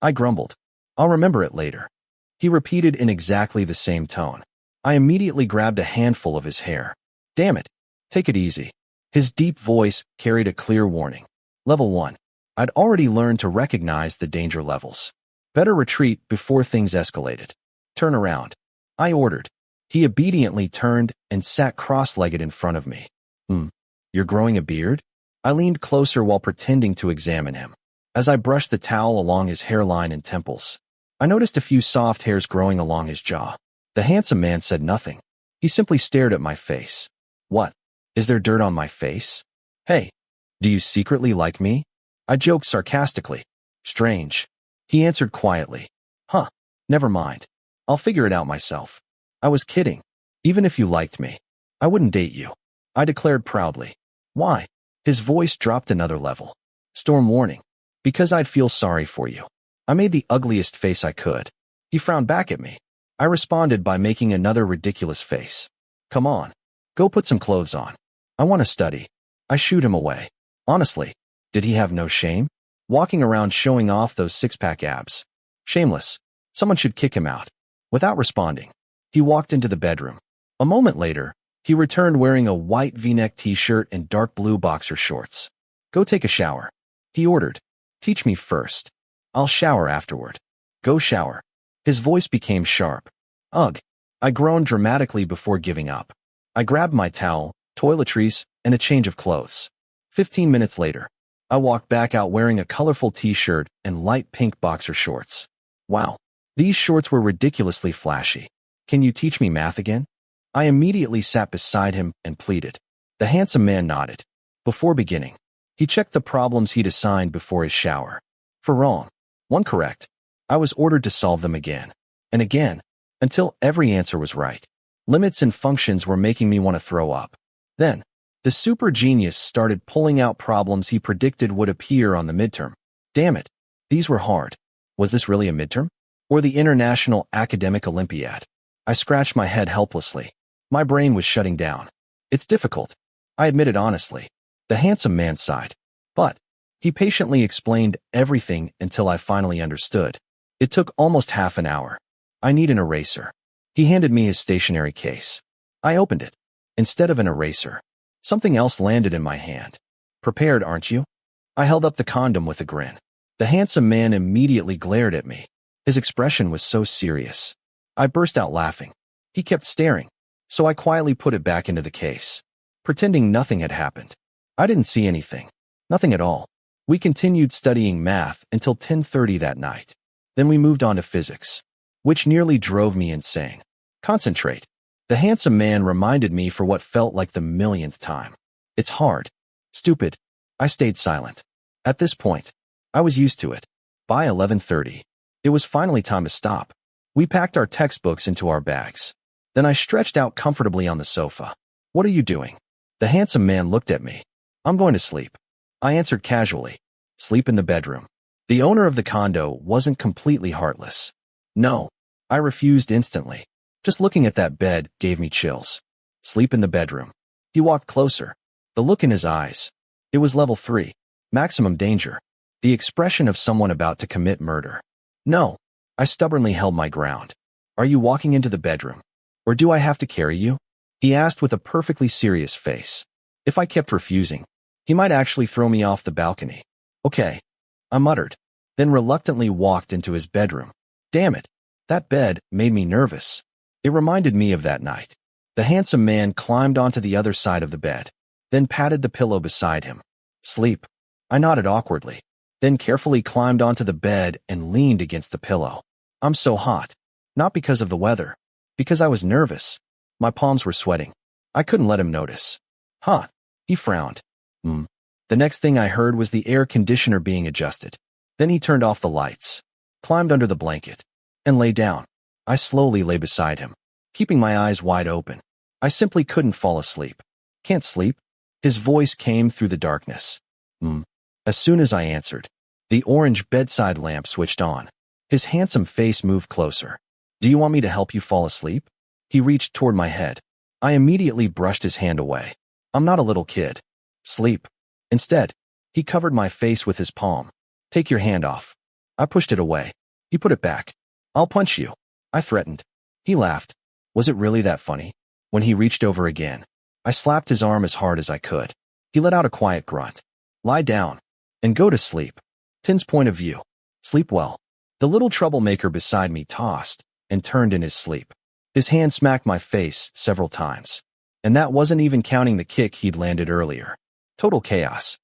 I grumbled. I'll remember it later. He repeated in exactly the same tone. I immediately grabbed a handful of his hair. Damn it. Take it easy. His deep voice carried a clear warning. Level 1. I'd already learned to recognize the danger levels. Better retreat before things escalated. Turn around. I ordered. He obediently turned and sat cross-legged in front of me. You're growing a beard? I leaned closer while pretending to examine him. As I brushed the towel along his hairline and temples, I noticed a few soft hairs growing along his jaw. The handsome man said nothing. He simply stared at my face. What? Is there dirt on my face? Hey, do you secretly like me? I joked sarcastically. Strange. He answered quietly. Huh, never mind. I'll figure it out myself. I was kidding. Even if you liked me, I wouldn't date you. I declared proudly. Why? His voice dropped another level. Storm warning. Because I'd feel sorry for you. I made the ugliest face I could. He frowned back at me. I responded by making another ridiculous face. Come on. Go put some clothes on. I want to study. I shooed him away. Honestly, did he have no shame? Walking around showing off those six-pack abs. Shameless. Someone should kick him out. Without responding, he walked into the bedroom. A moment later, he returned wearing a white V-neck t-shirt and dark blue boxer shorts. Go take a shower. He ordered. Teach me first. I'll shower afterward. Go shower. His voice became sharp. Ugh. I groaned dramatically before giving up. I grabbed my towel, toiletries, and a change of clothes. 15 minutes later, I walked back out wearing a colorful t-shirt and light pink boxer shorts. Wow. These shorts were ridiculously flashy. Can you teach me math again? I immediately sat beside him and pleaded. The handsome man nodded. Before beginning, he checked the problems he'd assigned before his shower. For wrong. One correct. I was ordered to solve them again and again until every answer was right. Limits and functions were making me want to throw up. Then, the super genius started pulling out problems he predicted would appear on the midterm. Damn it. These were hard. Was this really a midterm? Or the International Academic Olympiad? I scratched my head helplessly. My brain was shutting down. It's difficult. I admitted honestly. The handsome man sighed. But he patiently explained everything until I finally understood. It took almost half an hour. I need an eraser. He handed me his stationery case. I opened it. Instead of an eraser, something else landed in my hand. Prepared, aren't you? I held up the condom with a grin. The handsome man immediately glared at me. His expression was so serious. I burst out laughing. He kept staring, so I quietly put it back into the case, pretending nothing had happened. I didn't see anything. Nothing at all. We continued studying math until 10:30 that night. Then we moved on to physics, which nearly drove me insane. Concentrate. The handsome man reminded me for what felt like the millionth time. It's hard. Stupid. I stayed silent. At this point, I was used to it. By 11:30, it was finally time to stop. We packed our textbooks into our bags. Then I stretched out comfortably on the sofa. What are you doing? The handsome man looked at me. I'm going to sleep. I answered casually. Sleep in the bedroom. The owner of the condo wasn't completely heartless. No. I refused instantly. Just looking at that bed gave me chills. Sleep in the bedroom. He walked closer. The look in his eyes. It was level 3. Maximum danger. The expression of someone about to commit murder. No. I stubbornly held my ground. Are you walking into the bedroom? Or do I have to carry you? He asked with a perfectly serious face. If I kept refusing, he might actually throw me off the balcony. Okay. I muttered, then reluctantly walked into his bedroom. Damn it. That bed made me nervous. It reminded me of that night. The handsome man climbed onto the other side of the bed, then patted the pillow beside him. Sleep. I nodded awkwardly, then carefully climbed onto the bed and leaned against the pillow. I'm so hot. Not because of the weather. Because I was nervous. My palms were sweating. I couldn't let him notice. Huh. He frowned. The next thing I heard was the air conditioner being adjusted. Then he turned off the lights, climbed under the blanket, and lay down. I slowly lay beside him, keeping my eyes wide open. I simply couldn't fall asleep. Can't sleep? His voice came through the darkness. As soon as I answered, the orange bedside lamp switched on. His handsome face moved closer. Do you want me to help you fall asleep? He reached toward my head. I immediately brushed his hand away. I'm not a little kid. Sleep. Instead, he covered my face with his palm. Take your hand off. I pushed it away. He put it back. I'll punch you, I threatened. He laughed. Was it really that funny? When he reached over again, I slapped his arm as hard as I could. He let out a quiet grunt. Lie down and go to sleep. Tinn's point of view. Sleep well. The little troublemaker beside me tossed and turned in his sleep. His hand smacked my face several times. And that wasn't even counting the kick he'd landed earlier. Total chaos.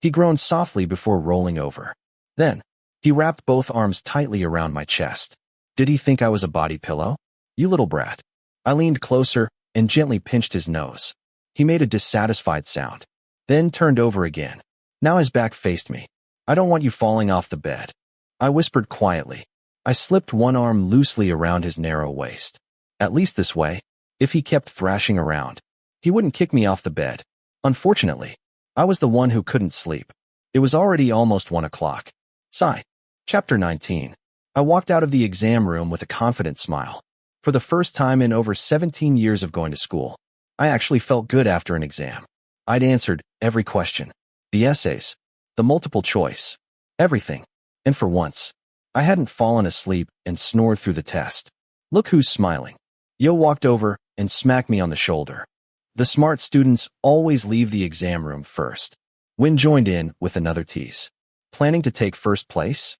He groaned softly before rolling over. Then, he wrapped both arms tightly around my chest. Did he think I was a body pillow? You little brat. I leaned closer and gently pinched his nose. He made a dissatisfied sound, then turned over again. Now his back faced me. I don't want you falling off the bed, I whispered quietly. I slipped one arm loosely around his narrow waist. At least this way, if he kept thrashing around, he wouldn't kick me off the bed. Unfortunately, I was the one who couldn't sleep. It was already almost 1 o'clock. Sigh. Chapter 19. I walked out of the exam room with a confident smile. For the first time in over 17 years of going to school, I actually felt good after an exam. I'd answered every question. The essays, the multiple choice, everything. And for once, I hadn't fallen asleep and snored through the test. Look who's smiling. Yo walked over and smacked me on the shoulder. The smart students always leave the exam room first. Win joined in with another tease. Planning to take first place?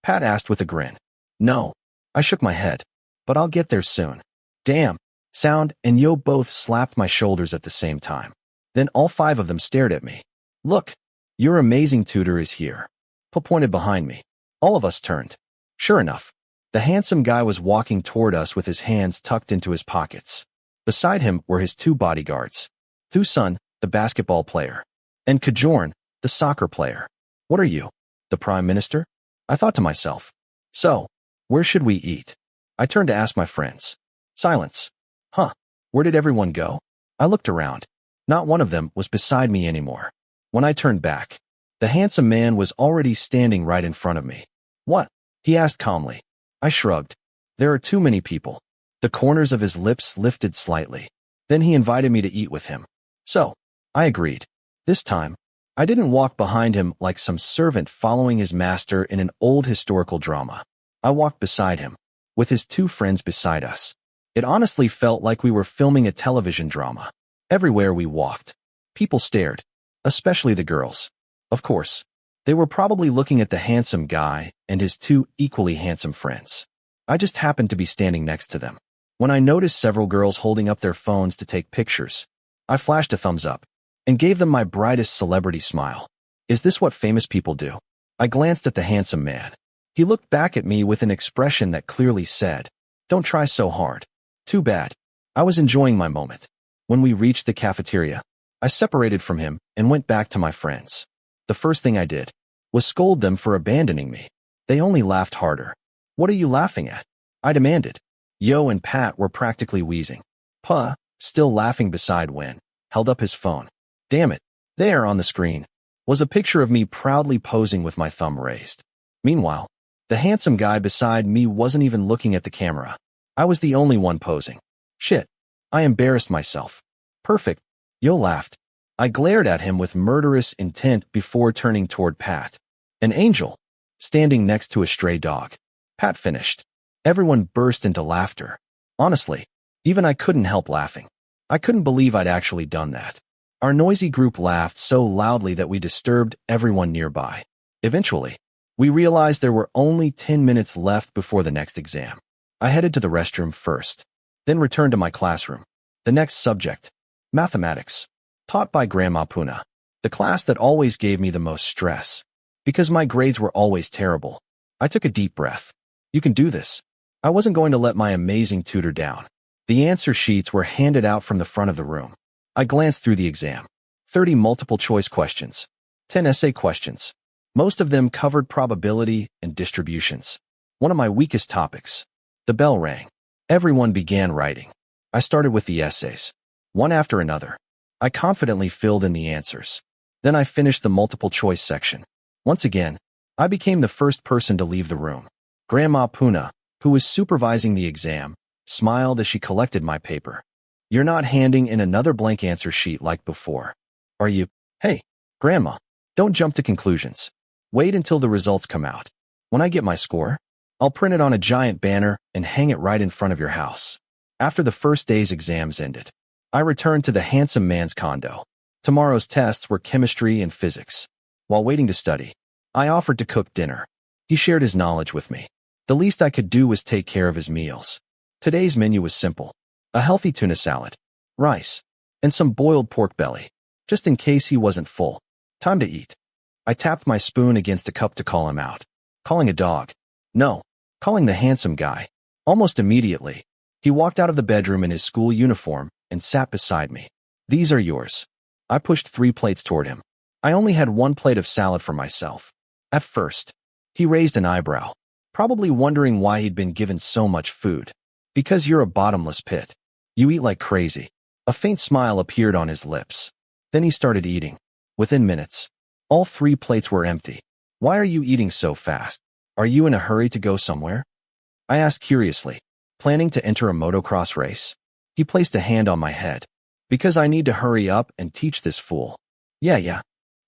Pat asked with a grin. No. I shook my head. But I'll get there soon. Damn. Sound and Yo both slapped my shoulders at the same time. Then all 5 of them stared at me. Look. Your amazing tutor is here. Pa pointed behind me. All of us turned. Sure enough, the handsome guy was walking toward us with his hands tucked into his pockets. Beside him were his 2 bodyguards. Thusun, the basketball player, and Kajorn, the soccer player. What are you? The Prime Minister? I thought to myself. So, where should we eat? I turned to ask my friends. Silence. Huh. Where did everyone go? I looked around. Not one of them was beside me anymore. When I turned back, the handsome man was already standing right in front of me. What? He asked calmly. I shrugged. There are too many people. The corners of his lips lifted slightly. Then he invited me to eat with him. So, I agreed. This time, I didn't walk behind him like some servant following his master in an old historical drama. I walked beside him, with his 2 friends beside us. It honestly felt like we were filming a television drama. Everywhere we walked, people stared, especially the girls. Of course, they were probably looking at the handsome guy and his 2 equally handsome friends. I just happened to be standing next to them. When I noticed several girls holding up their phones to take pictures, I flashed a thumbs up and gave them my brightest celebrity smile. Is this what famous people do? I glanced at the handsome man. He looked back at me with an expression that clearly said, don't try so hard. Too bad. I was enjoying my moment. When we reached the cafeteria, I separated from him and went back to my friends. The first thing I did was scold them for abandoning me. They only laughed harder. What are you laughing at? I demanded. Yo and Pat were practically wheezing. Pa, still laughing beside Win, held up his phone. Damn it. There on the screen was a picture of me proudly posing with my thumb raised. Meanwhile, the handsome guy beside me wasn't even looking at the camera. I was the only one posing. Shit. I embarrassed myself. Perfect. Yo laughed. I glared at him with murderous intent before turning toward Pat. An angel, standing next to a stray dog. Pat finished. Everyone burst into laughter. Honestly, even I couldn't help laughing. I couldn't believe I'd actually done that. Our noisy group laughed so loudly that we disturbed everyone nearby. Eventually, we realized there were only 10 minutes left before the next exam. I headed to the restroom first, then returned to my classroom. The next subject, mathematics, taught by Grandma Puna, the class that always gave me the most stress. Because my grades were always terrible, I took a deep breath. You can do this. I wasn't going to let my amazing tutor down. The answer sheets were handed out from the front of the room. I glanced through the exam. 30 multiple-choice questions, 10 essay questions. Most of them covered probability and distributions. One of my weakest topics. The bell rang. Everyone began writing. I started with the essays, one after another. I confidently filled in the answers. Then I finished the multiple choice section. Once again, I became the first person to leave the room. Grandma Puna, who was supervising the exam, smiled as she collected my paper. You're not handing in another blank answer sheet like before, are you? Hey, Grandma, don't jump to conclusions. Wait until the results come out. When I get my score, I'll print it on a giant banner and hang it right in front of your house. After the first day's exams ended, I returned to the handsome man's condo. Tomorrow's tests were chemistry and physics. While waiting to study, I offered to cook dinner. He shared his knowledge with me. The least I could do was take care of his meals. Today's menu was simple: a healthy tuna salad, rice, and some boiled pork belly, just in case he wasn't full. Time to eat. I tapped my spoon against a cup to call him out. Calling a dog? No, calling the handsome guy. Almost immediately, he walked out of the bedroom in his school uniform and sat beside me. These are yours. I pushed 3 plates toward him. I only had 1 plate of salad for myself. At first, he raised an eyebrow, probably wondering why he'd been given so much food. Because you're a bottomless pit. You eat like crazy. A faint smile appeared on his lips. Then he started eating. Within minutes, all 3 plates were empty. Why are you eating so fast? Are you in a hurry to go somewhere? I asked curiously, planning to enter a motocross race. He placed a hand on my head. Because I need to hurry up and teach this fool. Yeah.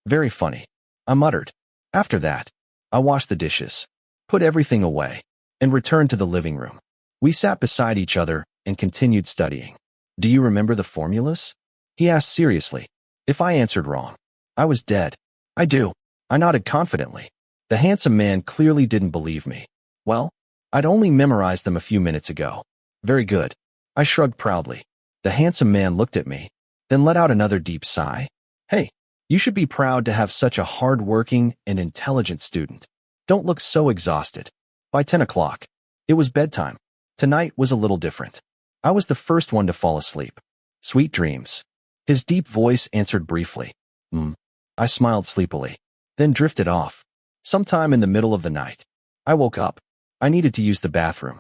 Very funny, I muttered. After that, I washed the dishes, put everything away, and returned to the living room. We sat beside each other and continued studying. Do you remember the formulas? He asked seriously. If I answered wrong, I was dead. I do. I nodded confidently. The handsome man clearly didn't believe me. Well, I'd only memorized them a few minutes ago. Very good. I shrugged proudly. The handsome man looked at me, then let out another deep sigh. Hey, you should be proud to have such a hard-working and intelligent student. Don't look so exhausted. By 10 o'clock, it was bedtime. Tonight was a little different. I was the first one to fall asleep. Sweet dreams. His deep voice answered briefly. I smiled sleepily, then drifted off. Sometime in the middle of the night, I woke up. I needed to use the bathroom.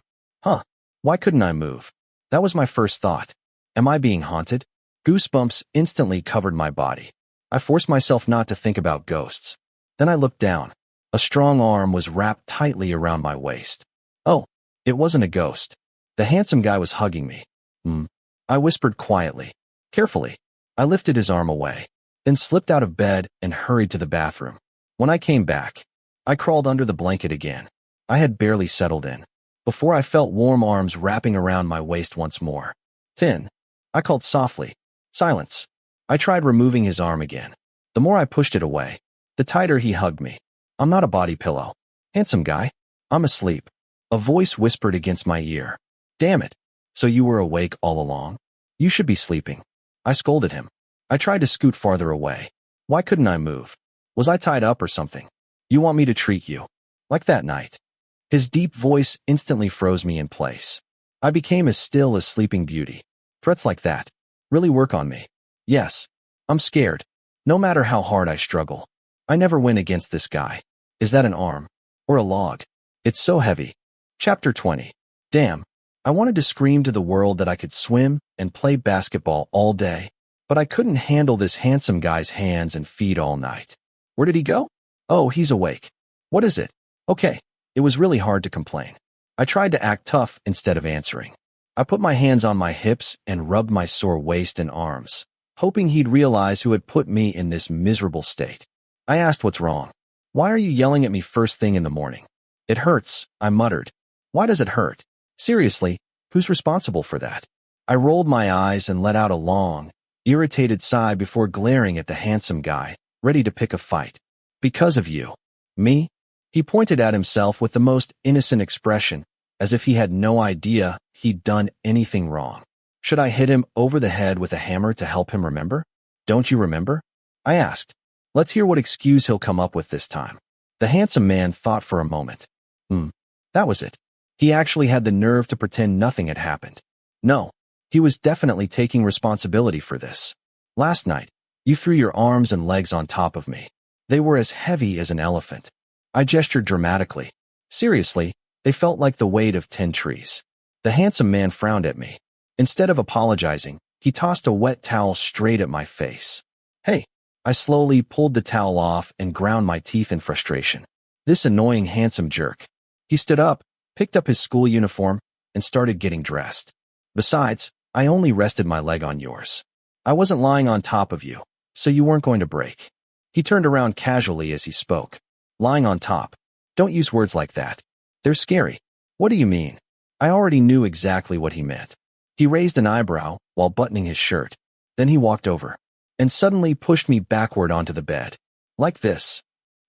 Why couldn't I move? That was my first thought. Am I being haunted? Goosebumps instantly covered my body. I forced myself not to think about ghosts. Then I looked down. A strong arm was wrapped tightly around my waist. Oh, it wasn't a ghost. The handsome guy was hugging me. I whispered quietly. Carefully, I lifted his arm away, then slipped out of bed and hurried to the bathroom. When I came back, I crawled under the blanket again. I had barely settled in before I felt warm arms wrapping around my waist once more. Tinn, I called softly. Silence. I tried removing his arm again. The more I pushed it away, the tighter he hugged me. I'm not a body pillow. Handsome guy. I'm asleep. A voice whispered against my ear. Damn it. So you were awake all along? You should be sleeping. I scolded him. I tried to scoot farther away. Why couldn't I move? Was I tied up or something? You want me to treat you like that night? His deep voice instantly froze me in place. I became as still as Sleeping Beauty. Threats like that really work on me. Yes, I'm scared. No matter how hard I struggle, I never win against this guy. Is that an arm? Or a log? It's so heavy. Chapter 20. Damn, I wanted to scream to the world that I could swim and play basketball all day, but I couldn't handle this handsome guy's hands and feet all night. Where did he go? Oh, he's awake. What is it? Okay, it was really hard to complain. I tried to act tough instead of answering. I put my hands on my hips and rubbed my sore waist and arms, hoping he'd realize who had put me in this miserable state. I asked what's wrong. Why are you yelling at me first thing in the morning? It hurts, I muttered. Why does it hurt? Seriously, who's responsible for that? I rolled my eyes and let out a long, irritated sigh before glaring at the handsome guy, ready to pick a fight. Because of you. Me? He pointed at himself with the most innocent expression, as if he had no idea he'd done anything wrong. Should I hit him over the head with a hammer to help him remember? Don't you remember? I asked. Let's hear what excuse he'll come up with this time. The handsome man thought for a moment. That was it. He actually had the nerve to pretend nothing had happened. No, he was definitely taking responsibility for this. Last night, you threw your arms and legs on top of me. They were as heavy as an elephant. I gestured dramatically. Seriously, they felt like the weight of 10 trees. The handsome man frowned at me. Instead of apologizing, He tossed a wet towel straight at my face. Hey! I slowly pulled the towel off and ground my teeth in frustration. This annoying handsome jerk. He stood up, picked up his school uniform, and started getting dressed. Besides, I only rested my leg on yours. I wasn't lying on top of you, so you weren't going to break. He turned around casually as he spoke. Lying on top. Don't use words like that. They're scary. What do you mean? I already knew exactly what he meant. He raised an eyebrow while buttoning his shirt. Then he walked over and suddenly pushed me backward onto the bed. Like this.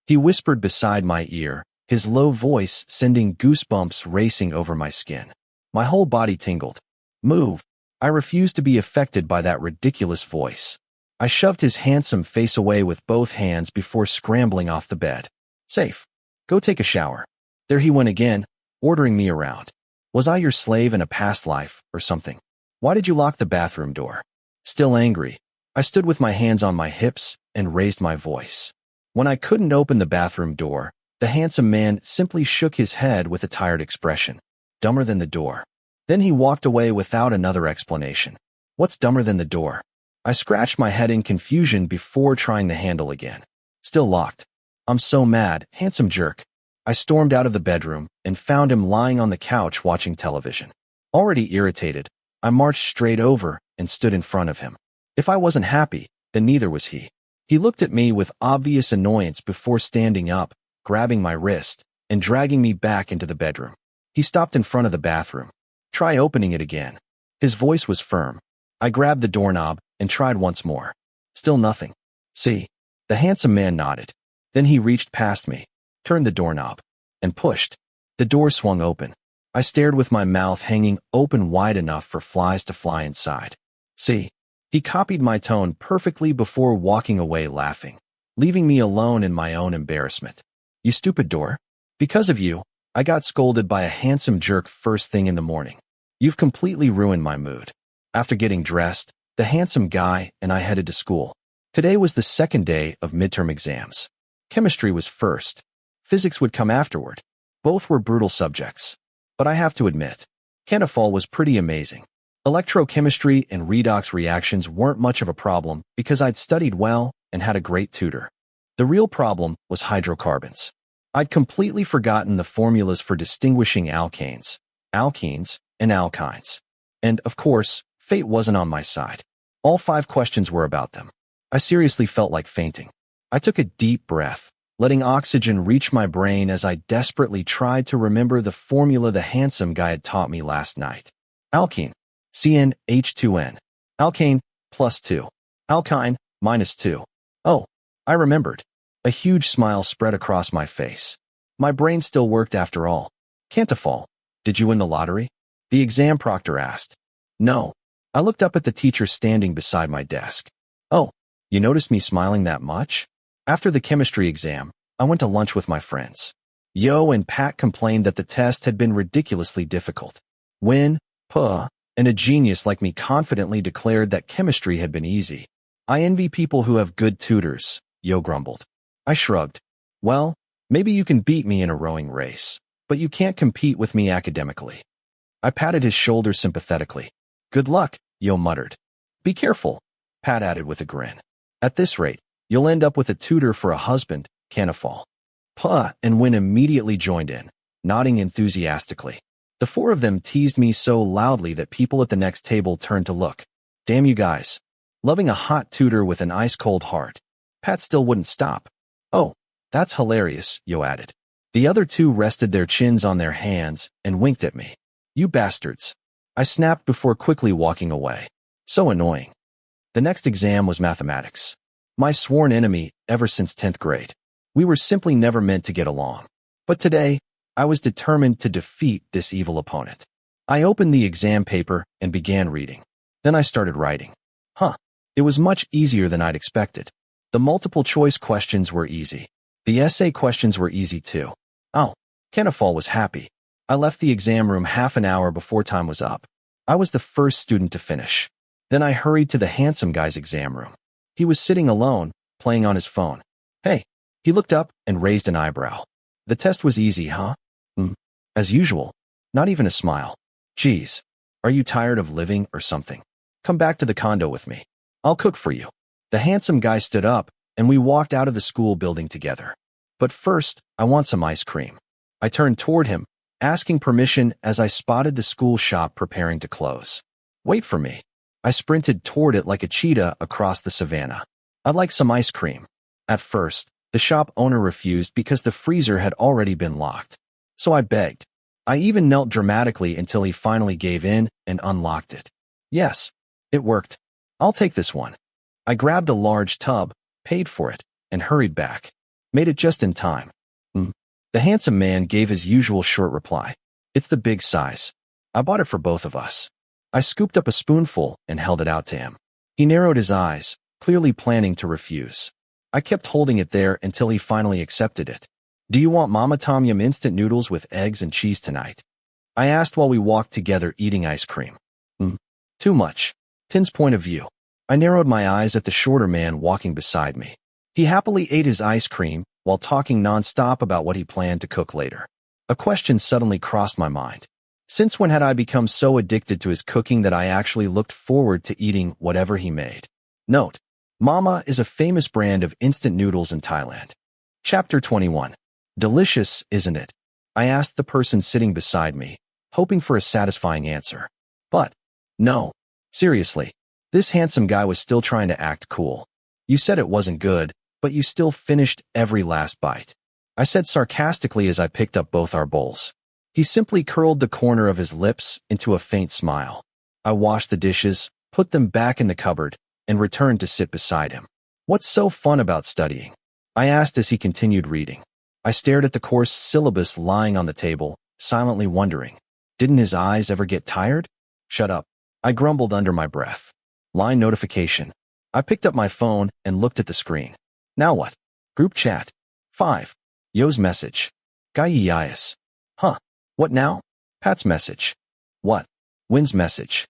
He whispered beside my ear, his low voice sending goosebumps racing over my skin. My whole body tingled. Move. I refused to be affected by that ridiculous voice. I shoved his handsome face away with both hands before scrambling off the bed. Safe. Go take a shower. There he went again, ordering me around. Was I your slave in a past life, or something? Why did you lock the bathroom door? Still angry, I stood with my hands on my hips and raised my voice. When I couldn't open the bathroom door, the handsome man simply shook his head with a tired expression. Dumber than the door. Then he walked away without another explanation. What's dumber than the door? I scratched my head in confusion before trying the handle again. Still locked. I'm so mad, handsome jerk. I stormed out of the bedroom and found him lying on the couch watching television. Already irritated, I marched straight over and stood in front of him. If I wasn't happy, then neither was he. He looked at me with obvious annoyance before standing up, grabbing my wrist, and dragging me back into the bedroom. He stopped in front of the bathroom. Try opening it again. His voice was firm. I grabbed the doorknob and tried once more. Still nothing. See? The handsome man nodded. Then he reached past me, turned the doorknob, and pushed. The door swung open. I stared with my mouth hanging open wide enough for flies to fly inside. See? He copied my tone perfectly before walking away laughing, leaving me alone in my own embarrassment. You stupid door. Because of you, I got scolded by a handsome jerk first thing in the morning. You've completely ruined my mood. After getting dressed, the handsome guy and I headed to school. Today was the second day of midterm exams. Chemistry was first. Physics would come afterward. Both were brutal subjects. But I have to admit, Cannafall was pretty amazing. Electrochemistry and redox reactions weren't much of a problem because I'd studied well and had a great tutor. The real problem was hydrocarbons. I'd completely forgotten the formulas for distinguishing alkanes, alkenes, and alkynes. And, of course, fate wasn't on my side. All 5 questions were about them. I seriously felt like fainting. I took a deep breath, letting oxygen reach my brain as I desperately tried to remember the formula the handsome guy had taught me last night. Alkene, CnH2n. Alkane, +2. Alkyne, -2. Oh, I remembered. A huge smile spread across my face. My brain still worked after all. Cannafall, did you win the lottery? The exam proctor asked. No. I looked up at the teacher standing beside my desk. Oh, you noticed me smiling that much? After the chemistry exam, I went to lunch with my friends. Yo and Pat complained that the test had been ridiculously difficult. Win, puh, and a genius like me confidently declared that chemistry had been easy. I envy people who have good tutors, Yo grumbled. I shrugged. Well, maybe you can beat me in a rowing race, but you can't compete with me academically. I patted his shoulder sympathetically. Good luck, Yo muttered. Be careful, Pat added with a grin. At this rate, you'll end up with a tutor for a husband, Cannafall. Puh, and Win immediately joined in, nodding enthusiastically. The 4 of them teased me so loudly that people at the next table turned to look. Damn you guys. Loving a hot tutor with an ice-cold heart. Pat still wouldn't stop. Oh, that's hilarious, Yo added. The other 2 rested their chins on their hands and winked at me. You bastards. I snapped before quickly walking away. So annoying. The next exam was mathematics. My sworn enemy ever since 10th grade. We were simply never meant to get along. But today, I was determined to defeat this evil opponent. I opened the exam paper and began reading. Then I started writing. It was much easier than I'd expected. The multiple choice questions were easy. The essay questions were easy too. Oh, Cannafall was happy. I left the exam room half an hour before time was up. I was the first student to finish. Then I hurried to the handsome guy's exam room. He was sitting alone, playing on his phone. Hey. He looked up and raised an eyebrow. The test was easy, huh? As usual. Not even a smile. Geez. Are you tired of living or something? Come back to the condo with me. I'll cook for you. The handsome guy stood up, and we walked out of the school building together. But first, I want some ice cream. I turned toward him, asking permission as I spotted the school shop preparing to close. Wait for me. I sprinted toward it like a cheetah across the savannah. I'd like some ice cream. At first, the shop owner refused because the freezer had already been locked. So I begged. I even knelt dramatically until he finally gave in and unlocked it. Yes, it worked. I'll take this one. I grabbed a large tub, paid for it, and hurried back. Made it just in time. The handsome man gave his usual short reply. It's the big size. I bought it for both of us. I scooped up a spoonful and held it out to him. He narrowed his eyes, clearly planning to refuse. I kept holding it there until he finally accepted it. Do you want Mama Tom Yum instant noodles with eggs and cheese tonight? I asked while we walked together eating ice cream. Too much. Tinn's point of view. I narrowed my eyes at the shorter man walking beside me. He happily ate his ice cream while talking nonstop about what he planned to cook later. A question suddenly crossed my mind. Since when had I become so addicted to his cooking that I actually looked forward to eating whatever he made? Note: Mama is a famous brand of instant noodles in Thailand. Chapter 21. Delicious, isn't it? I asked the person sitting beside me, hoping for a satisfying answer. But no. Seriously, this handsome guy was still trying to act cool. You said it wasn't good, but you still finished every last bite. I said sarcastically as I picked up both our bowls. He simply curled the corner of his lips into a faint smile. I washed the dishes, put them back in the cupboard, and returned to sit beside him. What's so fun about studying? I asked as he continued reading. I stared at the course syllabus lying on the table, silently wondering. Didn't his eyes ever get tired? Shut up. I grumbled under my breath. Line notification. I picked up my phone and looked at the screen. Now what? Group chat. 5. Yo's message. Gaiyias. Huh. What now? Pat's message. What? Wynn's message.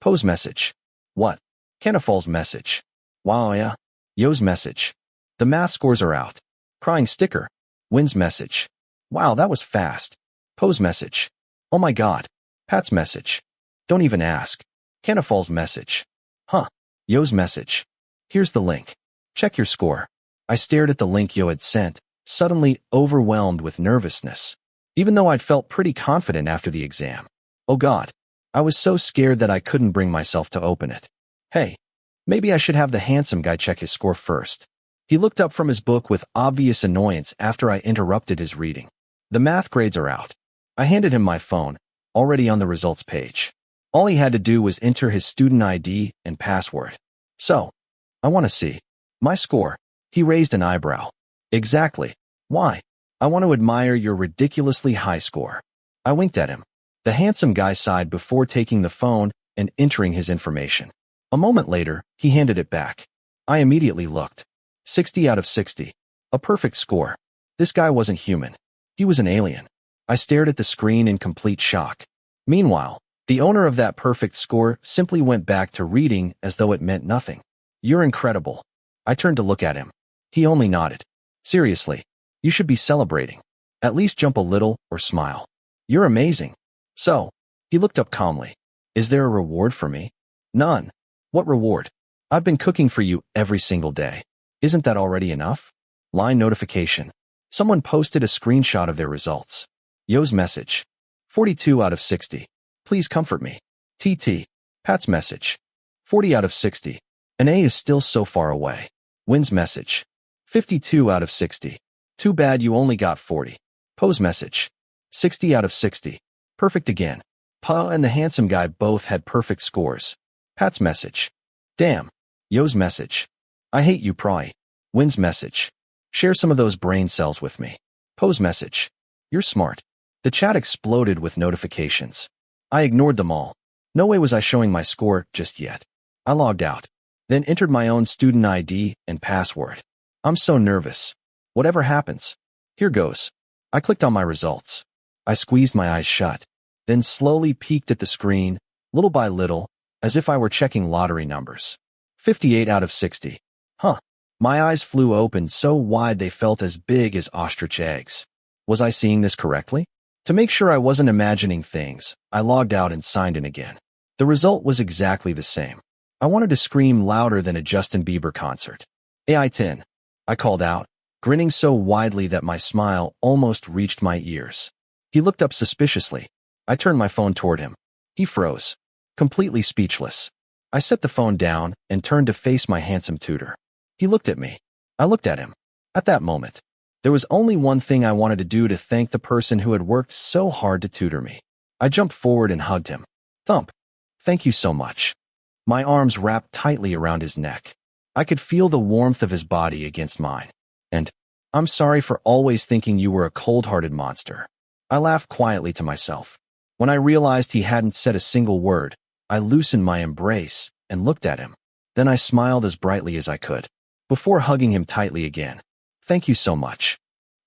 Po's message. What? Canafal's message. Wow, yeah. Yo's message. The math scores are out. Crying sticker. Wynn's message. Wow, that was fast. Po's message. Oh my god. Pat's message. Don't even ask. Canafal's message. Huh. Yo's message. Here's the link. Check your score. I stared at the link Yo had sent, suddenly overwhelmed with nervousness. Even though I'd felt pretty confident after the exam. Oh god. I was so scared that I couldn't bring myself to open it. Hey, maybe I should have the handsome guy check his score first. He looked up from his book with obvious annoyance after I interrupted his reading. The math grades are out. I handed him my phone, already on the results page. All he had to do was enter his student ID and password. So, I want to see my score. He raised an eyebrow. Exactly. Why? I want to admire your ridiculously high score. I winked at him. The handsome guy sighed before taking the phone and entering his information. A moment later, he handed it back. I immediately looked. 60 out of 60. A perfect score. This guy wasn't human. He was an alien. I stared at the screen in complete shock. Meanwhile, the owner of that perfect score simply went back to reading as though it meant nothing. You're incredible. I turned to look at him. He only nodded. Seriously, you should be celebrating. At least jump a little or smile. You're amazing. So, he looked up calmly. Is there a reward for me? None. What reward? I've been cooking for you every single day. Isn't that already enough? Line notification. Someone posted a screenshot of their results. Yo's message. 42 out of 60. Please comfort me. TT. Pat's message. 40 out of 60. An A is still so far away. Wynn's message. 52 out of 60. Too bad you only got 40. Po's message. 60 out of 60. Perfect again. Po and the handsome guy both had perfect scores. Pat's message. Damn. Yo's message. I hate you, Pry. Wynn's message. Share some of those brain cells with me. Po's message. You're smart. The chat exploded with notifications. I ignored them all. No way was I showing my score just yet. I logged out, then entered my own student ID and password. I'm so nervous. Whatever happens. Here goes. I clicked on my results. I squeezed my eyes shut, then slowly peeked at the screen, little by little, as if I were checking lottery numbers. 58 out of 60. Huh. My eyes flew open so wide they felt as big as ostrich eggs. Was I seeing this correctly? To make sure I wasn't imagining things, I logged out and signed in again. The result was exactly the same. I wanted to scream louder than a Justin Bieber concert. "Hey, Tinn," I called out, grinning so widely that my smile almost reached my ears. He looked up suspiciously. I turned my phone toward him. He froze, completely speechless. I set the phone down and turned to face my handsome tutor. He looked at me. I looked at him. At that moment, there was only one thing I wanted to do to thank the person who had worked so hard to tutor me. I jumped forward and hugged him. Thump. "Thank you so much." My arms wrapped tightly around his neck. I could feel the warmth of his body against mine. "And I'm sorry for always thinking you were a cold-hearted monster." I laughed quietly to myself. When I realized he hadn't said a single word, I loosened my embrace and looked at him. Then I smiled as brightly as I could, before hugging him tightly again. "Thank you so much."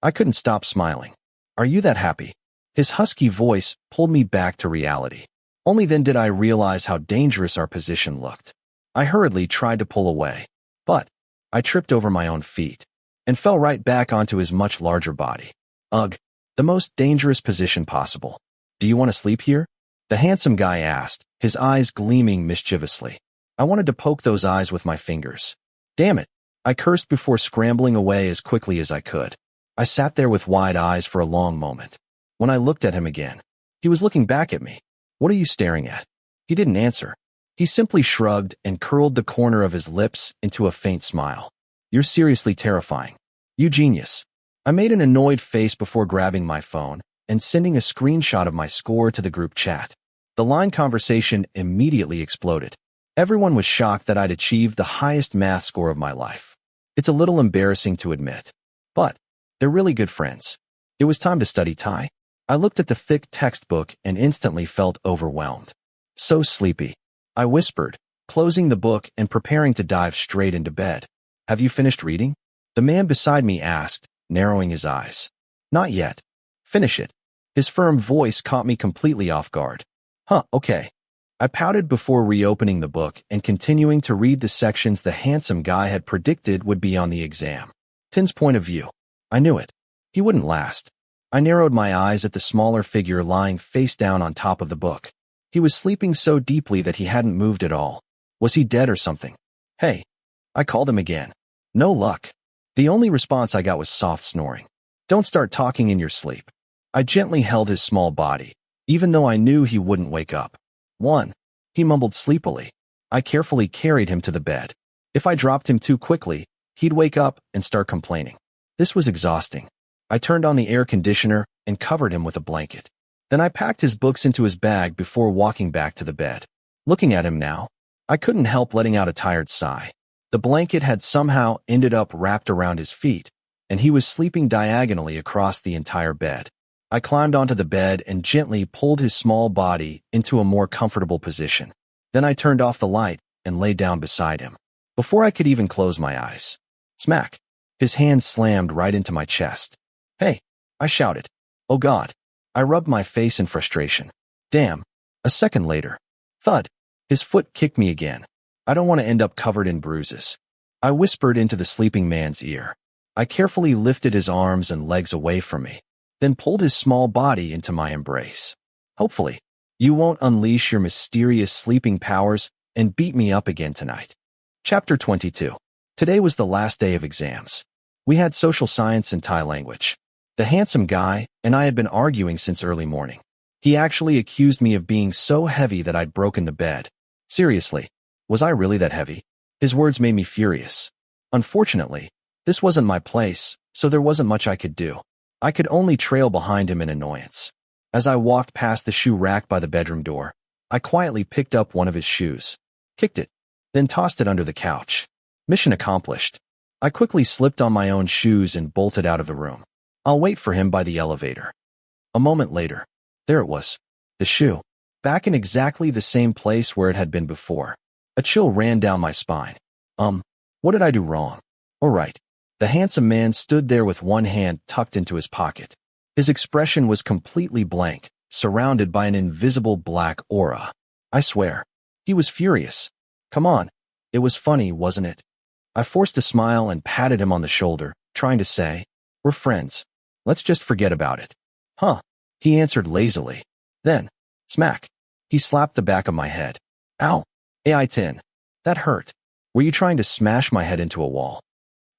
I couldn't stop smiling. "Are you that happy?" His husky voice pulled me back to reality. Only then did I realize how dangerous our position looked. I hurriedly tried to pull away, but I tripped over my own feet and fell right back onto his much larger body. Ugh, the most dangerous position possible. "Do you want to sleep here?" the handsome guy asked, his eyes gleaming mischievously. I wanted to poke those eyes with my fingers. "Damn it," I cursed before scrambling away as quickly as I could. I sat there with wide eyes for a long moment. When I looked at him again, he was looking back at me. "What are you staring at?" He didn't answer. He simply shrugged and curled the corner of his lips into a faint smile. "You're seriously terrifying. You genius." I made an annoyed face before grabbing my phone and sending a screenshot of my score to the group chat. The line conversation immediately exploded. Everyone was shocked that I'd achieved the highest math score of my life. It's a little embarrassing to admit, but they're really good friends. It was time to study Thai. I looked at the thick textbook and instantly felt overwhelmed. "So sleepy," I whispered, closing the book and preparing to dive straight into bed. "Have you finished reading?" the man beside me asked, narrowing his eyes. "Not yet." "Finish it." His firm voice caught me completely off guard. "Huh, okay." I pouted before reopening the book and continuing to read the sections the handsome guy had predicted would be on the exam. Tinn's point of view. I knew it. He wouldn't last. I narrowed my eyes at the smaller figure lying face down on top of the book. He was sleeping so deeply that he hadn't moved at all. Was he dead or something? "Hey." I called him again. No luck. The only response I got was soft snoring. "Don't start talking in your sleep." I gently held his small body, even though I knew he wouldn't wake up. "One." He mumbled sleepily. I carefully carried him to the bed. If I dropped him too quickly, he'd wake up and start complaining. This was exhausting. I turned on the air conditioner and covered him with a blanket. Then I packed his books into his bag before walking back to the bed. Looking at him now, I couldn't help letting out a tired sigh. The blanket had somehow ended up wrapped around his feet, and he was sleeping diagonally across the entire bed. I climbed onto the bed and gently pulled his small body into a more comfortable position. Then I turned off the light and lay down beside him. Before I could even close my eyes, smack! His hand slammed right into my chest. "Hey!" I shouted. "Oh God!" I rubbed my face in frustration. "Damn!" A second later, thud! His foot kicked me again. "I don't want to end up covered in bruises." I whispered into the sleeping man's ear. I carefully lifted his arms and legs away from me, then pulled his small body into my embrace. "Hopefully, you won't unleash your mysterious sleeping powers and beat me up again tonight." Chapter 22. Today was the last day of exams. We had social science and Thai language. The handsome guy and I had been arguing since early morning. He actually accused me of being so heavy that I'd broken the bed. Seriously, was I really that heavy? His words made me furious. Unfortunately, this wasn't my place, so there wasn't much I could do. I could only trail behind him in annoyance. As I walked past the shoe rack by the bedroom door, I quietly picked up one of his shoes, kicked it, then tossed it under the couch. Mission accomplished. I quickly slipped on my own shoes and bolted out of the room. I'll wait for him by the elevator. A moment later, there it was, the shoe, back in exactly the same place where it had been before. A chill ran down my spine. What did I do wrong? All right. The handsome man stood there with one hand tucked into his pocket. His expression was completely blank, surrounded by an invisible black aura. I swear, he was furious. Come on. It was funny, wasn't it? I forced a smile and patted him on the shoulder, trying to say, "We're friends. Let's just forget about it." "Huh," he answered lazily. Then, smack, He slapped the back of my head. Ow. AI Tinn. That hurt. Were you trying to smash my head into a wall?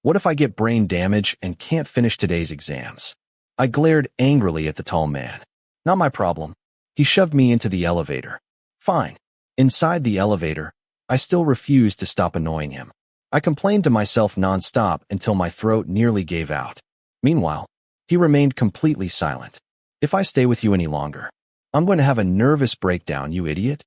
What if I get brain damage and can't finish today's exams? I glared angrily at the tall man. Not my problem. He shoved me into the elevator. Fine. Inside the elevator, I still refused to stop annoying him. I complained to myself nonstop until my throat nearly gave out. Meanwhile, he remained completely silent. If I stay with you any longer, I'm going to have a nervous breakdown, you idiot.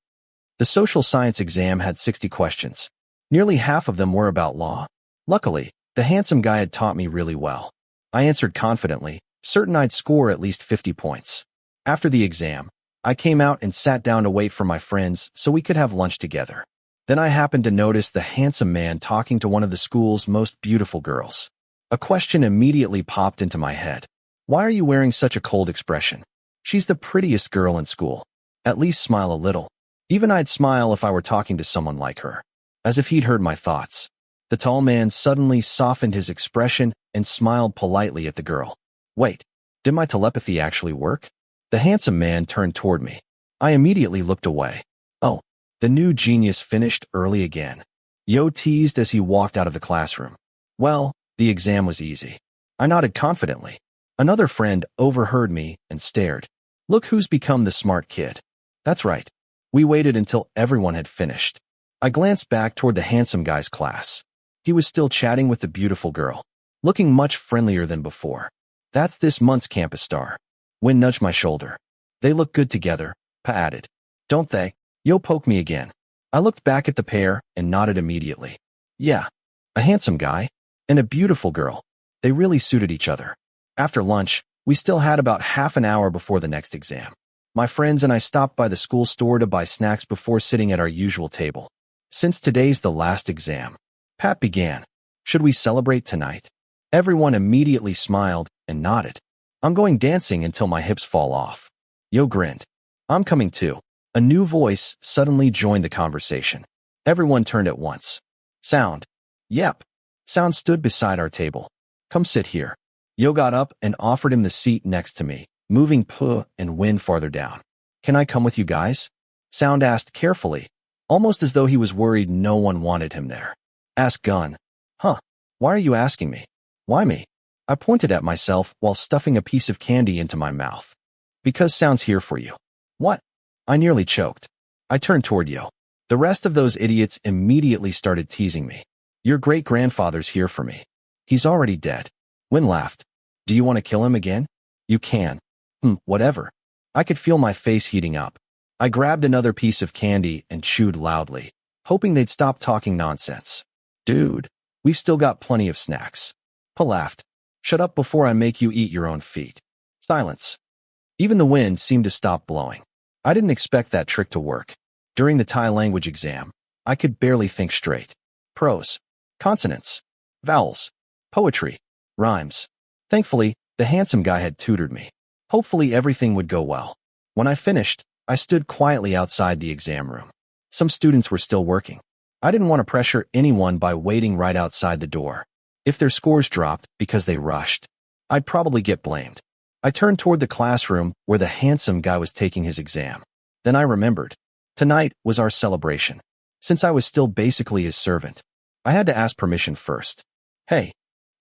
The social science exam had 60 questions. Nearly half of them were about law. Luckily, the handsome guy had taught me really well. I answered confidently, certain I'd score at least 50 points. After the exam, I came out and sat down to wait for my friends so we could have lunch together. Then I happened to notice the handsome man talking to one of the school's most beautiful girls. A question immediately popped into my head. Why are you wearing such a cold expression? She's the prettiest girl in school. At least smile a little. Even I'd smile if I were talking to someone like her. As if he'd heard my thoughts. The tall man suddenly softened his expression and smiled politely at the girl. Wait, did my telepathy actually work? The handsome man turned toward me. I immediately looked away. Oh, the new genius finished early again. Yaoi teased as he walked out of the classroom. Well, the exam was easy. I nodded confidently. Another friend overheard me and stared. Look who's become the smart kid. That's right. We waited until everyone had finished. I glanced back toward the handsome guy's class. He was still chatting with the beautiful girl, looking much friendlier than before. That's this month's campus star. Win nudged my shoulder. They look good together, Pa added. Don't they? Yaoi poked me again. I looked back at the pair and nodded immediately. Yeah, a handsome guy and a beautiful girl. They really suited each other. After lunch, we still had about half an hour before the next exam. My friends and I stopped by the school store to buy snacks before sitting at our usual table. Since today's the last exam, Pat began. Should we celebrate tonight? Everyone immediately smiled and nodded. I'm going dancing until my hips fall off. Yaoi grinned. I'm coming too. A new voice suddenly joined the conversation. Everyone turned at once. Sound. Yep. Sound stood beside our table. Come sit here. Yaoi got up and offered him the seat next to me, moving Puh and Win farther down. Can I come with you guys? Sound asked carefully, almost as though he was worried no one wanted him there. Asked Gun. Huh. Why are you asking me? Why me? I pointed at myself while stuffing a piece of candy into my mouth. Because Sound's here for you. What? I nearly choked. I turned toward Yaoi. The rest of those idiots immediately started teasing me. Your great-grandfather's here for me. He's already dead. Win laughed. Do you want to kill him again? You can. Whatever. I could feel my face heating up. I grabbed another piece of candy and chewed loudly, hoping they'd stop talking nonsense. Dude, we've still got plenty of snacks. Pa laughed. Shut up before I make you eat your own feet. Silence. Even the wind seemed to stop blowing. I didn't expect that trick to work. During the Thai language exam, I could barely think straight. Prose, consonants, vowels, poetry, rhymes. Thankfully, the handsome guy had tutored me. Hopefully everything would go well. When I finished, I stood quietly outside the exam room. Some students were still working. I didn't want to pressure anyone by waiting right outside the door. If their scores dropped because they rushed, I'd probably get blamed. I turned toward the classroom where the handsome guy was taking his exam. Then I remembered. Tonight was our celebration. Since I was still basically his servant, I had to ask permission first. Hey.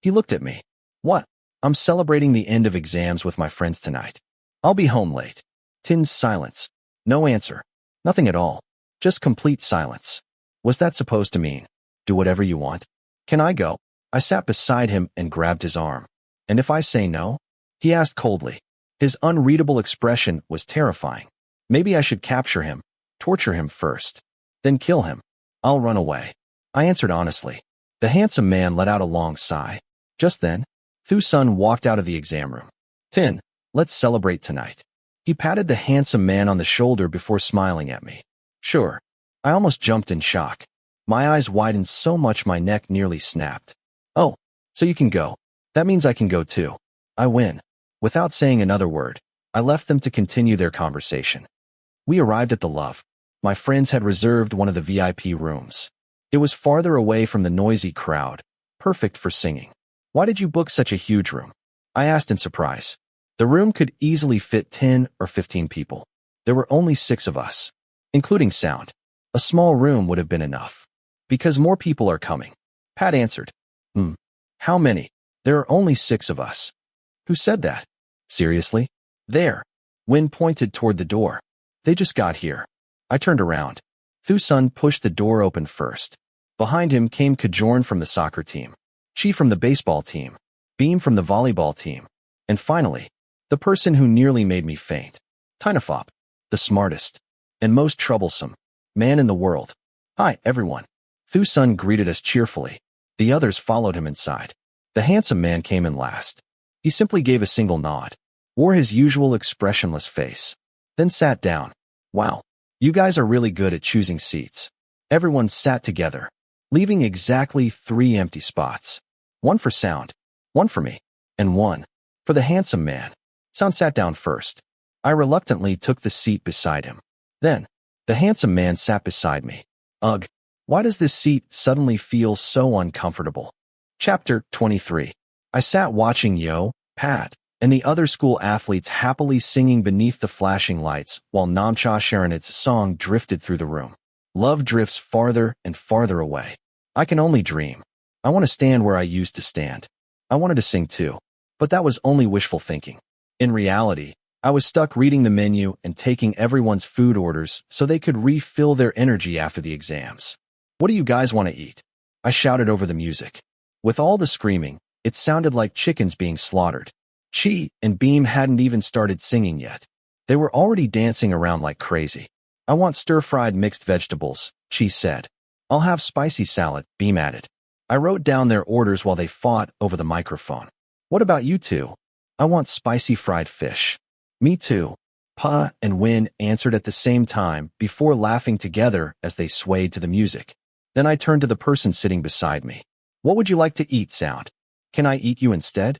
He looked at me. What? I'm celebrating the end of exams with my friends tonight. I'll be home late. Tinn's silence. No answer. Nothing at all. Just complete silence. Was that supposed to mean? Do whatever you want? Can I go? I sat beside him and grabbed his arm. And if I say no? He asked coldly. His unreadable expression was terrifying. Maybe I should capture him, torture him first, then kill him. I'll run away. I answered honestly. The handsome man let out a long sigh. Just then, Thu-sun walked out of the exam room. Tinn, let's celebrate tonight. He patted the handsome man on the shoulder before smiling at me. Sure. I almost jumped in shock. My eyes widened so much my neck nearly snapped. Oh, so you can go. That means I can go too. I win. Without saying another word, I left them to continue their conversation. We arrived at the Love. My friends had reserved one of the VIP rooms. It was farther away from the noisy crowd, perfect for singing. Why did you book such a huge room? I asked in surprise. The room could easily fit 10 or 15 people. There were only 6 of us. including sound. A small room would have been enough. Because more people are coming. Pat answered. How many? There are only 6 of us. Who said that? Seriously? There. Win pointed toward the door. They just got here. I turned around. Thusun pushed the door open first. Behind him came Kajorn from the soccer team, Chi from the baseball team, Beam from the volleyball team, and finally, the person who nearly made me faint. Tynafop, the smartest and most troublesome man in the world. Hi, everyone. Thusun greeted us cheerfully. The others followed him inside. The handsome man came in last. He simply gave a single nod, wore his usual expressionless face, then sat down. Wow, you guys are really good at choosing seats. Everyone sat together, leaving exactly 3 empty spots. 1 for Sound, 1 for me, and 1 for the handsome man. Sound sat down first. I reluctantly took the seat beside him. Then, the handsome man sat beside me. Ugh, why does this seat suddenly feel so uncomfortable? Chapter 23. I sat watching Yo, Pat, and the other school athletes happily singing beneath the flashing lights while Namcha Sharonit's song drifted through the room. Love drifts farther and farther away. I can only dream. I want to stand where I used to stand. I wanted to sing too, but that was only wishful thinking. In reality, I was stuck reading the menu and taking everyone's food orders so they could refill their energy after the exams. What do you guys want to eat? I shouted over the music. With all the screaming, it sounded like chickens being slaughtered. Chi and Beam hadn't even started singing yet. They were already dancing around like crazy. I want stir-fried mixed vegetables, Chi said. I'll have spicy salad, Beam added. I wrote down their orders while they fought over the microphone. What about you two? I want spicy fried fish. Me too. Pa and Win answered at the same time before laughing together as they swayed to the music. Then I turned to the person sitting beside me. What would you like to eat, Sound? Can I eat you instead?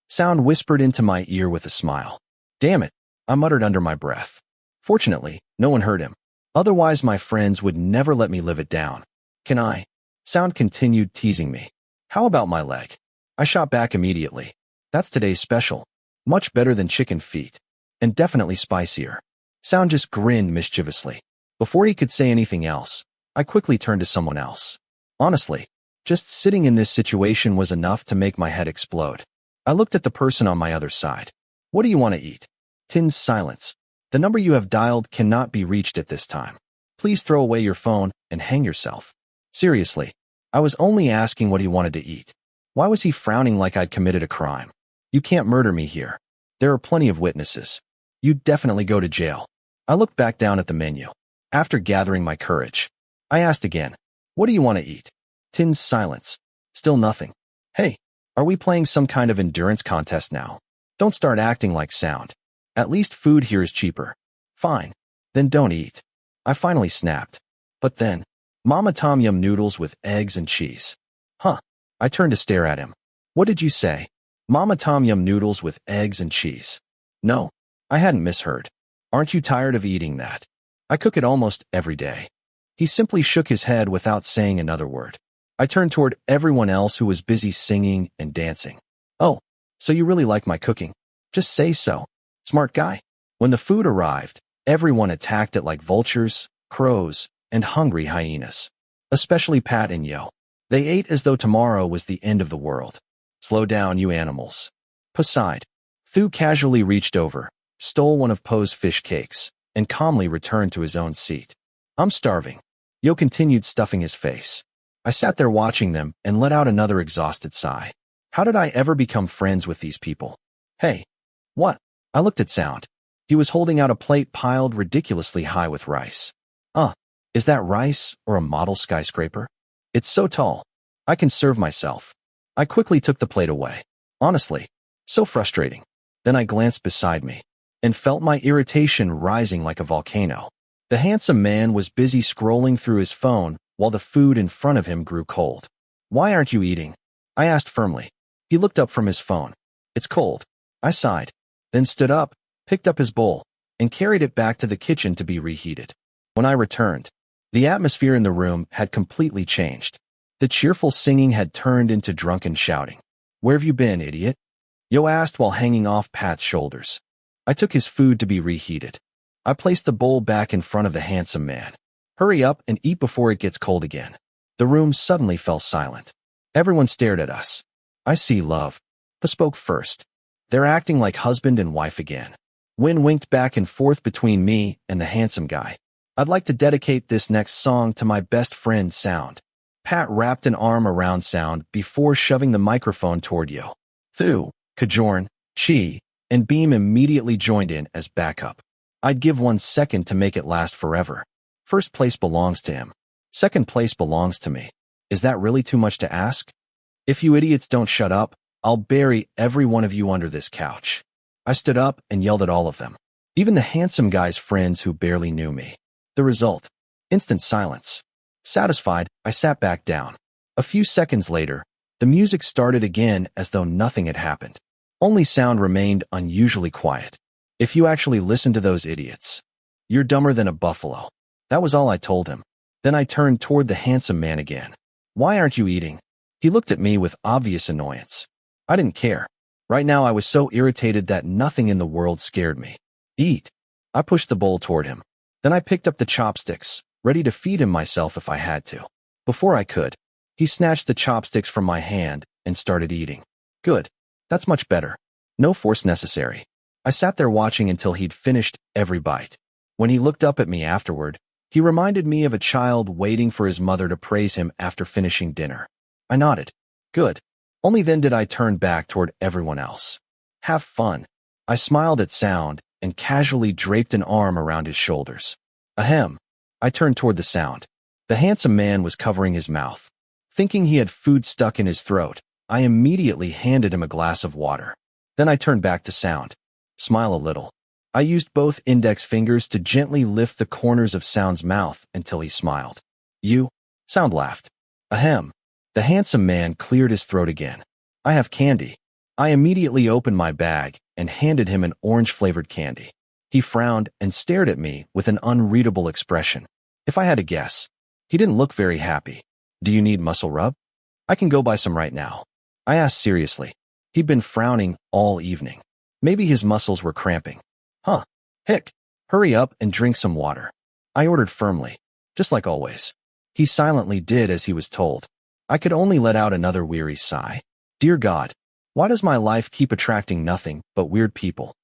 Sound whispered into my ear with a smile. Damn it, I muttered under my breath. Fortunately, no one heard him. Otherwise, my friends would never let me live it down. Can I? Sound continued teasing me. How about my leg? I shot back immediately. That's today's special. Much better than chicken feet. And definitely spicier. Sound just grinned mischievously. Before he could say anything else, I quickly turned to someone else. Honestly, just sitting in this situation was enough to make my head explode. I looked at the person on my other side. What do you want to eat? Tinn's silence. The number you have dialed cannot be reached at this time. Please throw away your phone and hang yourself. Seriously, I was only asking what he wanted to eat. Why was he frowning like I'd committed a crime? You can't murder me here. There are plenty of witnesses. You'd definitely go to jail. I looked back down at the menu. After gathering my courage, I asked again, what do you want to eat? Tinn's silence. Still nothing. Hey, are we playing some kind of endurance contest now? Don't start acting like Sound. At least food here is cheaper. Fine. Then don't eat. I finally snapped. But then, Mama Tom Yum noodles with eggs and cheese. Huh. I turned to stare at him. What did you say? Mama Tom Yum noodles with eggs and cheese. No, I hadn't misheard. Aren't you tired of eating that? I cook it almost every day. He simply shook his head without saying another word. I turned toward everyone else who was busy singing and dancing. Oh, so you really like my cooking? Just say so. Smart guy. When the food arrived, everyone attacked it like vultures, crows, and hungry hyenas. Especially Pat and Yo. They ate as though tomorrow was the end of the world. Slow down, you animals. Pa sighed. Thu casually reached over, stole one of Po's fish cakes, and calmly returned to his own seat. I'm starving. Yo continued stuffing his face. I sat there watching them and let out another exhausted sigh. How did I ever become friends with these people? Hey. What? I looked at Sound. He was holding out a plate piled ridiculously high with rice. Is that rice or a model skyscraper? It's so tall. I can serve myself. I quickly took the plate away. Honestly, so frustrating. Then I glanced beside me and felt my irritation rising like a volcano. The handsome man was busy scrolling through his phone while the food in front of him grew cold. Why aren't you eating? I asked firmly. He looked up from his phone. It's cold. I sighed, then stood up, picked up his bowl, and carried it back to the kitchen to be reheated. When I returned, the atmosphere in the room had completely changed. The cheerful singing had turned into drunken shouting. Where have you been, idiot? Yo asked while hanging off Pat's shoulders. I took his food to be reheated. I placed the bowl back in front of the handsome man. Hurry up and eat before it gets cold again. The room suddenly fell silent. Everyone stared at us. I see love. Who spoke first? They're acting like husband and wife again. Win winked back and forth between me and the handsome guy. I'd like to dedicate this next song to my best friend, Sound. Pat wrapped an arm around Sound before shoving the microphone toward Yo. Thu, Kajorn, Chi, and Beam immediately joined in as backup. I'd give 1 second to make it last forever. First place belongs to him. Second place belongs to me. Is that really too much to ask? If you idiots don't shut up, I'll bury every one of you under this couch. I stood up and yelled at all of them, even the handsome guy's friends who barely knew me. The result? Instant silence. Satisfied, I sat back down. A few seconds later, the music started again as though nothing had happened. Only Sound remained unusually quiet. If you actually listen to those idiots, you're dumber than a buffalo. That was all I told him. Then I turned toward the handsome man again. Why aren't you eating? He looked at me with obvious annoyance. I didn't care. Right now I was so irritated that nothing in the world scared me. Eat. I pushed the bowl toward him. Then I picked up the chopsticks, ready to feed him myself if I had to. Before I could, he snatched the chopsticks from my hand and started eating. Good. That's much better. No force necessary. I sat there watching until he'd finished every bite. When he looked up at me afterward, he reminded me of a child waiting for his mother to praise him after finishing dinner. I nodded. Good. Only then did I turn back toward everyone else. Have fun. I smiled at Sound and casually draped an arm around his shoulders. Ahem. I turned toward the Sound. The handsome man was covering his mouth. Thinking he had food stuck in his throat, I immediately handed him a glass of water. Then I turned back to Sound. Smile a little. I used both index fingers to gently lift the corners of Sound's mouth until he smiled. You? Sound laughed. Ahem. The handsome man cleared his throat again. I have candy. I immediately opened my bag and handed him an orange-flavored candy. He frowned and stared at me with an unreadable expression. If I had to guess, he didn't look very happy. Do you need muscle rub? I can go buy some right now. I asked seriously. He'd been frowning all evening. Maybe his muscles were cramping. Huh. Hick. Hurry up and drink some water. I ordered firmly, just like always. He silently did as he was told. I could only let out another weary sigh. Dear God, why does my life keep attracting nothing but weird people?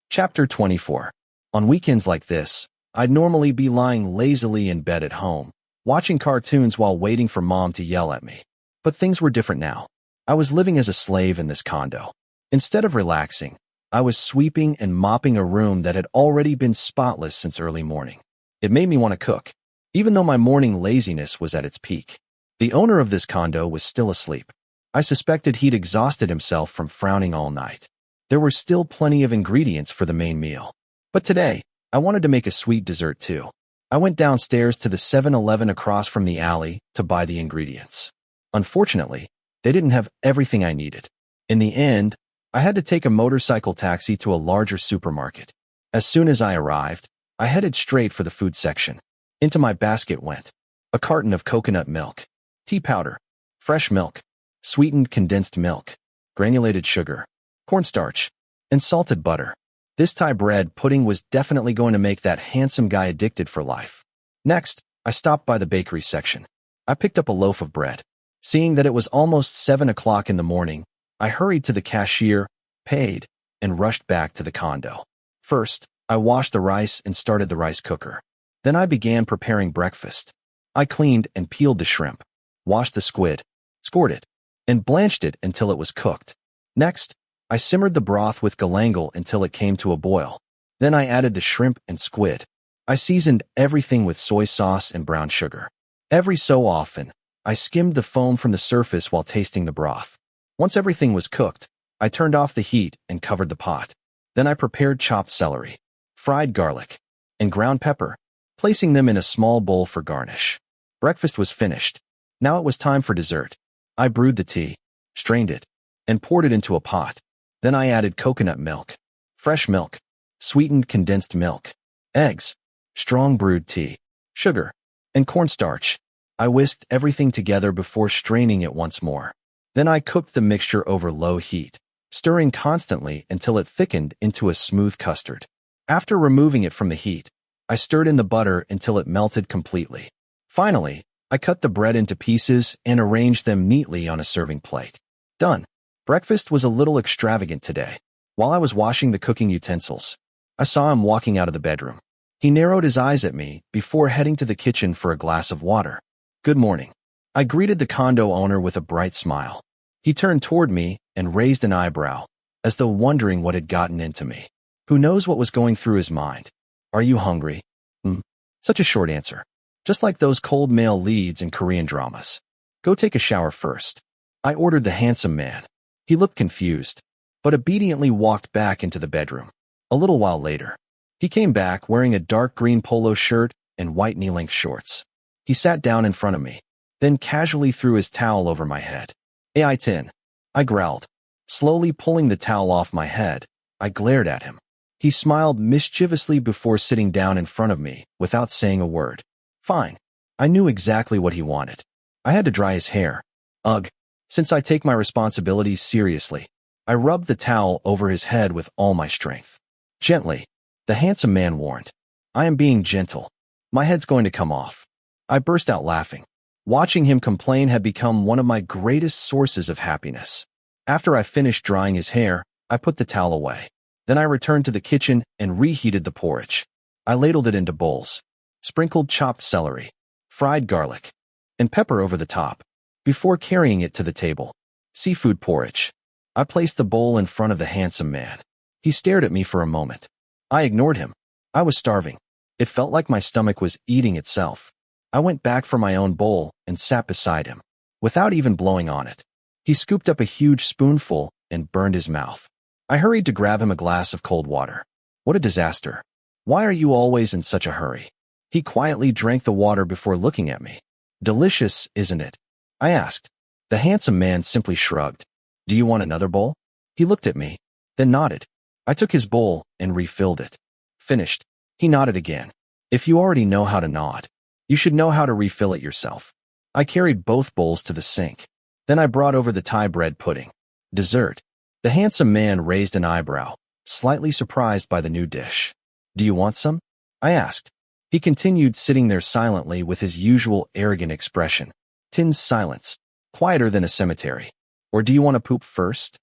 Chapter 24. On weekends like this, I'd normally be lying lazily in bed at home, watching cartoons while waiting for Mom to yell at me. But things were different now. I was living as a slave in this condo. Instead of relaxing, I was sweeping and mopping a room that had already been spotless since early morning. It made me want to cook, even though my morning laziness was at its peak. The owner of this condo was still asleep. I suspected he'd exhausted himself from frowning all night. There were still plenty of ingredients for the main meal. But today, I wanted to make a sweet dessert too. I went downstairs to the 7-Eleven across from the alley to buy the ingredients. Unfortunately, they didn't have everything I needed. In the end, I had to take a motorcycle taxi to a larger supermarket. As soon as I arrived, I headed straight for the food section. Into my basket went a carton of coconut milk, tea powder, fresh milk, sweetened condensed milk, granulated sugar, cornstarch, and salted butter. This Thai bread pudding was definitely going to make that handsome guy addicted for life. Next, I stopped by the bakery section. I picked up a loaf of bread. Seeing that it was almost 7 o'clock in the morning, I hurried to the cashier, paid, and rushed back to the condo. First, I washed the rice and started the rice cooker. Then I began preparing breakfast. I cleaned and peeled the shrimp, washed the squid, scored it, and blanched it until it was cooked. Next, I simmered the broth with galangal until it came to a boil. Then I added the shrimp and squid. I seasoned everything with soy sauce and brown sugar. Every so often, I skimmed the foam from the surface while tasting the broth. Once everything was cooked, I turned off the heat and covered the pot. Then I prepared chopped celery, fried garlic, and ground pepper, placing them in a small bowl for garnish. Breakfast was finished. Now it was time for dessert. I brewed the tea, strained it, and poured it into a pot. Then I added coconut milk, fresh milk, sweetened condensed milk, eggs, strong brewed tea, sugar, and cornstarch. I whisked everything together before straining it once more. Then I cooked the mixture over low heat, stirring constantly until it thickened into a smooth custard. After removing it from the heat, I stirred in the butter until it melted completely. Finally, I cut the bread into pieces and arranged them neatly on a serving plate. Done. Breakfast was a little extravagant today. While I was washing the cooking utensils, I saw him walking out of the bedroom. He narrowed his eyes at me before heading to the kitchen for a glass of water. Good morning. I greeted the condo owner with a bright smile. He turned toward me and raised an eyebrow, as though wondering what had gotten into me. Who knows what was going through his mind? Are you hungry? Such a short answer. Just like those cold male leads in Korean dramas. Go take a shower first. I ordered the handsome man. He looked confused, but obediently walked back into the bedroom. A little while later, he came back wearing a dark green polo shirt and white knee-length shorts. He sat down in front of me, then casually threw his towel over my head. "Hey, Tinn," I growled. Slowly pulling the towel off my head, I glared at him. He smiled mischievously before sitting down in front of me without saying a word. Fine. I knew exactly what he wanted. I had to dry his hair. Ugh. Since I take my responsibilities seriously, I rubbed the towel over his head with all my strength. Gently, the handsome man warned. I am being gentle. My head's going to come off. I burst out laughing. Watching him complain had become one of my greatest sources of happiness. After I finished drying his hair, I put the towel away. Then I returned to the kitchen and reheated the porridge. I ladled it into bowls, sprinkled chopped celery, fried garlic, and pepper over the top, before carrying it to the table. Seafood porridge. I placed the bowl in front of the handsome man. He stared at me for a moment. I ignored him. I was starving. It felt like my stomach was eating itself. I went back for my own bowl and sat beside him, without even blowing on it. He scooped up a huge spoonful and burned his mouth. I hurried to grab him a glass of cold water. What a disaster. Why are you always in such a hurry? He quietly drank the water before looking at me. Delicious, isn't it? I asked. The handsome man simply shrugged. Do you want another bowl? He looked at me, then nodded. I took his bowl and refilled it. Finished. He nodded again. If you already know how to nod, you should know how to refill it yourself. I carried both bowls to the sink. Then I brought over the Thai bread pudding. Dessert. The handsome man raised an eyebrow, slightly surprised by the new dish. Do you want some? I asked. He continued sitting there silently with his usual arrogant expression. Tinn's silence, quieter than a cemetery. Or do you want to poop first?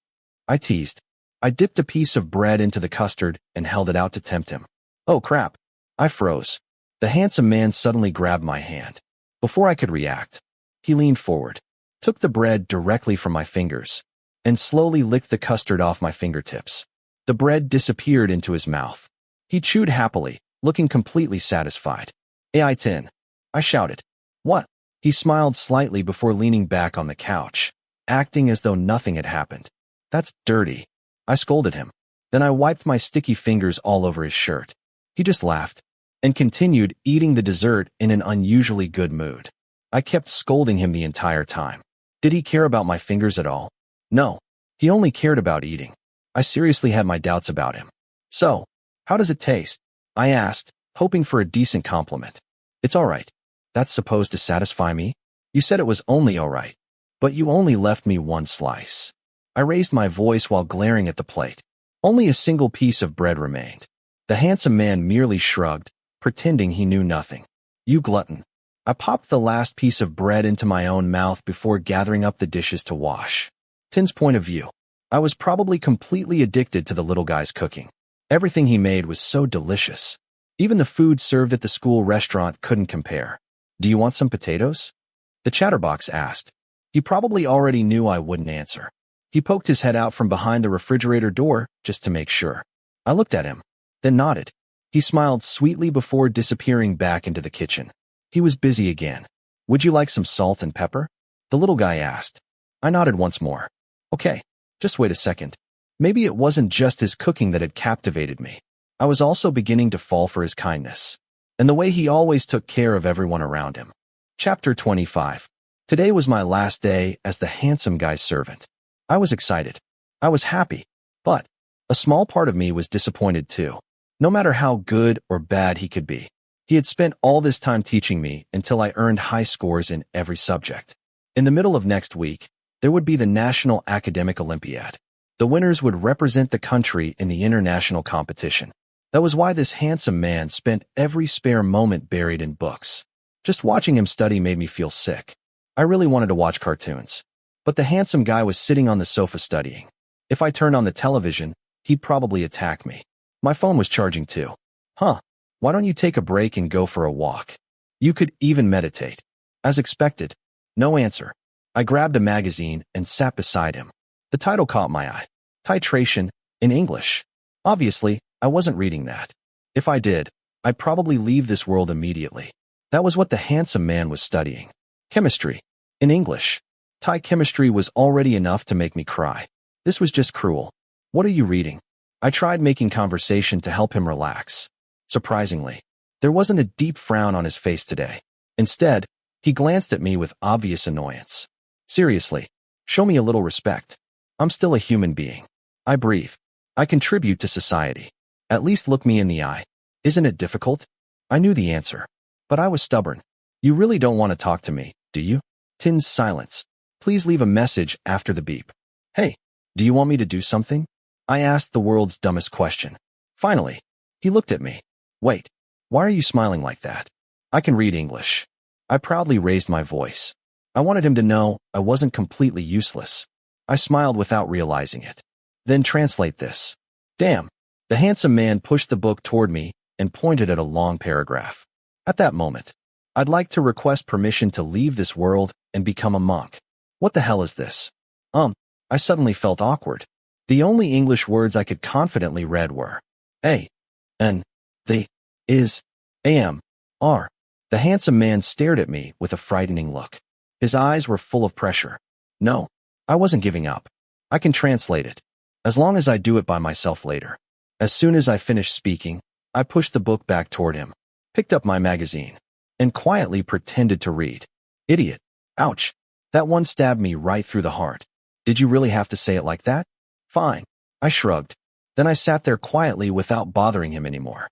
I teased. I dipped a piece of bread into the custard and held it out to tempt him. Oh crap. I froze. The handsome man suddenly grabbed my hand. Before I could react, he leaned forward, took the bread directly from my fingers, and slowly licked the custard off my fingertips. The bread disappeared into his mouth. He chewed happily, looking completely satisfied. Hey, Tinn. I shouted. What? He smiled slightly before leaning back on the couch, acting as though nothing had happened. That's dirty. I scolded him. Then I wiped my sticky fingers all over his shirt. He just laughed and continued eating the dessert in an unusually good mood. I kept scolding him the entire time. Did he care about my fingers at all? No. He only cared about eating. I seriously had my doubts about him. So, how does it taste? I asked, hoping for a decent compliment. It's all right. That's supposed to satisfy me? You said it was only all right. But you only left me one slice. I raised my voice while glaring at the plate. Only a single piece of bread remained. The handsome man merely shrugged, pretending he knew nothing. You glutton. I popped the last piece of bread into my own mouth before gathering up the dishes to wash. Tinn's point of view. I was probably completely addicted to the little guy's cooking. Everything he made was so delicious. Even the food served at the school restaurant couldn't compare. Do you want some potatoes? The chatterbox asked. He probably already knew I wouldn't answer. He poked his head out from behind the refrigerator door just to make sure. I looked at him, then nodded. He smiled sweetly before disappearing back into the kitchen. He was busy again. Would you like some salt and pepper? The little guy asked. I nodded once more. Okay, just wait a second. Maybe it wasn't just his cooking that had captivated me. I was also beginning to fall for his kindness, and the way he always took care of everyone around him. Chapter 25. Today was my last day as the handsome guy's servant. I was excited. I was happy. But a small part of me was disappointed too. No matter how good or bad he could be, he had spent all this time teaching me until I earned high scores in every subject. In the middle of next week, there would be the National Academic Olympiad. The winners would represent the country in the international competition. That was why this handsome man spent every spare moment buried in books. Just watching him study made me feel sick. I really wanted to watch cartoons. But the handsome guy was sitting on the sofa studying. If I turned on the television, he'd probably attack me. My phone was charging too. Huh. Why don't you take a break and go for a walk? You could even meditate. As expected. No answer. I grabbed a magazine and sat beside him. The title caught my eye. Titration, in English. Obviously, I wasn't reading that. If I did, I'd probably leave this world immediately. That was what the handsome man was studying. Chemistry, in English. Thai chemistry was already enough to make me cry. This was just cruel. What are you reading? I tried making conversation to help him relax. Surprisingly, there wasn't a deep frown on his face today. Instead, he glanced at me with obvious annoyance. Seriously, show me a little respect. I'm still a human being. I breathe. I contribute to society. At least look me in the eye. Isn't it difficult? I knew the answer. But I was stubborn. You really don't want to talk to me, do you? Tinn's silence. Please leave a message after the beep. Hey, do you want me to do something? I asked the world's dumbest question. Finally, he looked at me. Wait, why are you smiling like that? I can read English. I proudly raised my voice. I wanted him to know I wasn't completely useless. I smiled without realizing it. Then translate this. Damn. The handsome man pushed the book toward me and pointed at a long paragraph. At that moment, I'd like to request permission to leave this world and become a monk. What the hell is this? I suddenly felt awkward. The only English words I could confidently read were A, N, the, is, am, are. The handsome man stared at me with a frightening look. His eyes were full of pressure. No, I wasn't giving up. I can translate it. As long as I do it by myself later. As soon as I finished speaking, I pushed the book back toward him, picked up my magazine, and quietly pretended to read. Idiot. Ouch. That one stabbed me right through the heart. Did you really have to say it like that? Fine. I shrugged. Then I sat there quietly without bothering him anymore.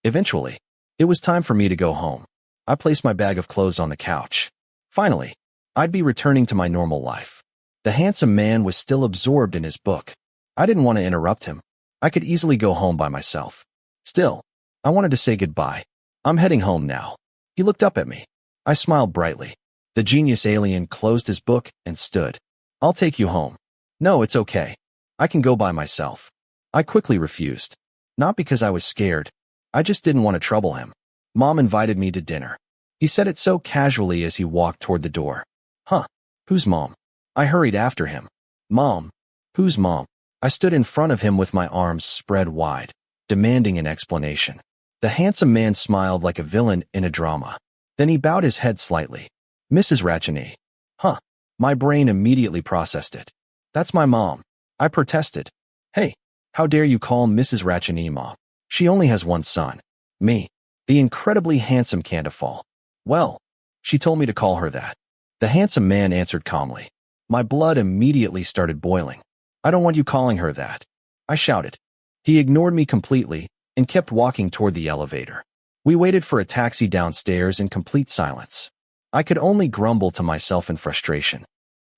Eventually, it was time for me to go home. I placed my bag of clothes on the couch. Finally, I'd be returning to my normal life. The handsome man was still absorbed in his book. I didn't want to interrupt him. I could easily go home by myself. Still, I wanted to say goodbye. I'm heading home now. He looked up at me. I smiled brightly. The genius alien closed his book and stood. I'll take you home. No, it's okay. I can go by myself. I quickly refused. Not because I was scared. I just didn't want to trouble him. Mom invited me to dinner. He said it so casually as he walked toward the door. Huh? Who's Mom? I hurried after him. Mom? Who's Mom? I stood in front of him with my arms spread wide, demanding an explanation. The handsome man smiled like a villain in a drama. Then he bowed his head slightly. Mrs. Ratchini. Huh. My brain immediately processed it. That's my mom. I protested. Hey, how dare you call Mrs. Ratchini Mom? She only has one son. Me. The incredibly handsome Candafal. Well, she told me to call her that. The handsome man answered calmly. My blood immediately started boiling. I don't want you calling her that. I shouted. He ignored me completely and kept walking toward the elevator. We waited for a taxi downstairs in complete silence. I could only grumble to myself in frustration.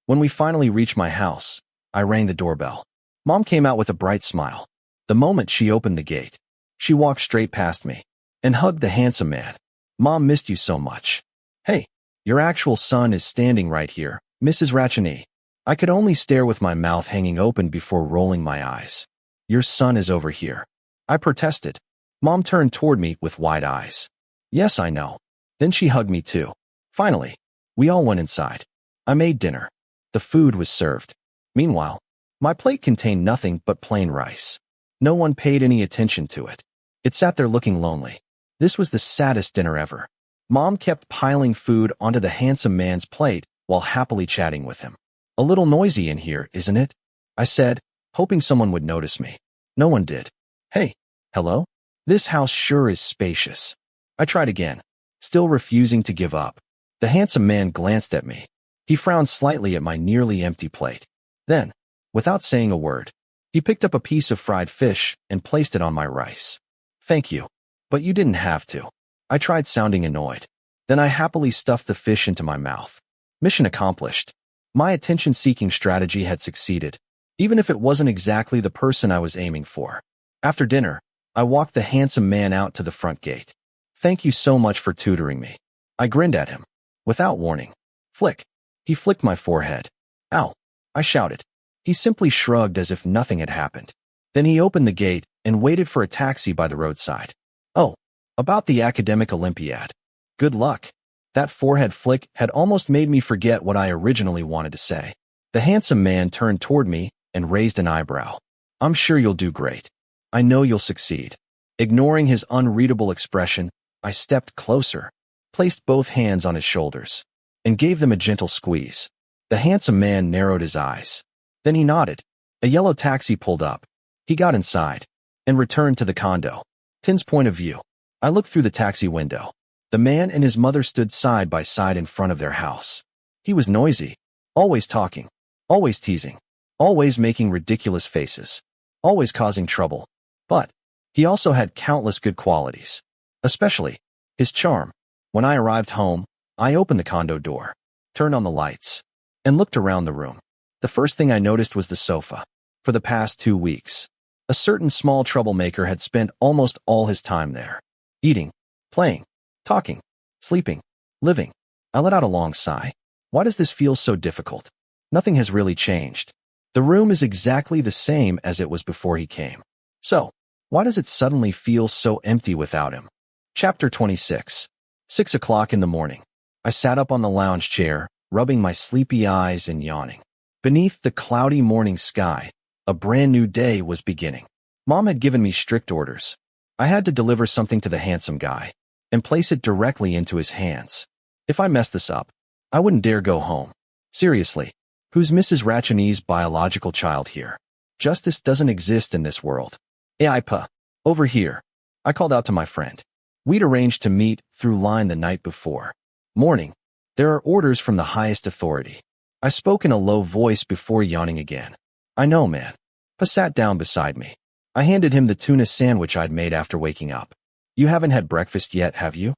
When we finally reached my house, I rang the doorbell. Mom came out with a bright smile. The moment she opened the gate, she walked straight past me and hugged the handsome man. Mom missed you so much. Hey, your actual son is standing right here, Mrs. Ratchini. I could only stare with my mouth hanging open before rolling my eyes. Your son is over here. I protested. Mom turned toward me with wide eyes. Yes, I know. Then she hugged me too. Finally, we all went inside. I made dinner. The food was served. Meanwhile, my plate contained nothing but plain rice. No one paid any attention to it. It sat there looking lonely. This was the saddest dinner ever. Mom kept piling food onto the handsome man's plate while happily chatting with him. A little noisy in here, isn't it? I said, hoping someone would notice me. No one did. Hey, hello? This house sure is spacious. I tried again, still refusing to give up. The handsome man glanced at me. He frowned slightly at my nearly empty plate. Then, without saying a word, he picked up a piece of fried fish and placed it on my rice. Thank you. But you didn't have to. I tried sounding annoyed. Then I happily stuffed the fish into my mouth. Mission accomplished. My attention-seeking strategy had succeeded, even if it wasn't exactly the person I was aiming for. After dinner, I walked the handsome man out to the front gate. Thank you so much for tutoring me. I grinned at him. Without warning. Flick. He flicked my forehead. Ow. I shouted. He simply shrugged as if nothing had happened. Then he opened the gate and waited for a taxi by the roadside. Oh, about the academic Olympiad. Good luck. That forehead flick had almost made me forget what I originally wanted to say. The handsome man turned toward me and raised an eyebrow. I'm sure you'll do great. I know you'll succeed. Ignoring his unreadable expression, I stepped closer, placed both hands on his shoulders, and gave them a gentle squeeze. The handsome man narrowed his eyes. Then he nodded. A yellow taxi pulled up. He got inside and returned to the condo. Tinn's point of view. I looked through the taxi window. The man and his mother stood side by side in front of their house. He was noisy, always talking, always teasing, always making ridiculous faces, always causing trouble. But he also had countless good qualities, especially his charm. When I arrived home, I opened the condo door, turned on the lights, and looked around the room. The first thing I noticed was the sofa. For the past 2 weeks, a certain small troublemaker had spent almost all his time there. Eating, playing, talking, sleeping, living. I let out a long sigh. Why does this feel so difficult? Nothing has really changed. The room is exactly the same as it was before he came. So, why does it suddenly feel so empty without him? Chapter 26. 6 o'clock in the morning. I sat up on the lounge chair, rubbing my sleepy eyes and yawning. Beneath the cloudy morning sky, a brand new day was beginning. Mom had given me strict orders. I had to deliver something to the handsome guy and place it directly into his hands. If I messed this up, I wouldn't dare go home. Seriously, who's Mrs. Ratcheney's biological child here? Justice doesn't exist in this world. Aipa, over here. I called out to my friend. We'd arranged to meet through line the night before. Morning. There are orders from the highest authority. I spoke in a low voice before yawning again. I know, man. Pa sat down beside me. I handed him the tuna sandwich I'd made after waking up. You haven't had breakfast yet, have you?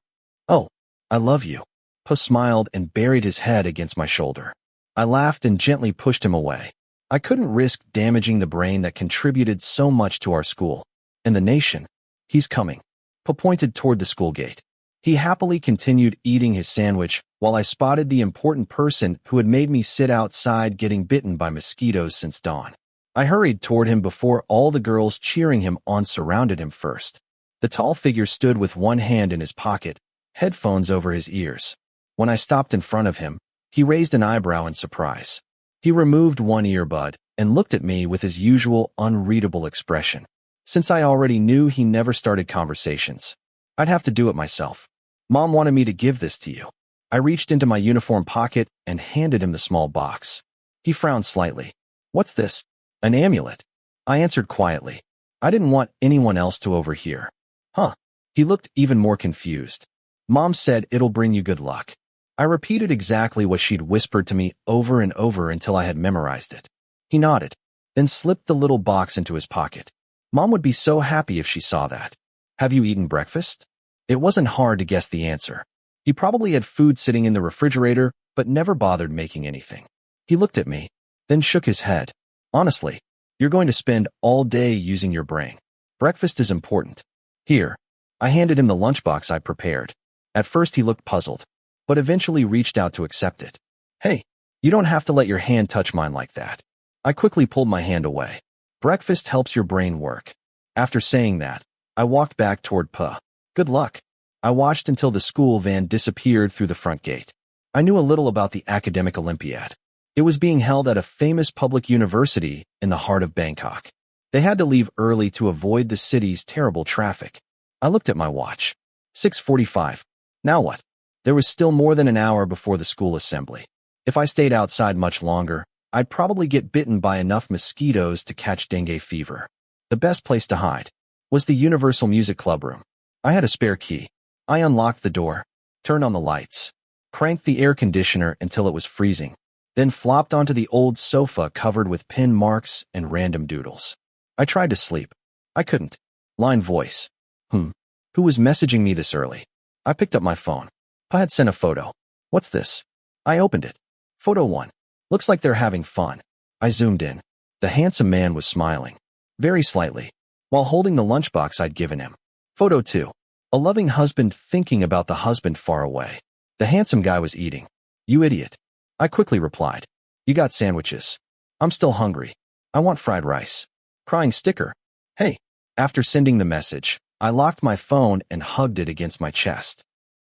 Oh, I love you. Pa smiled and buried his head against my shoulder. I laughed and gently pushed him away. I couldn't risk damaging the brain that contributed so much to our school and the nation. He's coming. Pa pointed toward the school gate. He happily continued eating his sandwich while I spotted the important person who had made me sit outside getting bitten by mosquitoes since dawn. I hurried toward him before all the girls cheering him on surrounded him first. The tall figure stood with one hand in his pocket, headphones over his ears. When I stopped in front of him, he raised an eyebrow in surprise. He removed one earbud and looked at me with his usual unreadable expression. Since I already knew he never started conversations, I'd have to do it myself. Mom wanted me to give this to you. I reached into my uniform pocket and handed him the small box. He frowned slightly. What's this? An amulet. I answered quietly. I didn't want anyone else to overhear. Huh. He looked even more confused. Mom said it'll bring you good luck. I repeated exactly what she'd whispered to me over and over until I had memorized it. He nodded, then slipped the little box into his pocket. Mom would be so happy if she saw that. Have you eaten breakfast? It wasn't hard to guess the answer. He probably had food sitting in the refrigerator, but never bothered making anything. He looked at me, then shook his head. Honestly, you're going to spend all day using your brain. Breakfast is important. Here. I handed him the lunchbox I prepared. At first he looked puzzled, but eventually reached out to accept it. Hey, you don't have to let your hand touch mine like that. I quickly pulled my hand away. Breakfast helps your brain work. After saying that, I walked back toward Pa. Good luck. I watched until the school van disappeared through the front gate. I knew a little about the academic Olympiad. It was being held at a famous public university in the heart of Bangkok. They had to leave early to avoid the city's terrible traffic. I looked at my watch. 6:45. Now what? There was still more than an hour before the school assembly. If I stayed outside much longer, I'd probably get bitten by enough mosquitoes to catch dengue fever. The best place to hide was the Universal Music Club room. I had a spare key. I unlocked the door, turned on the lights, cranked the air conditioner until it was freezing, then flopped onto the old sofa covered with pin marks and random doodles. I tried to sleep. I couldn't. Line voice. Who was messaging me this early? I picked up my phone. Pa had sent a photo. What's this? I opened it. Photo 1. Looks like they're having fun. I zoomed in. The handsome man was smiling. Very slightly. while holding the lunchbox I'd given him. Photo 2. A loving husband thinking about the husband far away. The handsome guy was eating. You idiot. I quickly replied. You got sandwiches. I'm still hungry. I want fried rice. Crying sticker. Hey. After sending the message, I locked my phone and hugged it against my chest.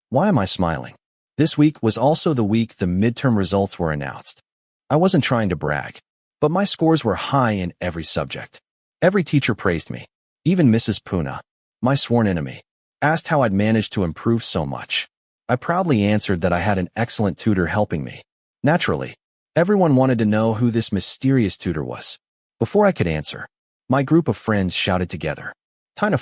Why am I smiling? This week was also the week the midterm results were announced. I wasn't trying to brag, but my scores were high in every subject. Every teacher praised me. Even Mrs. Puna, my sworn enemy, asked how I'd managed to improve so much. I proudly answered that I had an excellent tutor helping me. Naturally, everyone wanted to know who this mysterious tutor was. Before I could answer, my group of friends shouted together, Tinn,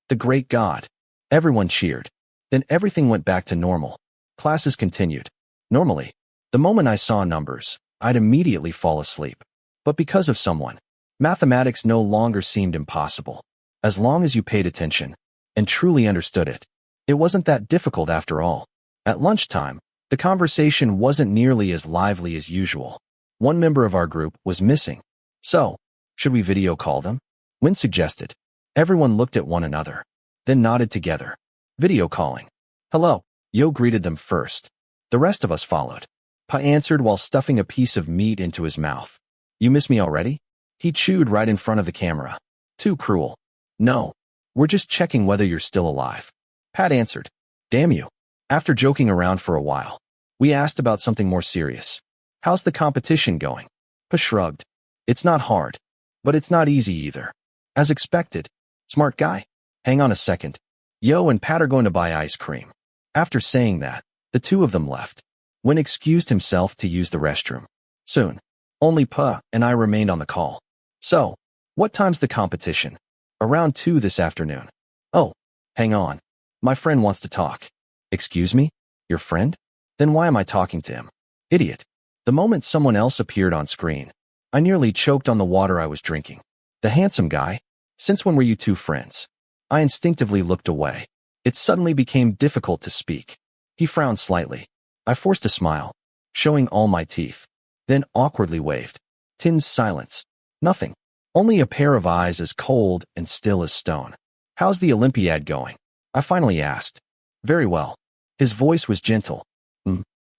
the great god. Everyone cheered. Then everything went back to normal. Classes continued. Normally, the moment I saw numbers, I'd immediately fall asleep. But because of someone, mathematics no longer seemed impossible. As long as you paid attention and truly understood it, it wasn't that difficult after all. At lunchtime, the conversation wasn't nearly as lively as usual. One member of our group was missing. So, should we video call them? Wynn suggested. Everyone looked at one another, then nodded together. Video calling. Hello. Yo greeted them first. The rest of us followed. Pa answered while stuffing a piece of meat into his mouth. You miss me already? He chewed right in front of the camera. Too cruel. No. We're just checking whether you're still alive. Pat answered. Damn you. After joking around for a while, we asked about something more serious. How's the competition going? Pa shrugged. It's not hard, but it's not easy either. As expected. Smart guy. Hang on a second. Yo and Pat are going to buy ice cream. After saying that, the two of them left. Wynn excused himself to use the restroom. Soon, only Pa and I remained on the call. So, what time's the competition? Around 2 this afternoon. Oh, hang on. My friend wants to talk. Excuse me? Your friend? Then why am I talking to him? Idiot. The moment someone else appeared on screen, I nearly choked on the water I was drinking. The handsome guy? Since when were you two friends? I instinctively looked away. It suddenly became difficult to speak. He frowned slightly. I forced a smile, showing all my teeth, then awkwardly waved. Tinn's silence. Nothing. Only a pair of eyes as cold and still as stone. How's the Olympiad going? I finally asked. Very well. His voice was gentle.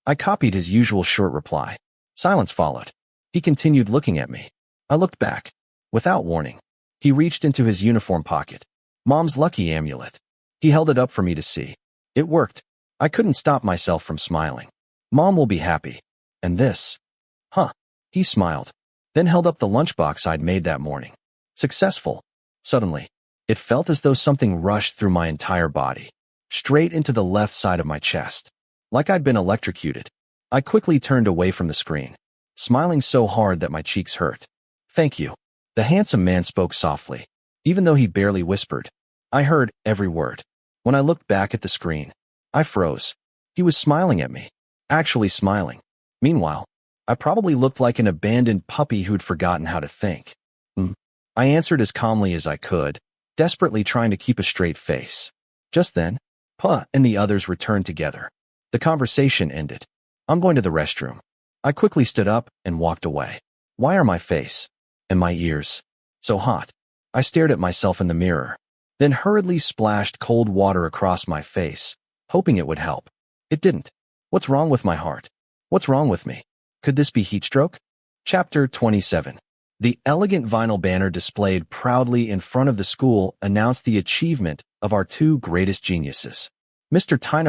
I copied his usual short reply. Silence followed. He continued looking at me. I looked back. Without warning, he reached into his uniform pocket. Mom's lucky amulet. He held it up for me to see. It worked. I couldn't stop myself from smiling. Mom will be happy. And this? Huh. He smiled, then held up the lunchbox I'd made that morning. Successful. Suddenly, it felt as though something rushed through my entire body, straight into the left side of my chest. Like I'd been electrocuted. I quickly turned away from the screen, smiling so hard that my cheeks hurt. Thank you. The handsome man spoke softly. Even though he barely whispered, I heard every word. When I looked back at the screen, I froze. He was smiling at me. Actually smiling. Meanwhile, I probably looked like an abandoned puppy who'd forgotten how to think. I answered as calmly as I could, desperately trying to keep a straight face. Just then, Pa and the others returned together. The conversation ended. I'm going to the restroom. I quickly stood up and walked away. Why are my face and my ears so hot? I stared at myself in the mirror, then hurriedly splashed cold water across my face, hoping it would help. It didn't. What's wrong with my heart? What's wrong with me? Could this be heatstroke? Chapter 27. The elegant vinyl banner displayed proudly in front of the school announced the achievement of our two greatest geniuses. Mr. Tinn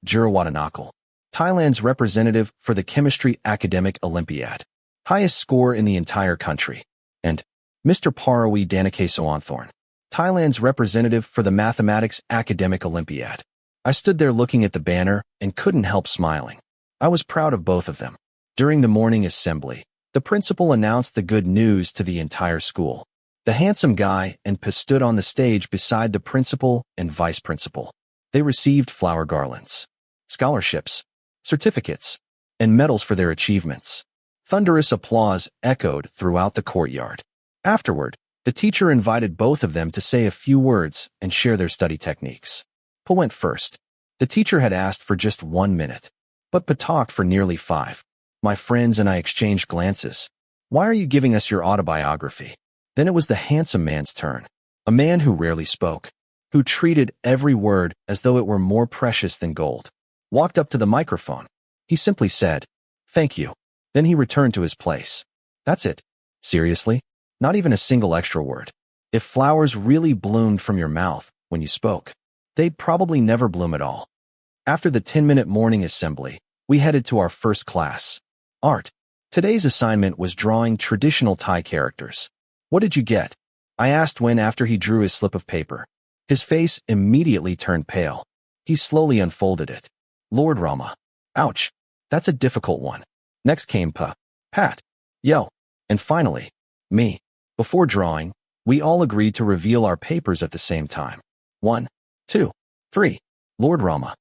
Jirawatanakal, Thailand's representative for the Chemistry Academic Olympiad, highest score in the entire country, and Mr. Parawi Danakasoanthorn, Thailand's representative for the Mathematics Academic Olympiad. I stood there looking at the banner and couldn't help smiling. I was proud of both of them. During the morning assembly, the principal announced the good news to the entire school. The handsome guy and Pa stood on the stage beside the principal and vice principal. They received flower garlands, scholarships, certificates, and medals for their achievements. Thunderous applause echoed throughout the courtyard. Afterward, the teacher invited both of them to say a few words and share their study techniques. Pa went first. The teacher had asked for just 1 minute, but Pa talked for nearly 5. My friends and I exchanged glances. Why are you giving us your autobiography? Then it was the handsome man's turn. A man who rarely spoke, who treated every word as though it were more precious than gold, walked up to the microphone. He simply said, "Thank you." Then he returned to his place. That's it. Seriously? Not even a single extra word. If flowers really bloomed from your mouth when you spoke, they'd probably never bloom at all. After the 10-minute morning assembly, we headed to our first class, art. Today's assignment was drawing traditional Thai characters. What did you get? I asked Win after he drew his slip of paper. His face immediately turned pale. He slowly unfolded it. Lord Rama. Ouch. That's a difficult one. Next came Pat, Yo, and finally, me. Before drawing, we all agreed to reveal our papers at the same time. 1, 2, 3. Lord Rama.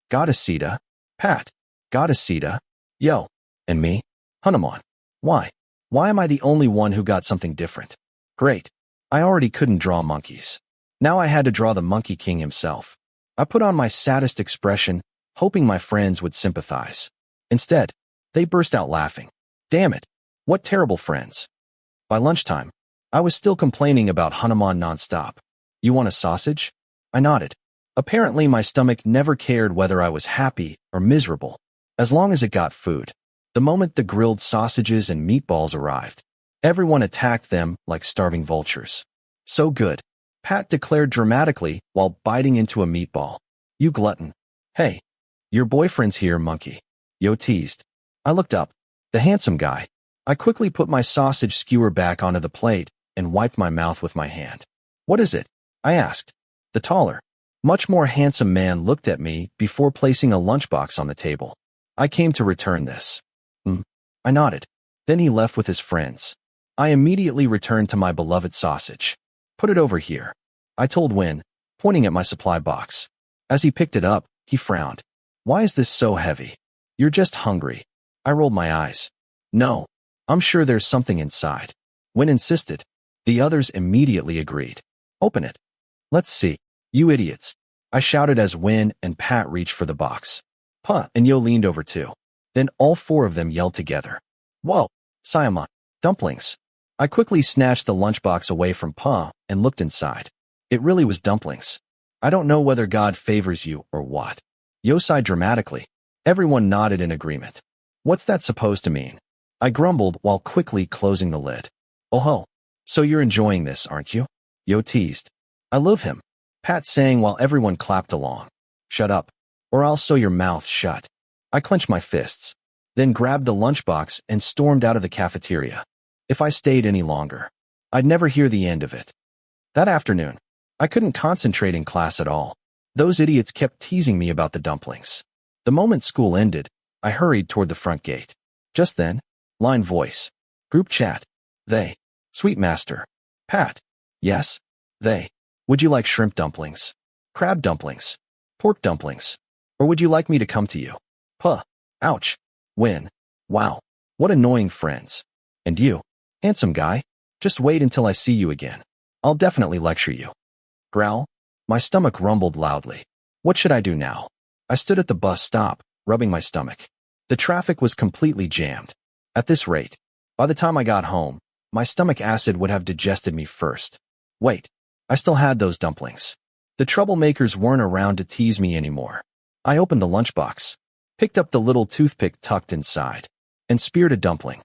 Goddess Sita. Pat. Goddess Sita. Yo. And me. Hanuman. Why? Why am I the only one who got something different? Great. I already couldn't draw monkeys. Now I had to draw the Monkey King himself. I put on my saddest expression, hoping my friends would sympathize. Instead, they burst out laughing. Damn it. What terrible friends. By lunchtime, I was still complaining about Hanuman nonstop. You want a sausage? I nodded. Apparently my stomach never cared whether I was happy or miserable, as long as it got food. The moment the grilled sausages and meatballs arrived, everyone attacked them like starving vultures. So good, Pat declared dramatically while biting into a meatball. You glutton. Hey, your boyfriend's here, monkey. Yo teased. I looked up. The handsome guy. I quickly put my sausage skewer back onto the plate and wiped my mouth with my hand. What is it? I asked. The taller, much more handsome man looked at me before placing a lunchbox on the table. I came to return this. I nodded. Then he left with his friends. I immediately returned to my beloved sausage. Put it over here, I told Win, pointing at my supply box. As he picked it up, he frowned. Why is this so heavy? You're just hungry. I rolled my eyes. No, I'm sure there's something inside. Win insisted. The others immediately agreed. Open it. Let's see. You idiots. I shouted as Win and Pat reached for the box. And Yo leaned over too. Then all four of them yelled together. Whoa, Sayama, dumplings. I quickly snatched the lunchbox away from Pa and looked inside. It really was dumplings. I don't know whether God favors you or what. Yo sighed dramatically. Everyone nodded in agreement. What's that supposed to mean? I grumbled while quickly closing the lid. Oh ho, so you're enjoying this, aren't you? Yo teased. I love him, Pat sang while everyone clapped along. Shut up, or I'll sew your mouth shut. I clenched my fists, then grabbed the lunchbox and stormed out of the cafeteria. If I stayed any longer, I'd never hear the end of it. That afternoon, I couldn't concentrate in class at all. Those idiots kept teasing me about the dumplings. The moment school ended, I hurried toward the front gate. Just then, line voice. Group chat. They. Sweet master. Pat. Yes. They. Would you like shrimp dumplings? Crab dumplings? Pork dumplings? Or would you like me to come to you? Ouch. Win. Wow. What annoying friends. And you, handsome guy, just wait until I see you again. I'll definitely lecture you. Growl. My stomach rumbled loudly. What should I do now? I stood at the bus stop, rubbing my stomach. The traffic was completely jammed. At this rate, by the time I got home, my stomach acid would have digested me first. Wait, I still had those dumplings. The troublemakers weren't around to tease me anymore. I opened the lunchbox, picked up the little toothpick tucked inside, and speared a dumpling.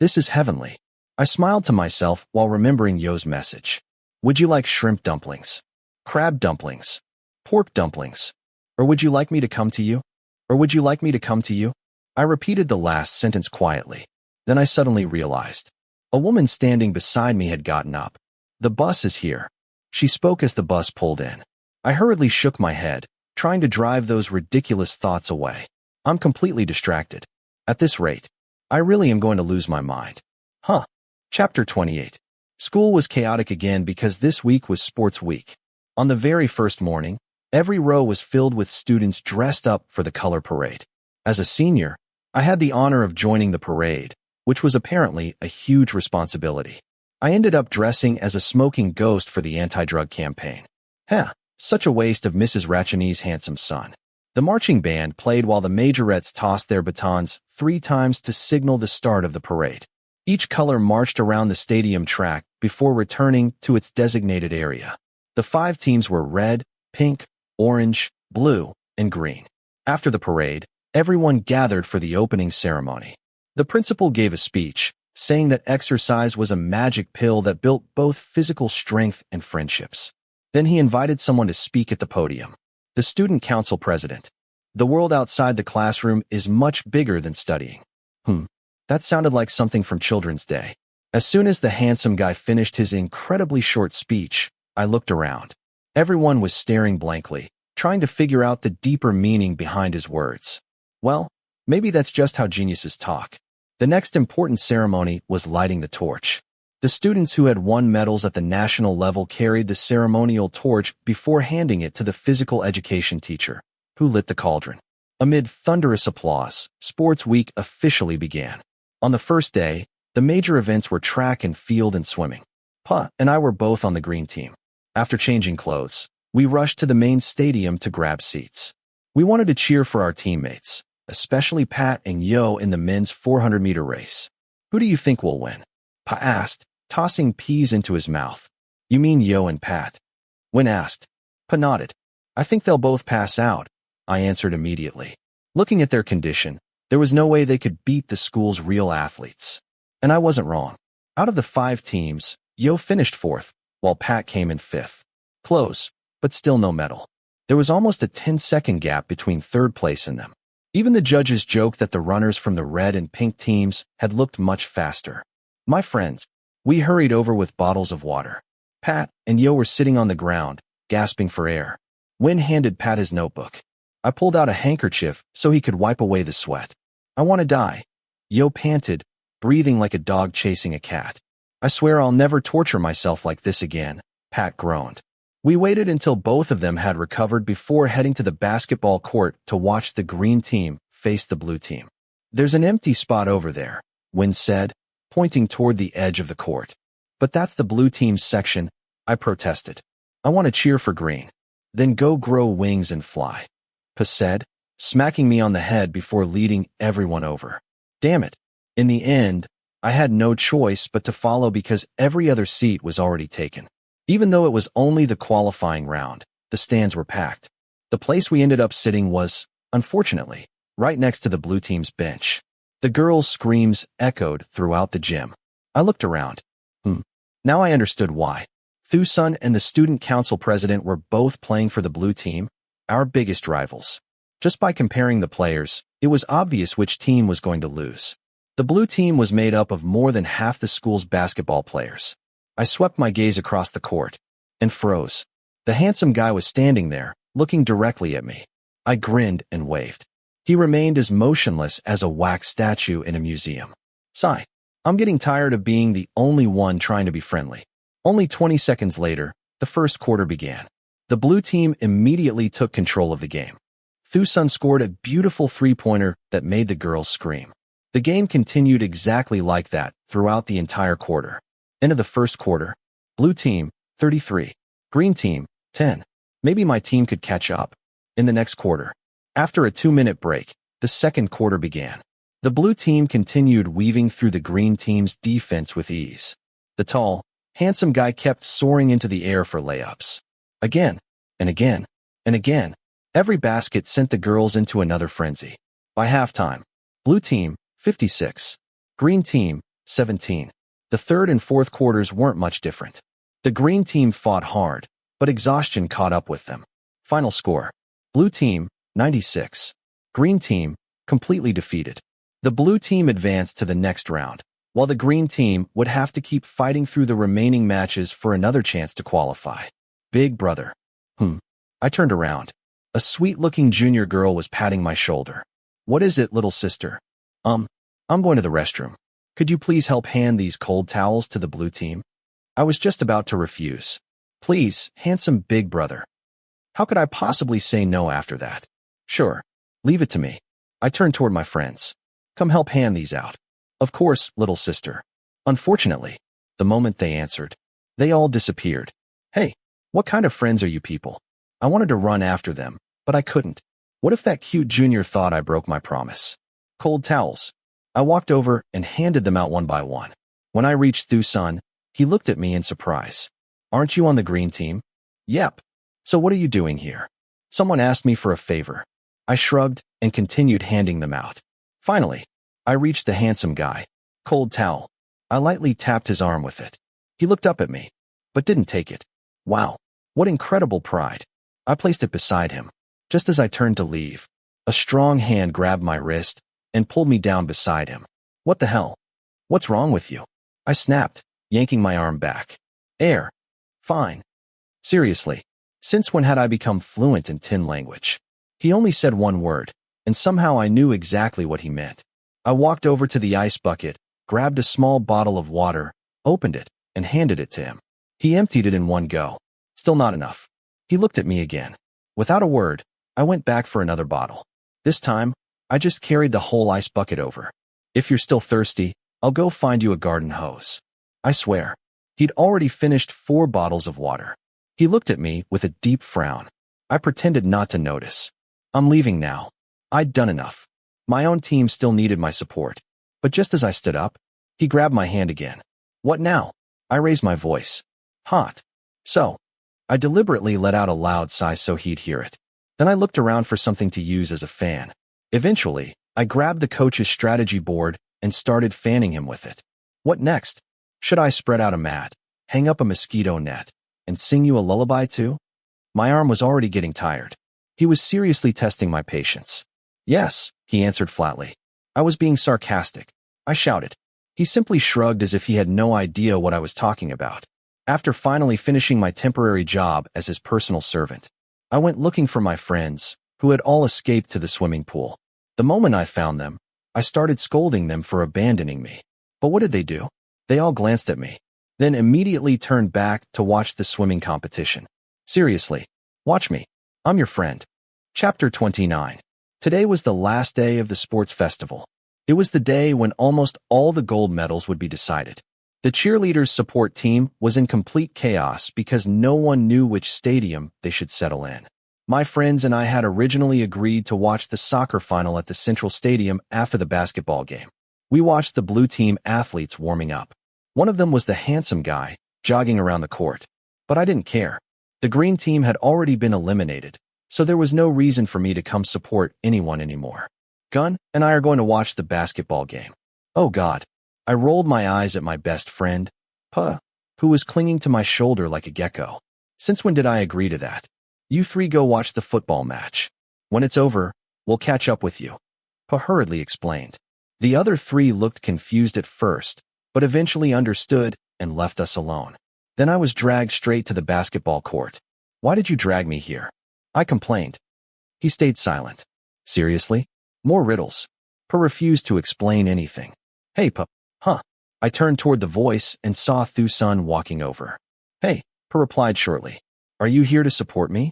This is heavenly. I smiled to myself while remembering Yo's message. Would you like shrimp dumplings? Crab dumplings? Pork dumplings? Or would you like me to come to you? Or would you like me to come to you? I repeated the last sentence quietly. Then I suddenly realized. A woman standing beside me had gotten up. The bus is here. She spoke as the bus pulled in. I hurriedly shook my head, trying to drive those ridiculous thoughts away. I'm completely distracted. At this rate, I really am going to lose my mind. Chapter 28. School was chaotic again because this week was sports week. On the very first morning, every row was filled with students dressed up for the color parade. As a senior, I had the honor of joining the parade, which was apparently a huge responsibility. I ended up dressing as a smoking ghost for the anti-drug campaign. Such a waste of Mrs. Ratchini's handsome son. The marching band played while the majorettes tossed their batons 3 times to signal the start of the parade. Each color marched around the stadium track before returning to its designated area. The 5 teams were red, pink, orange, blue, and green. After the parade, everyone gathered for the opening ceremony. The principal gave a speech, saying that exercise was a magic pill that built both physical strength and friendships. Then he invited someone to speak at the podium. The student council president. The world outside the classroom is much bigger than studying. That sounded like something from Children's Day. As soon as the handsome guy finished his incredibly short speech, I looked around. Everyone was staring blankly, trying to figure out the deeper meaning behind his words. Well, maybe that's just how geniuses talk. The next important ceremony was lighting the torch. The students who had won medals at the national level carried the ceremonial torch before handing it to the physical education teacher, who lit the cauldron. Amid thunderous applause, Sports Week officially began. On the first day, the major events were track and field and swimming. Pa and I were both on the green team. After changing clothes, we rushed to the main stadium to grab seats. We wanted to cheer for our teammates, especially Pat and Yo in the men's 400-meter race. Who do you think will win? Pa asked, tossing peas into his mouth. You mean Yo and Pat? When asked, Pa nodded. I think they'll both pass out, I answered immediately. Looking at their condition, there was no way they could beat the school's real athletes. And I wasn't wrong. Out of the 5 teams, Yo finished 4th, while Pat came in 5th. Close, but still no medal. There was almost a 10-second gap between 3rd place and them. Even the judges joked that the runners from the red and pink teams had looked much faster. My friends, we hurried over with bottles of water. Pat and Yo were sitting on the ground, gasping for air. Wynn handed Pat his notebook. I pulled out a handkerchief so he could wipe away the sweat. I want to die. Yo panted, breathing like a dog chasing a cat. I swear I'll never torture myself like this again, Pat groaned. We waited until both of them had recovered before heading to the basketball court to watch the green team face the blue team. There's an empty spot over there, Wynn said, pointing toward the edge of the court. But that's the blue team's section, I protested. I want to cheer for green. Then go grow wings and fly, Pa said, smacking me on the head before leading everyone over. Damn it. In the end, I had no choice but to follow because every other seat was already taken. Even though it was only the qualifying round, the stands were packed. The place we ended up sitting was, unfortunately, right next to the blue team's bench. The girls' screams echoed throughout the gym. I looked around. Now I understood why. Thusun and the student council president were both playing for the blue team, our biggest rivals. Just by comparing the players, it was obvious which team was going to lose. The blue team was made up of more than half the school's basketball players. I swept my gaze across the court and froze. The handsome guy was standing there, looking directly at me. I grinned and waved. He remained as motionless as a wax statue in a museum. Sigh. I'm getting tired of being the only one trying to be friendly. Only 20 seconds later, the first quarter began. The blue team immediately took control of the game. Thusun scored a beautiful three-pointer that made the girls scream. The game continued exactly like that throughout the entire quarter. End of the first quarter. Blue team, 33. Green team, 10. Maybe my team could catch up. In the next quarter. After a 2-minute break, the second quarter began. The blue team continued weaving through the green team's defense with ease. The tall, handsome guy kept soaring into the air for layups. Again, and again, and again. Every basket sent the girls into another frenzy. By halftime, blue team, 56. Green team, 17. The third and fourth quarters weren't much different. The green team fought hard, but exhaustion caught up with them. Final score. Blue team, 96. Green team, completely defeated. The blue team advanced to the next round, while the green team would have to keep fighting through the remaining matches for another chance to qualify. Big brother. I turned around. A sweet-looking junior girl was patting my shoulder. What is it, little sister? I'm going to the restroom. Could you please help hand these cold towels to the blue team? I was just about to refuse. Please, handsome big brother. How could I possibly say no after that? Sure. Leave it to me. I turned toward my friends. Come help hand these out. Of course, little sister. Unfortunately, the moment they answered, they all disappeared. Hey, what kind of friends are you people? I wanted to run after them, but I couldn't. What if that cute junior thought I broke my promise? Cold towels. I walked over and handed them out one by one. When I reached Thusun, He looked at me in surprise. Aren't you on the green team? Yep. So what are you doing here? Someone asked me for a favor. I shrugged and continued handing them out. Finally, I reached the handsome guy. Cold towel. I lightly tapped his arm with it. He looked up at me, but didn't take it. Wow, what incredible pride. I placed it beside him. Just as I turned to leave, a strong hand grabbed my wrist and pulled me down beside him. What the hell? What's wrong with you? I snapped, yanking my arm back. Air. Fine. Seriously, since when had I become fluent in Tinn language? He only said one word, and somehow I knew exactly what he meant. I walked over to the ice bucket, grabbed a small bottle of water, opened it, and handed it to him. He emptied it in one go. Still not enough. He looked at me again. Without a word, I went back for another bottle. This time, I just carried the whole ice bucket over. If you're still thirsty, I'll go find you a garden hose. I swear. He'd already finished 4 bottles of water. He looked at me with a deep frown. I pretended not to notice. I'm leaving now. I'd done enough. My own team still needed my support. But just as I stood up, he grabbed my hand again. What now? I raised my voice. Hot. So. I deliberately let out a loud sigh so he'd hear it. Then I looked around for something to use as a fan. Eventually, I grabbed the coach's strategy board and started fanning him with it. What next? Should I spread out a mat, hang up a mosquito net, and sing you a lullaby too? My arm was already getting tired. He was seriously testing my patience. Yes, he answered flatly. I was being sarcastic. I shouted. He simply shrugged as if he had no idea what I was talking about. After finally finishing my temporary job as his personal servant, I went looking for my friends, who had all escaped to the swimming pool. The moment I found them, I started scolding them for abandoning me. But what did they do? They all glanced at me, then immediately turned back to watch the swimming competition. Seriously, watch me. I'm your friend. Chapter 29. Today was the last day of the sports festival. It was the day when almost all the gold medals would be decided. The cheerleaders' support team was in complete chaos because no one knew which stadium they should settle in. My friends and I had originally agreed to watch the soccer final at the Central Stadium after the basketball game. We watched the blue team athletes warming up. One of them was the handsome guy, jogging around the court. But I didn't care. The green team had already been eliminated, so there was no reason for me to come support anyone anymore. Gun and I are going to watch the basketball game. Oh God. I rolled my eyes at my best friend, Puh, who was clinging to my shoulder like a gecko. Since when did I agree to that? You 3 go watch the football match. When it's over, we'll catch up with you. Puh hurriedly explained. The other 3 looked confused at first, but eventually understood and left us alone. Then I was dragged straight to the basketball court. Why did you drag me here? I complained. He stayed silent. Seriously? More riddles. Puh refused to explain anything. Hey, Puh. Huh. I turned toward the voice and saw Thusun walking over. Hey, Puh replied shortly. Are you here to support me?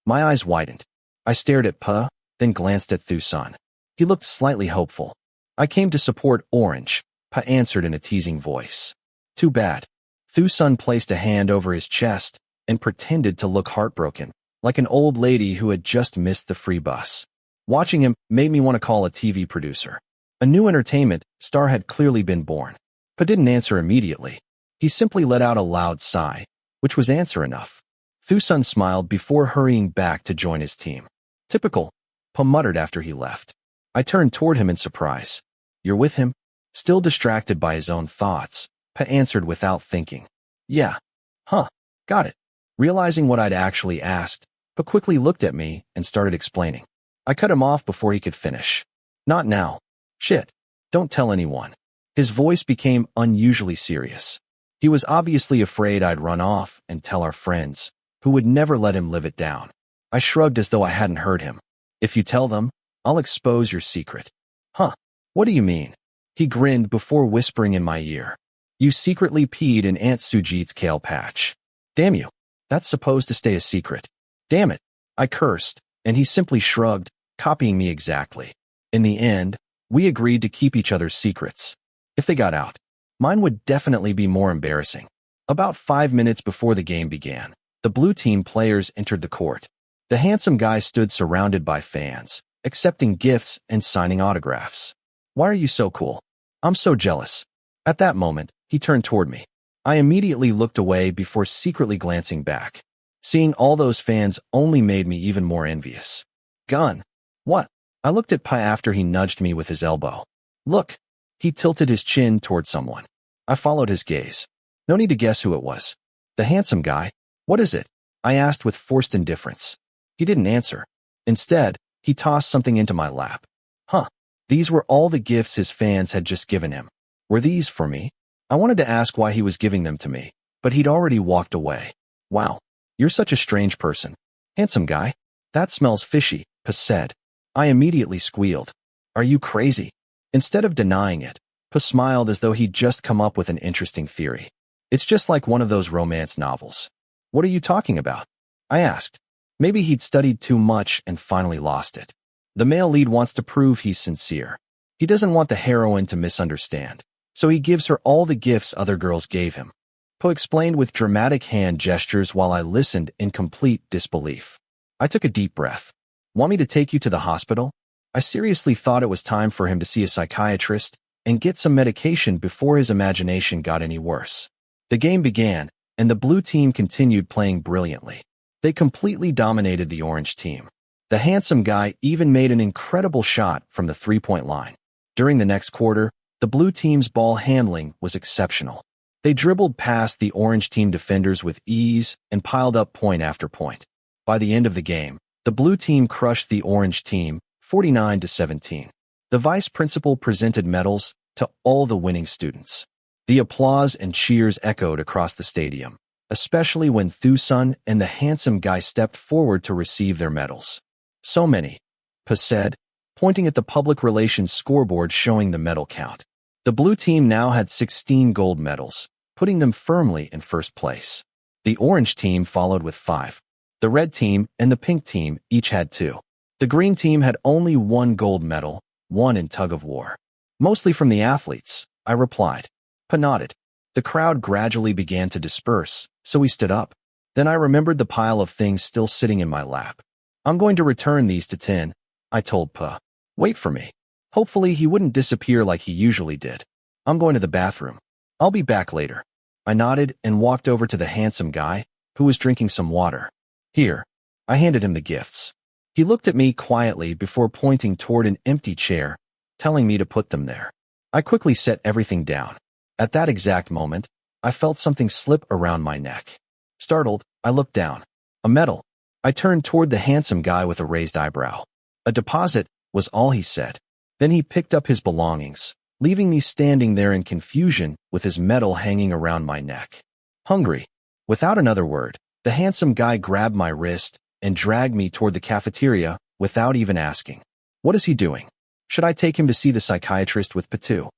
My eyes widened. I stared at Puh, then glanced at Thusun. He looked slightly hopeful. I came to support Orange, Puh answered in a teasing voice. Too bad. Thusun placed a hand over his chest and pretended to look heartbroken, like an old lady who had just missed the free bus. Watching him made me want to call a TV producer. A new entertainment star had clearly been born. Puh didn't answer immediately. He simply let out a loud sigh, which was answer enough. Thusun smiled before hurrying back to join his team. Typical, Puh muttered after he left. I turned toward him in surprise. You're with him? Still distracted by his own thoughts, Puh answered without thinking. Yeah. Huh. Got it. Realizing what I'd actually asked, Puh quickly looked at me and started explaining. I cut him off before he could finish. Not now. Shit. Don't tell anyone. His voice became unusually serious. He was obviously afraid I'd run off and tell our friends, who would never let him live it down. I shrugged as though I hadn't heard him. If you tell them, I'll expose your secret. Huh. What do you mean? He grinned before whispering in my ear. You secretly peed in Aunt Sujit's kale patch. Damn you. That's supposed to stay a secret. Damn it. I cursed, and he simply shrugged, copying me exactly. In the end, we agreed to keep each other's secrets. If they got out, mine would definitely be more embarrassing. About 5 minutes before the game began, the blue team players entered the court. The handsome guy stood surrounded by fans, accepting gifts and signing autographs. Why are you so cool? I'm so jealous. At that moment, he turned toward me. I immediately looked away before secretly glancing back. Seeing all those fans only made me even more envious. Gun. What? I looked at Pai after he nudged me with his elbow. Look. He tilted his chin toward someone. I followed his gaze. No need to guess who it was. The handsome guy. What is it? I asked with forced indifference. He didn't answer. Instead, he tossed something into my lap. Huh. These were all the gifts his fans had just given him. Were these for me? I wanted to ask why he was giving them to me, but he'd already walked away. Wow. You're such a strange person. Handsome guy. That smells fishy, Pa said. I immediately squealed. Are you crazy? Instead of denying it, Pa smiled as though he'd just come up with an interesting theory. It's just like one of those romance novels. What are you talking about? I asked. Maybe he'd studied too much and finally lost it. The male lead wants to prove he's sincere. He doesn't want the heroine to misunderstand, so he gives her all the gifts other girls gave him. Po explained with dramatic hand gestures while I listened in complete disbelief. I took a deep breath. Want me to take you to the hospital? I seriously thought it was time for him to see a psychiatrist and get some medication before his imagination got any worse. The game began, and the blue team continued playing brilliantly. They completely dominated the orange team. The handsome guy even made an incredible shot from the three-point line. During the next quarter, the blue team's ball handling was exceptional. They dribbled past the orange team defenders with ease and piled up point after point. By the end of the game, the blue team crushed the orange team, 49-17. The vice principal presented medals to all the winning students. The applause and cheers echoed across the stadium, especially when Thusun and the handsome guy stepped forward to receive their medals. So many, Pa said, pointing at the public relations scoreboard showing the medal count. The blue team now had 16 gold medals, putting them firmly in first place. The orange team followed with 5. The red team and the pink team each had 2. The green team had only 1 gold medal, 1 in tug-of-war. Mostly from the athletes, I replied. Pa nodded. The crowd gradually began to disperse, so we stood up. Then I remembered the pile of things still sitting in my lap. I'm going to return these to Tinn, I told Pa. Wait for me. Hopefully he wouldn't disappear like he usually did. I'm going to the bathroom. I'll be back later. I nodded and walked over to the handsome guy, who was drinking some water. Here. I handed him the gifts. He looked at me quietly before pointing toward an empty chair, telling me to put them there. I quickly set everything down. At that exact moment, I felt something slip around my neck. Startled, I looked down. A medal. I turned toward the handsome guy with a raised eyebrow. A deposit was all he said. Then he picked up his belongings, leaving me standing there in confusion with his medal hanging around my neck. Hungry. Without another word, the handsome guy grabbed my wrist and dragged me toward the cafeteria without even asking. What is he doing? Should I take him to see the psychiatrist with Patu?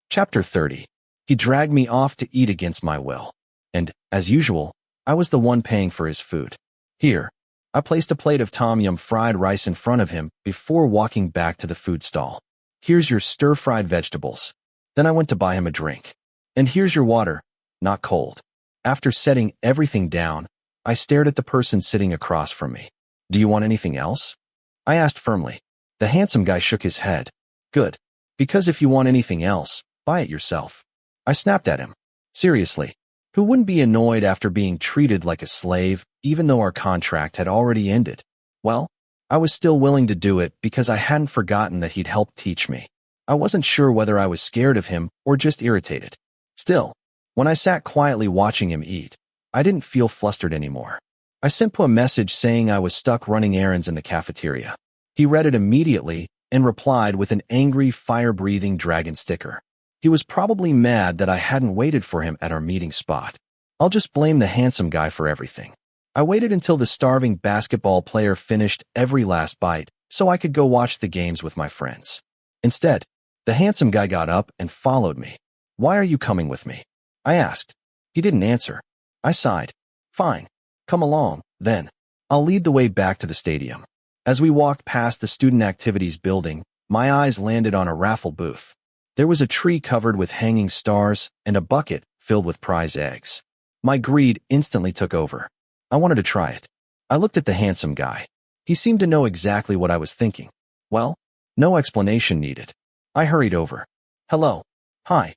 Chapter 30. He dragged me off to eat against my will. And, as usual, I was the one paying for his food. Here. I placed a plate of tom yum fried rice in front of him before walking back to the food stall. Here's your stir-fried vegetables. Then I went to buy him a drink. And here's your water, not cold. After setting everything down, I stared at the person sitting across from me. Do you want anything else? I asked firmly. The handsome guy shook his head. Good. Because if you want anything else, buy it yourself. I snapped at him. Seriously. Who wouldn't be annoyed after being treated like a slave, even though our contract had already ended? Well, I was still willing to do it because I hadn't forgotten that he'd helped teach me. I wasn't sure whether I was scared of him or just irritated. Still, when I sat quietly watching him eat, I didn't feel flustered anymore. I sent Po a message saying I was stuck running errands in the cafeteria. He read it immediately and replied with an angry, fire-breathing dragon sticker. He was probably mad that I hadn't waited for him at our meeting spot. I'll just blame the handsome guy for everything. I waited until the starving basketball player finished every last bite so I could go watch the games with my friends. Instead, the handsome guy got up and followed me. Why are you coming with me? I asked. He didn't answer. I sighed. Fine. Come along, then. I'll lead the way back to the stadium. As we walked past the student activities building, my eyes landed on a raffle booth. There was a tree covered with hanging stars and a bucket filled with prize eggs. My greed instantly took over. I wanted to try it. I looked at the handsome guy. He seemed to know exactly what I was thinking. Well, no explanation needed. I hurried over. Hello. Hi.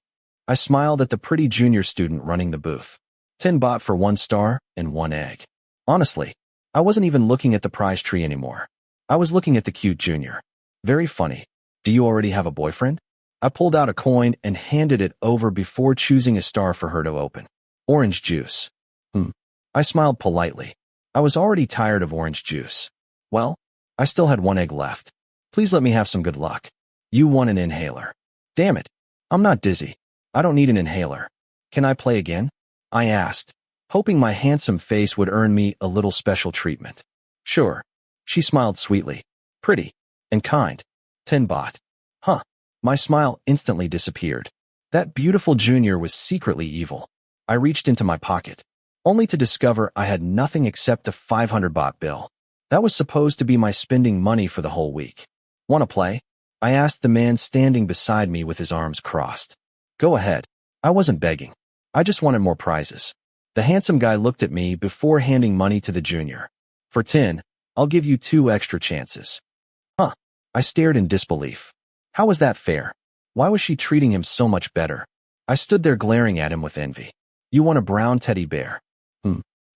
I smiled at the pretty junior student running the booth. Tinn bought for 1 star and 1 egg. Honestly, I wasn't even looking at the prize tree anymore. I was looking at the cute junior. Very funny. Do you already have a boyfriend? I pulled out a coin and handed it over before choosing a star for her to open. Orange juice. I smiled politely. I was already tired of orange juice. Well, I still had 1 egg left. Please let me have some good luck. You won an inhaler. Damn it. I'm not dizzy. I don't need an inhaler. Can I play again? I asked, hoping my handsome face would earn me a little special treatment. Sure. She smiled sweetly. Pretty. And kind. Tinn bought. Huh. My smile instantly disappeared. That beautiful junior was secretly evil. I reached into my pocket, only to discover I had nothing except a 500 baht bill. That was supposed to be my spending money for the whole week. Want to play? I asked the man standing beside me with his arms crossed. Go ahead. I wasn't begging. I just wanted more prizes. The handsome guy looked at me before handing money to the junior. For Tinn, I'll give you 2 extra chances. Huh. I stared in disbelief. How was that fair? Why was she treating him so much better? I stood there glaring at him with envy. You want a brown teddy bear?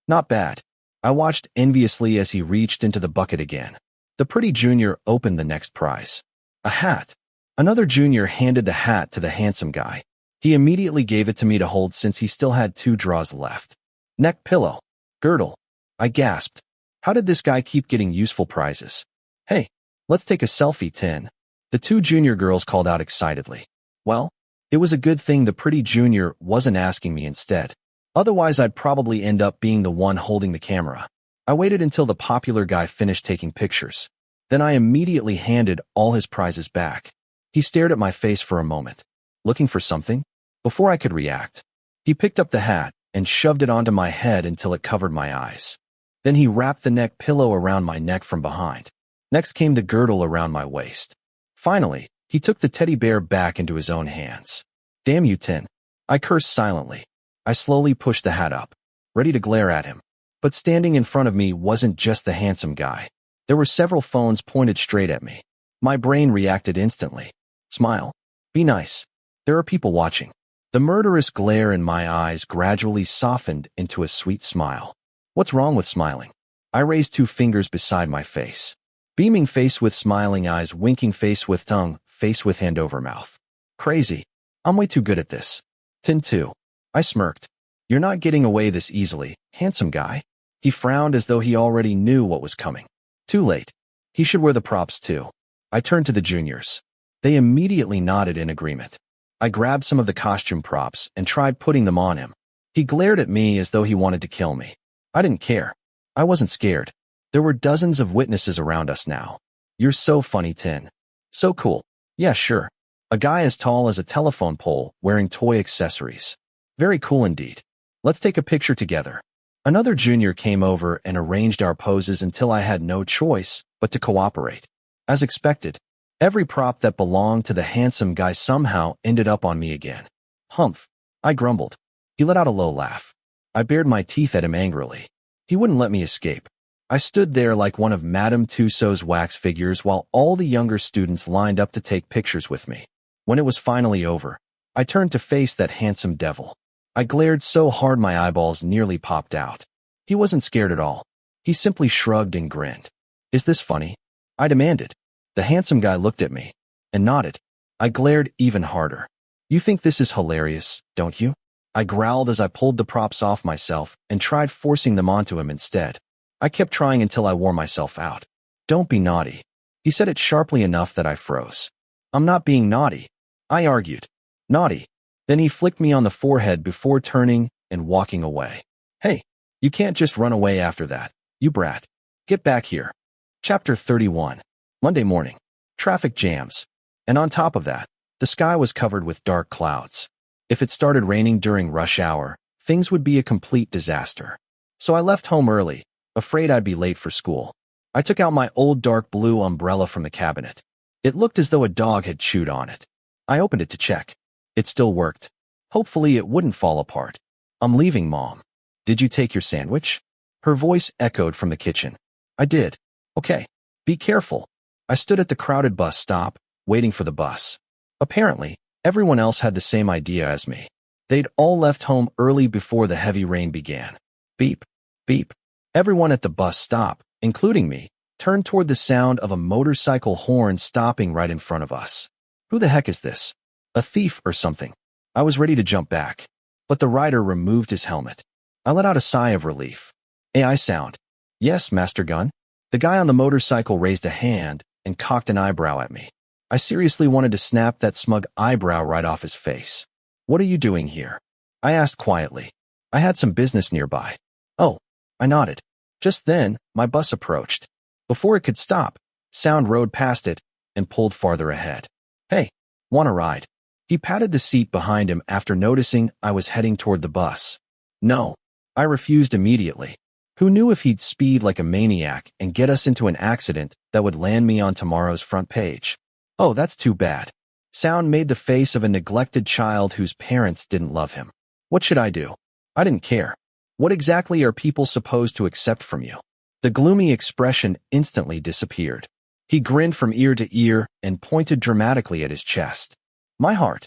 Not bad. I watched enviously as he reached into the bucket again. The pretty junior opened the next prize. A hat. Another junior handed the hat to the handsome guy. He immediately gave it to me to hold since he still had 2 draws left. Neck pillow. Girdle. I gasped. How did this guy keep getting useful prizes? Hey, let's take a selfie, Tinn. The 2 junior girls called out excitedly. Well, it was a good thing the pretty junior wasn't asking me instead. Otherwise, I'd probably end up being the one holding the camera. I waited until the popular guy finished taking pictures. Then I immediately handed all his prizes back. He stared at my face for a moment, looking for something. Before I could react, he picked up the hat and shoved it onto my head until it covered my eyes. Then he wrapped the neck pillow around my neck from behind. Next came the girdle around my waist. Finally, he took the teddy bear back into his own hands. Damn you, Tinn. I cursed silently. I slowly pushed the hat up, ready to glare at him. But standing in front of me wasn't just the handsome guy. There were several phones pointed straight at me. My brain reacted instantly. Smile. Be nice. There are people watching. The murderous glare in my eyes gradually softened into a sweet smile. What's wrong with smiling? I raised 2 fingers beside my face. Beaming face with smiling eyes, winking face with tongue, face with hand over mouth. Crazy. I'm way too good at this. Tinn 2. I smirked. You're not getting away this easily, handsome guy. He frowned as though he already knew what was coming. Too late. He should wear the props too. I turned to the juniors. They immediately nodded in agreement. I grabbed some of the costume props and tried putting them on him. He glared at me as though he wanted to kill me. I didn't care. I wasn't scared. There were dozens of witnesses around us now. You're so funny, Tinn. So cool. Yeah, sure. A guy as tall as a telephone pole wearing toy accessories. Very cool indeed. Let's take a picture together. Another junior came over and arranged our poses until I had no choice but to cooperate. As expected, every prop that belonged to the handsome guy somehow ended up on me again. Humph. I grumbled. He let out a low laugh. I bared my teeth at him angrily. He wouldn't let me escape. I stood there like one of Madame Tussauds wax figures while all the younger students lined up to take pictures with me. When it was finally over, I turned to face that handsome devil. I glared so hard my eyeballs nearly popped out. He wasn't scared at all. He simply shrugged and grinned. Is this funny? I demanded. The handsome guy looked at me and nodded. I glared even harder. You think this is hilarious, don't you? I growled as I pulled the props off myself and tried forcing them onto him instead. I kept trying until I wore myself out. Don't be naughty. He said it sharply enough that I froze. I'm not being naughty. I argued. Naughty. Then he flicked me on the forehead before turning and walking away. Hey, you can't just run away after that, you brat. Get back here. Chapter 31. Monday morning. Traffic jams. And on top of that, the sky was covered with dark clouds. If it started raining during rush hour, things would be a complete disaster. So I left home early, afraid I'd be late for school. I took out my old dark blue umbrella from the cabinet. It looked as though a dog had chewed on it. I opened it to check. It still worked. Hopefully it wouldn't fall apart. I'm leaving, Mom. Did you take your sandwich? Her voice echoed from the kitchen. I did. Okay. Be careful. I stood at the crowded bus stop, waiting for the bus. Apparently, Everyone else had the same idea as me. They'd all left home early before the heavy rain began. Beep, beep. Everyone at the bus stop, including me, turned toward the sound of a motorcycle horn stopping right in front of us. Who the heck is this? A thief or something? I was ready to jump back, but the rider removed his helmet. I let out a sigh of relief. AI sound. Yes, Master Gun. The guy on the motorcycle raised a hand and cocked an eyebrow at me. I seriously wanted to snap that smug eyebrow right off his face. What are you doing here? I asked quietly. I had some business nearby. Oh, I nodded. Just then, my bus approached. Before it could stop, Sound rode past it and pulled farther ahead. Hey, want a ride? He patted the seat behind him after noticing I was heading toward the bus. No, I refused immediately. Who knew if he'd speed like a maniac and get us into an accident that would land me on tomorrow's front page? Oh, that's too bad. Sound made the face of a neglected child whose parents didn't love him. What should I do? I didn't care. What exactly are people supposed to accept from you? The gloomy expression instantly disappeared. He grinned from ear to ear and pointed dramatically at his chest. My heart.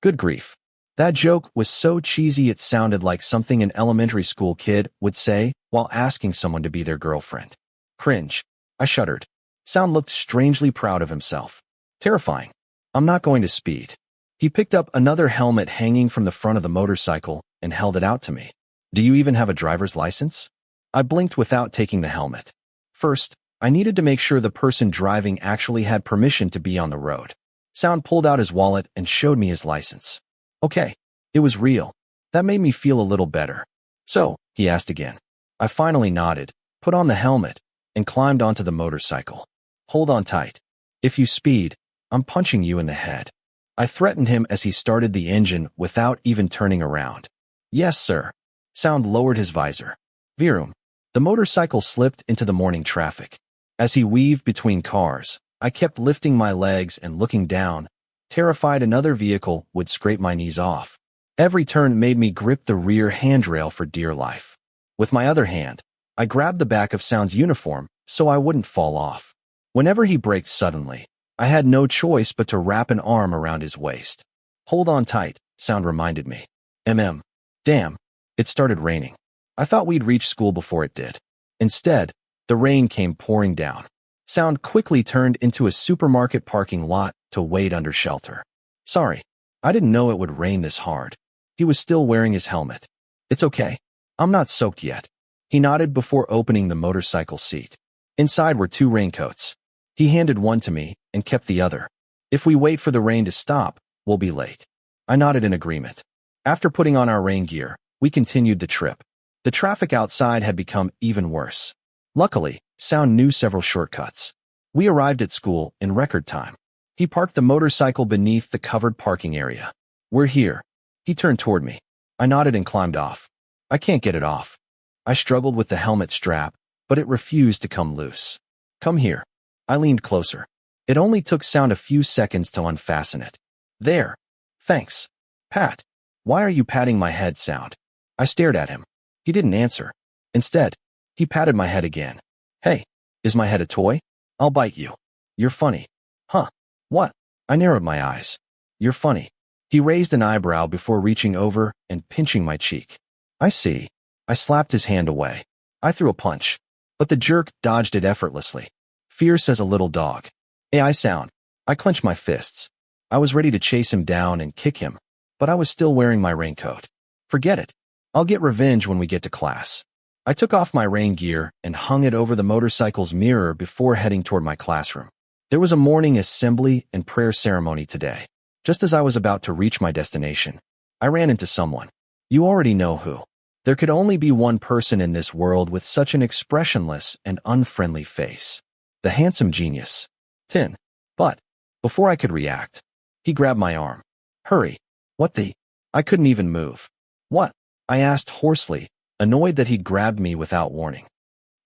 Good grief. That joke was so cheesy it sounded like something an elementary school kid would say while asking someone to be their girlfriend. Cringe. I shuddered. Sound looked strangely proud of himself. Terrifying. I'm not going to speed. He picked up another helmet hanging from the front of the motorcycle and held it out to me. Do you even have a driver's license? I blinked without taking the helmet. First, I needed to make sure the person driving actually had permission to be on the road. Sound pulled out his wallet and showed me his license. Okay, it was real. That made me feel a little better. So, he asked again. I finally nodded, put on the helmet, and climbed onto the motorcycle. Hold on tight. If you speed, I'm punching you in the head. I threatened him as he started the engine without even turning around. Yes, sir. Sound lowered his visor. Vroom. The motorcycle slipped into the morning traffic. As he weaved between cars, I kept lifting my legs and looking down, terrified another vehicle would scrape my knees off. Every turn made me grip the rear handrail for dear life. With my other hand, I grabbed the back of Sound's uniform so I wouldn't fall off. Whenever he braked suddenly, I had no choice but to wrap an arm around his waist. Hold on tight, Sound reminded me. Damn, it started raining. I thought we'd reach school before it did. Instead, the rain came pouring down. Sound quickly turned into a supermarket parking lot to wait under shelter. Sorry, I didn't know it would rain this hard. He was still wearing his helmet. It's okay. I'm not soaked yet. He nodded before opening the motorcycle seat. Inside were 2 raincoats. He handed one to me and kept the other. If we wait for the rain to stop, we'll be late. I nodded in agreement. After putting on our rain gear, we continued the trip. The traffic outside had become even worse. Luckily, Sound knew several shortcuts. We arrived at school in record time. He parked the motorcycle beneath the covered parking area. We're here. He turned toward me. I nodded and climbed off. I can't get it off. I struggled with the helmet strap, but it refused to come loose. Come here. I leaned closer. It only took Sound a few seconds to unfasten it. There. Thanks. Pat. Why are you patting my head, Sound? I stared at him. He didn't answer. Instead, he patted my head again. Hey, is my head a toy? I'll bite you. You're funny. Huh? What? I narrowed my eyes. You're funny. He raised an eyebrow before reaching over and pinching my cheek. I see. I slapped his hand away. I threw a punch, but the jerk dodged it effortlessly. Fierce as a little dog. AI Sound. I clenched my fists. I was ready to chase him down and kick him, but I was still wearing my raincoat. Forget it. I'll get revenge when we get to class. I took off my rain gear and hung it over the motorcycle's mirror before heading toward my classroom. There was a morning assembly and prayer ceremony today. Just as I was about to reach my destination, I ran into someone. You already know who. There could only be one person in this world with such an expressionless and unfriendly face. The handsome genius, Tinn. But, before I could react, he grabbed my arm. Hurry. What the? I couldn't even move. What? I asked hoarsely, annoyed that he'd grabbed me without warning.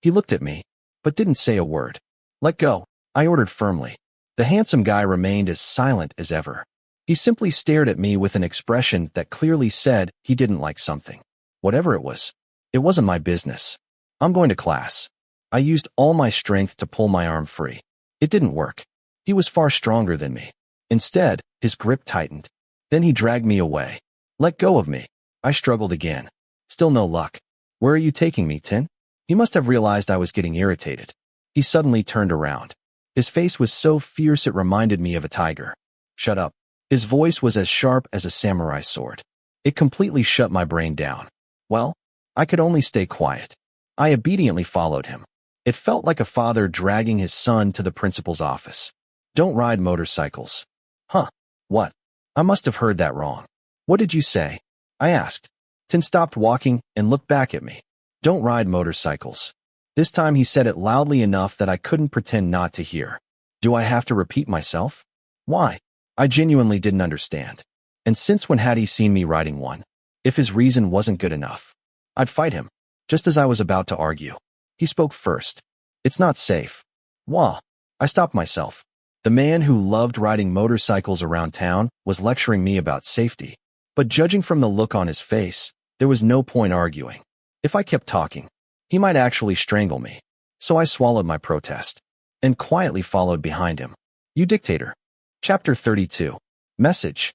He looked at me, but didn't say a word. Let go, I ordered firmly. The handsome guy remained as silent as ever. He simply stared at me with an expression that clearly said he didn't like something. Whatever it was, it wasn't my business. I'm going to class. I used all my strength to pull my arm free. It didn't work. He was far stronger than me. Instead, his grip tightened, Then he dragged me away. Let go of me. I struggled again. Still no luck. Where are you taking me, Tinn? He must have realized I was getting irritated. He suddenly turned around. His face was so fierce it reminded me of a tiger. Shut up. His voice was as sharp as a samurai sword. It completely shut my brain down. Well, I could only stay quiet. I obediently followed him. It felt like a father dragging his son to the principal's office. Don't ride motorcycles. Huh. What? I must have heard that wrong. What did you say? I asked. Tinn stopped walking and looked back at me. Don't ride motorcycles. This time he said it loudly enough that I couldn't pretend not to hear. Do I have to repeat myself? Why? I genuinely didn't understand. And since when had he seen me riding one? If his reason wasn't good enough, I'd fight him. Just as I was about to argue, he spoke first. It's not safe. Wah. I stopped myself. The man who loved riding motorcycles around town was lecturing me about safety. But judging from the look on his face, there was no point arguing. If I kept talking, he might actually strangle me. So I swallowed my protest and quietly followed behind him. You dictator. Chapter 32. Message.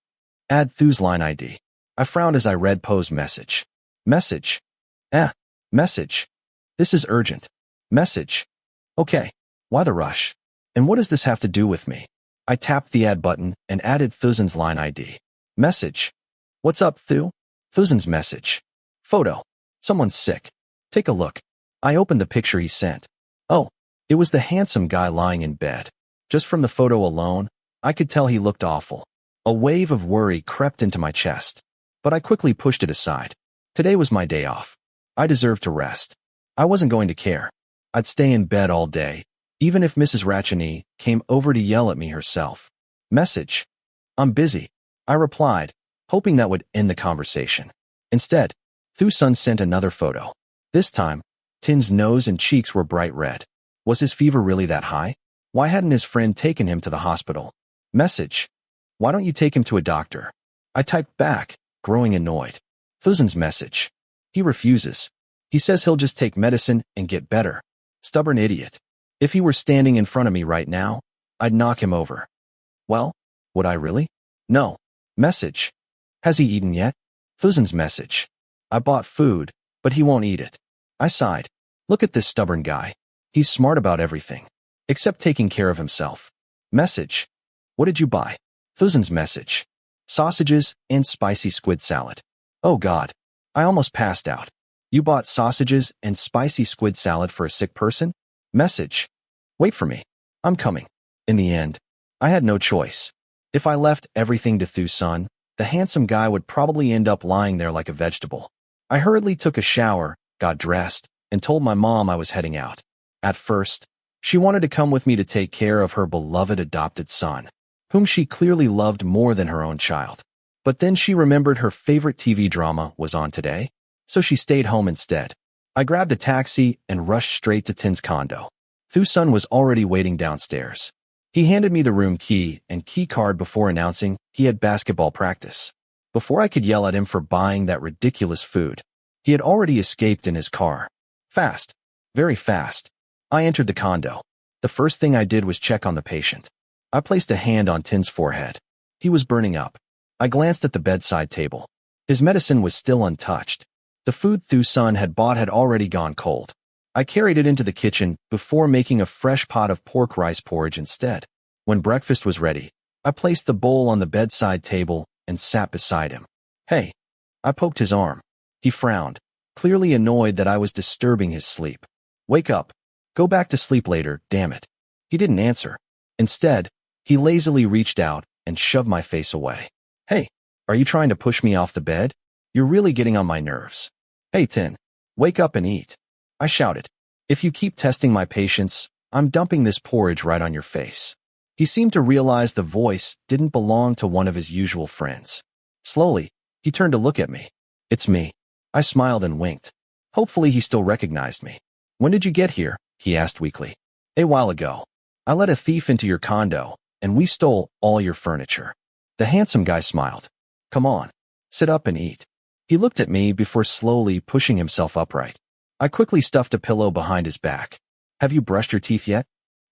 Add Thu's line ID. I frowned as I read Poe's message. Message. Message. This is urgent. Message. Okay. Why the rush? And what does this have to do with me? I tapped the add button and added Thuzin's line ID. Message. What's up, Thu? Thuzin's message. Photo. Someone's sick. Take a look. I opened the picture he sent. Oh, it was the handsome guy lying in bed. Just from the photo alone, I could tell he looked awful. A wave of worry crept into my chest, but I quickly pushed it aside. Today was my day off. I deserved to rest. I wasn't going to care. I'd stay in bed all day, even if Mrs. Ratchini came over to yell at me herself. Message. I'm busy. I replied, hoping that would end the conversation. Instead, Thu's son sent another photo. This time, Tinn's nose and cheeks were bright red. Was his fever really that high? Why hadn't his friend taken him to the hospital? Message. Why don't you take him to a doctor? I typed back, growing annoyed. Thuzin's message. He refuses. He says he'll just take medicine and get better. Stubborn idiot. If he were standing in front of me right now, I'd knock him over. Well, would I really? No. Message. Has he eaten yet? Thuzin's message. I bought food, but he won't eat it. I sighed. Look at this stubborn guy. He's smart about everything, except taking care of himself. Message. What did you buy? Thuzin's message. Sausages and spicy squid salad. Oh God. I almost passed out. You bought sausages and spicy squid salad for a sick person? Message. Wait for me. I'm coming. In the end, I had no choice. If I left everything to Thu's son, the handsome guy would probably end up lying there like a vegetable. I hurriedly took a shower, got dressed, and told my mom I was heading out. At first, she wanted to come with me to take care of her beloved adopted son, whom she clearly loved more than her own child. But then she remembered her favorite TV drama was on today, so she stayed home instead. I grabbed a taxi and rushed straight to Tinn's condo. Thu's son was already waiting downstairs. He handed me the room key and key card before announcing he had basketball practice. Before I could yell at him for buying that ridiculous food, he had already escaped in his car. Fast. Very fast. I entered the condo. The first thing I did was check on the patient. I placed a hand on Tinn's forehead. He was burning up. I glanced at the bedside table. His medicine was still untouched. The food Thu's son had bought had already gone cold. I carried it into the kitchen before making a fresh pot of pork rice porridge instead. When breakfast was ready, I placed the bowl on the bedside table and sat beside him. Hey. I poked his arm. He frowned, clearly annoyed that I was disturbing his sleep. Wake up. Go back to sleep later, damn it. He didn't answer. Instead, he lazily reached out and shoved my face away. Hey, are you trying to push me off the bed? You're really getting on my nerves. Hey, Tinn, wake up and eat. I shouted. If you keep testing my patience, I'm dumping this porridge right on your face. He seemed to realize the voice didn't belong to one of his usual friends. Slowly, he turned to look at me. It's me. I smiled and winked. Hopefully he still recognized me. When did you get here? He asked weakly. A while ago. I let a thief into your condo, and we stole all your furniture. The handsome guy smiled. Come on. Sit up and eat. He looked at me before slowly pushing himself upright. I quickly stuffed a pillow behind his back. Have you brushed your teeth yet?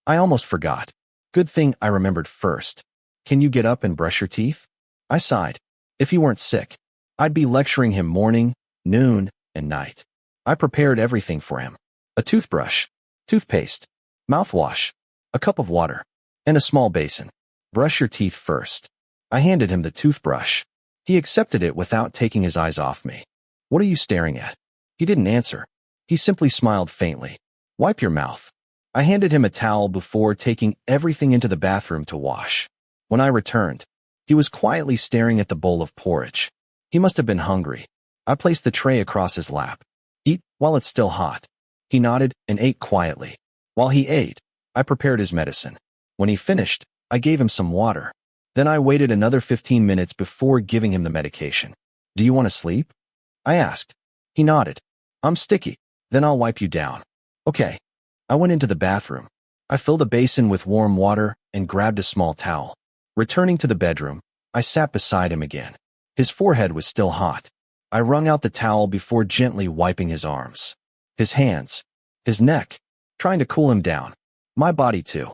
I almost forgot. Good thing I remembered first. Can you get up and brush your teeth? I sighed. If he weren't sick, I'd be lecturing him morning, noon, and night. I prepared everything for him. A toothbrush, toothpaste, mouthwash, a cup of water, and a small basin. Brush your teeth first. I handed him the toothbrush. He accepted it without taking his eyes off me. What are you staring at? He didn't answer. He simply smiled faintly. Wipe your mouth. I handed him a towel before taking everything into the bathroom to wash. When I returned, he was quietly staring at the bowl of porridge. He must have been hungry. I placed the tray across his lap. Eat while it's still hot. He nodded and ate quietly. While he ate, I prepared his medicine. When he finished, I gave him some water. Then I waited another 15 minutes before giving him the medication. Do you want to sleep? I asked. He nodded. I'm sticky. Then I'll wipe you down. Okay. I went into the bathroom. I filled a basin with warm water and grabbed a small towel. Returning to the bedroom, I sat beside him again. His forehead was still hot. I wrung out the towel before gently wiping his arms, his hands, his neck, trying to cool him down. My body too.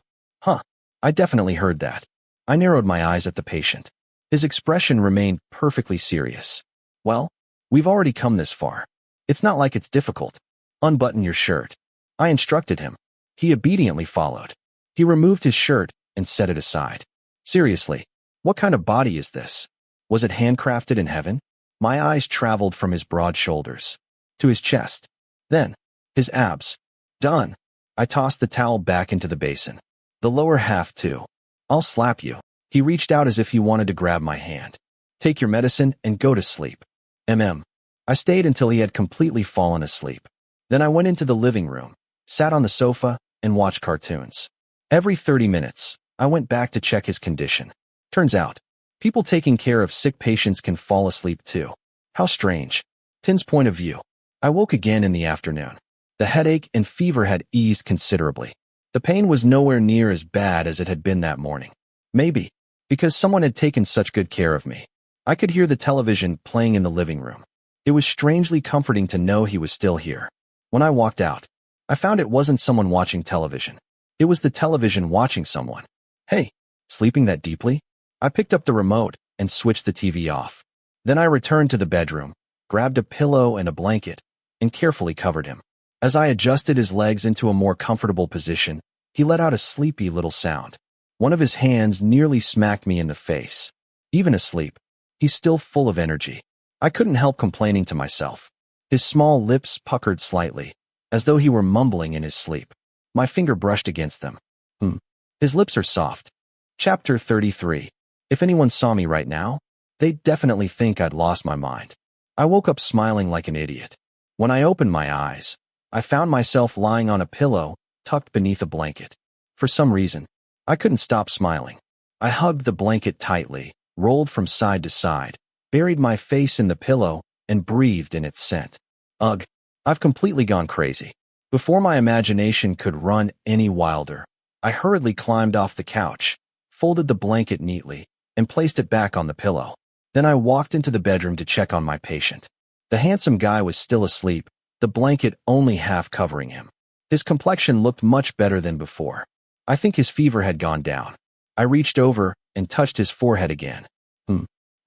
I definitely heard that. I narrowed my eyes at the patient. His expression remained perfectly serious. Well, we've already come this far. It's not like it's difficult. Unbutton your shirt. I instructed him. He obediently followed. He removed his shirt and set it aside. Seriously, what kind of body is this? Was it handcrafted in heaven? My eyes traveled from his broad shoulders to his chest, then his abs. Done. I tossed the towel back into the basin. The lower half too. I'll slap you. He reached out as if he wanted to grab my hand. Take your medicine and go to sleep. I stayed until he had completely fallen asleep. Then I went into the living room, sat on the sofa, and watched cartoons. Every 30 minutes, I went back to check his condition. Turns out, people taking care of sick patients can fall asleep too. How strange. Tinn's point of view. I woke again in the afternoon. The headache and fever had eased considerably. The pain was nowhere near as bad as it had been that morning. Maybe because someone had taken such good care of me. I could hear the television playing in the living room. It was strangely comforting to know he was still here. When I walked out, I found it wasn't someone watching television. It was the television watching someone. Hey, sleeping that deeply? I picked up the remote and switched the TV off. Then I returned to the bedroom, grabbed a pillow and a blanket, and carefully covered him. As I adjusted his legs into a more comfortable position, he let out a sleepy little sound. One of his hands nearly smacked me in the face. Even asleep, he's still full of energy. I couldn't help complaining to myself. His small lips puckered slightly, as though he were mumbling in his sleep. My finger brushed against them. His lips are soft. Chapter 33. If anyone saw me right now, they'd definitely think I'd lost my mind. I woke up smiling like an idiot. When I opened my eyes, I found myself lying on a pillow, tucked beneath a blanket. For some reason, I couldn't stop smiling. I hugged the blanket tightly, rolled from side to side, buried my face in the pillow, and breathed in its scent. Ugh, I've completely gone crazy. Before my imagination could run any wilder, I hurriedly climbed off the couch, folded the blanket neatly, and placed it back on the pillow. Then I walked into the bedroom to check on my patient. The handsome guy was still asleep, the blanket only half covering him. His complexion looked much better than before. I think his fever had gone down. I reached over and touched his forehead again.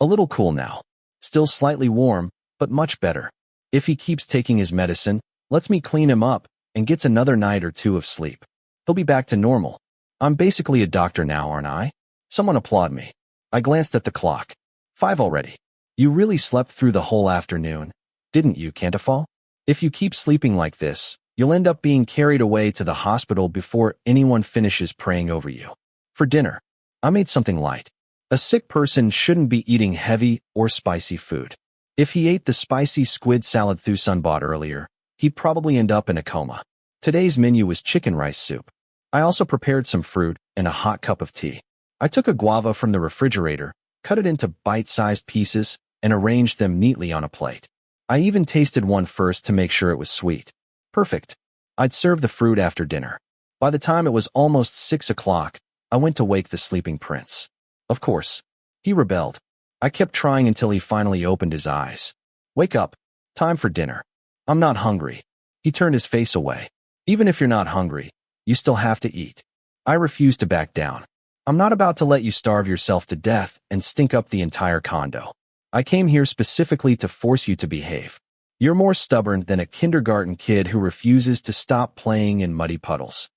A little cool now. Still slightly warm, but much better. If he keeps taking his medicine, lets me clean him up, and gets another night or two of sleep, he'll be back to normal. I'm basically a doctor now, aren't I? Someone applaud me. I glanced at the clock. 5 already. You really slept through the whole afternoon, didn't you, Cantafall? If you keep sleeping like this, you'll end up being carried away to the hospital before anyone finishes praying over you. For dinner, I made something light. A sick person shouldn't be eating heavy or spicy food. If he ate the spicy squid salad Thusun bought earlier, he'd probably end up in a coma. Today's menu was chicken rice soup. I also prepared some fruit and a hot cup of tea. I took a guava from the refrigerator, cut it into bite-sized pieces, and arranged them neatly on a plate. I even tasted one first to make sure it was sweet. Perfect. I'd serve the fruit after dinner. By the time it was almost 6 o'clock, I went to wake the sleeping prince. Of course, he rebelled. I kept trying until he finally opened his eyes. Wake up. Time for dinner. I'm not hungry. He turned his face away. Even if you're not hungry, you still have to eat. I refused to back down. I'm not about to let you starve yourself to death and stink up the entire condo. I came here specifically to force you to behave. You're more stubborn than a kindergarten kid who refuses to stop playing in muddy puddles.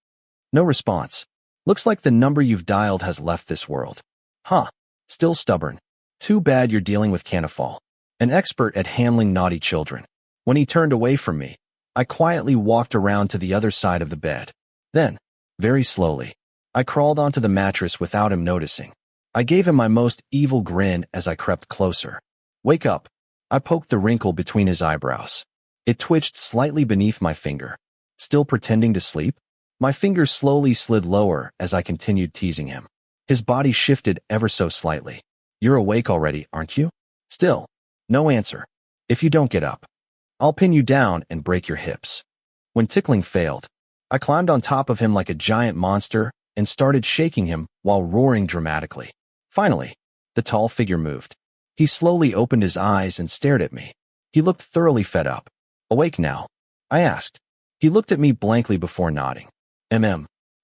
No response. Looks like the number you've dialed has left this world. Huh. Still stubborn. Too bad you're dealing with Canafall, an expert at handling naughty children. When he turned away from me, I quietly walked around to the other side of the bed. Then, very slowly, I crawled onto the mattress without him noticing. I gave him my most evil grin as I crept closer. Wake up. I poked the wrinkle between his eyebrows. It twitched slightly beneath my finger. Still pretending to sleep? My fingers slowly slid lower as I continued teasing him. His body shifted ever so slightly. You're awake already, aren't you? Still, no answer. If you don't get up, I'll pin you down and break your hips. When tickling failed, I climbed on top of him like a giant monster and started shaking him while roaring dramatically. Finally, the tall figure moved. He slowly opened his eyes and stared at me. He looked thoroughly fed up. Awake now? I asked. He looked at me blankly before nodding.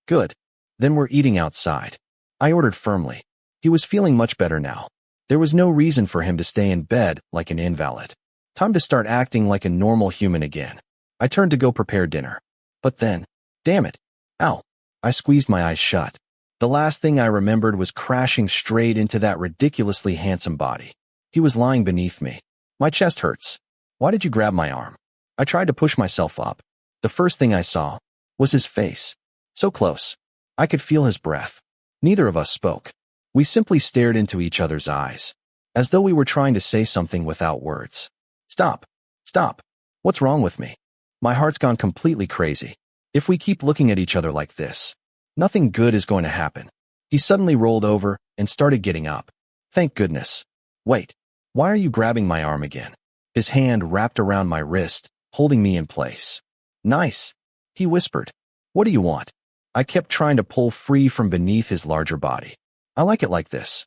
Good. Then we're eating outside. I ordered firmly. He was feeling much better now. There was no reason for him to stay in bed like an invalid. Time to start acting like a normal human again. I turned to go prepare dinner. But then, damn it. Ow. I squeezed my eyes shut. The last thing I remembered was crashing straight into that ridiculously handsome body. He was lying beneath me. My chest hurts. Why did you grab my arm? I tried to push myself up. The first thing I saw was his face. So close. I could feel his breath. Neither of us spoke. We simply stared into each other's eyes, as though we were trying to say something without words. Stop. Stop. What's wrong with me? My heart's gone completely crazy. If we keep looking at each other like this, nothing good is going to happen. He suddenly rolled over and started getting up. Thank goodness. Wait. Why are you grabbing my arm again? His hand wrapped around my wrist, holding me in place. Nice. He whispered. What do you want? I kept trying to pull free from beneath his larger body. I like it like this.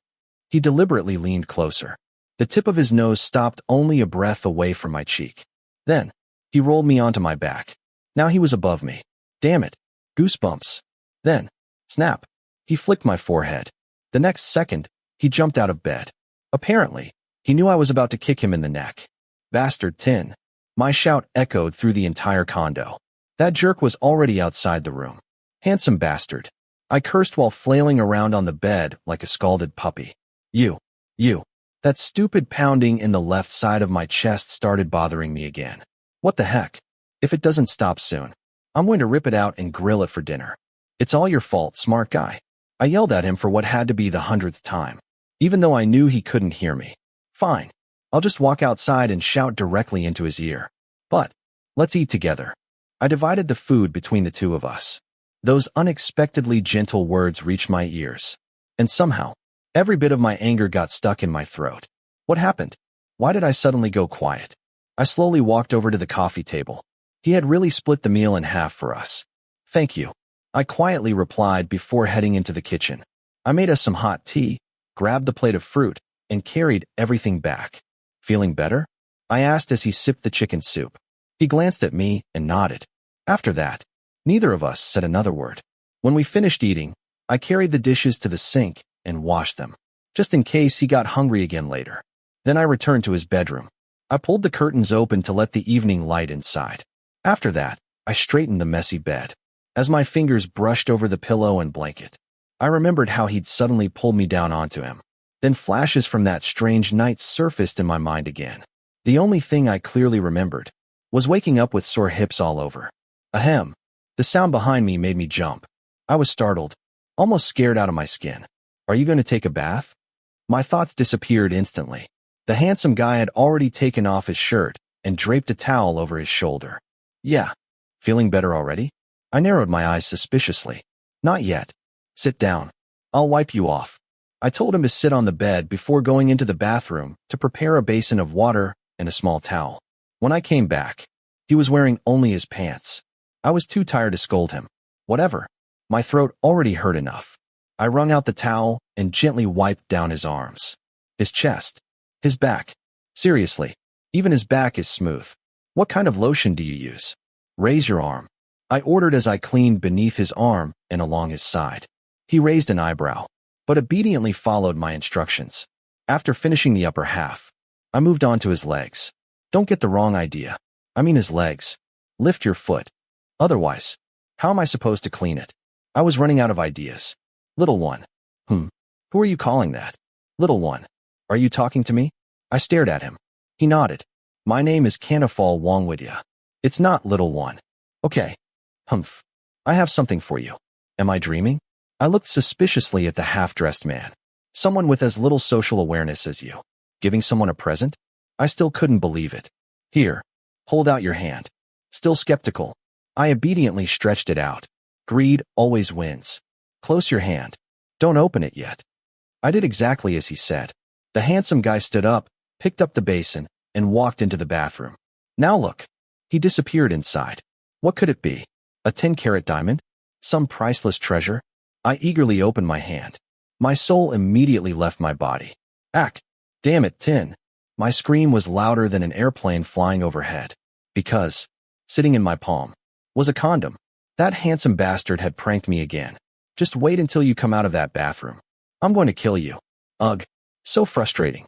He deliberately leaned closer. The tip of his nose stopped only a breath away from my cheek. Then, he rolled me onto my back. Now he was above me. Damn it. Goosebumps. Then, snap. He flicked my forehead. The next second, he jumped out of bed. Apparently, he knew I was about to kick him in the neck. Bastard Tinn. My shout echoed through the entire condo. That jerk was already outside the room. Handsome bastard. I cursed while flailing around on the bed like a scalded puppy. You. That stupid pounding in the left side of my chest started bothering me again. What the heck? If it doesn't stop soon, I'm going to rip it out and grill it for dinner. It's all your fault, smart guy. I yelled at him for what had to be the 100th time, even though I knew he couldn't hear me. Fine. I'll just walk outside and shout directly into his ear. But, let's eat together. I divided the food between the two of us. Those unexpectedly gentle words reached my ears. And somehow, every bit of my anger got stuck in my throat. What happened? Why did I suddenly go quiet? I slowly walked over to the coffee table. He had really split the meal in half for us. Thank you. I quietly replied before heading into the kitchen. I made us some hot tea, grabbed the plate of fruit, and carried everything back. Feeling better? I asked as he sipped the chicken soup. He glanced at me and nodded. After that, neither of us said another word. When we finished eating, I carried the dishes to the sink and washed them, just in case he got hungry again later. Then I returned to his bedroom. I pulled the curtains open to let the evening light inside. After that, I straightened the messy bed. As my fingers brushed over the pillow and blanket, I remembered how he'd suddenly pulled me down onto him. Then flashes from that strange night surfaced in my mind again. The only thing I clearly remembered was waking up with sore hips all over. Ahem. The sound behind me made me jump. I was startled, almost scared out of my skin. Are you going to take a bath? My thoughts disappeared instantly. The handsome guy had already taken off his shirt and draped a towel over his shoulder. Yeah. Feeling better already? I narrowed my eyes suspiciously. Not yet. Sit down. I'll wipe you off. I told him to sit on the bed before going into the bathroom to prepare a basin of water and a small towel. When I came back, he was wearing only his pants. I was too tired to scold him. Whatever. My throat already hurt enough. I wrung out the towel and gently wiped down his arms, his chest, his back. Seriously, even his back is smooth. What kind of lotion do you use? Raise your arm. I ordered as I cleaned beneath his arm and along his side. He raised an eyebrow, but obediently followed my instructions. After finishing the upper half, I moved on to his legs. Don't get the wrong idea. I mean his legs. Lift your foot. Otherwise, how am I supposed to clean it? I was running out of ideas. Little one. Who are you calling that? Little one. Are you talking to me? I stared at him. He nodded. My name is Kanafal Wongwidya. It's not little one. Okay. Humph. I have something for you. Am I dreaming? I looked suspiciously at the half-dressed man. Someone with as little social awareness as you. Giving someone a present? I still couldn't believe it. Here. Hold out your hand. Still skeptical. I obediently stretched it out. Greed always wins. Close your hand. Don't open it yet. I did exactly as he said. The handsome guy stood up, picked up the basin, and walked into the bathroom. Now look. He disappeared inside. What could it be? A 10-carat diamond? Some priceless treasure? I eagerly opened my hand. My soul immediately left my body. Ack! Damn it, Tinn! My scream was louder than an airplane flying overhead. Because, sitting in my palm, was a condom. That handsome bastard had pranked me again. Just wait until you come out of that bathroom. I'm going to kill you. Ugh. So frustrating.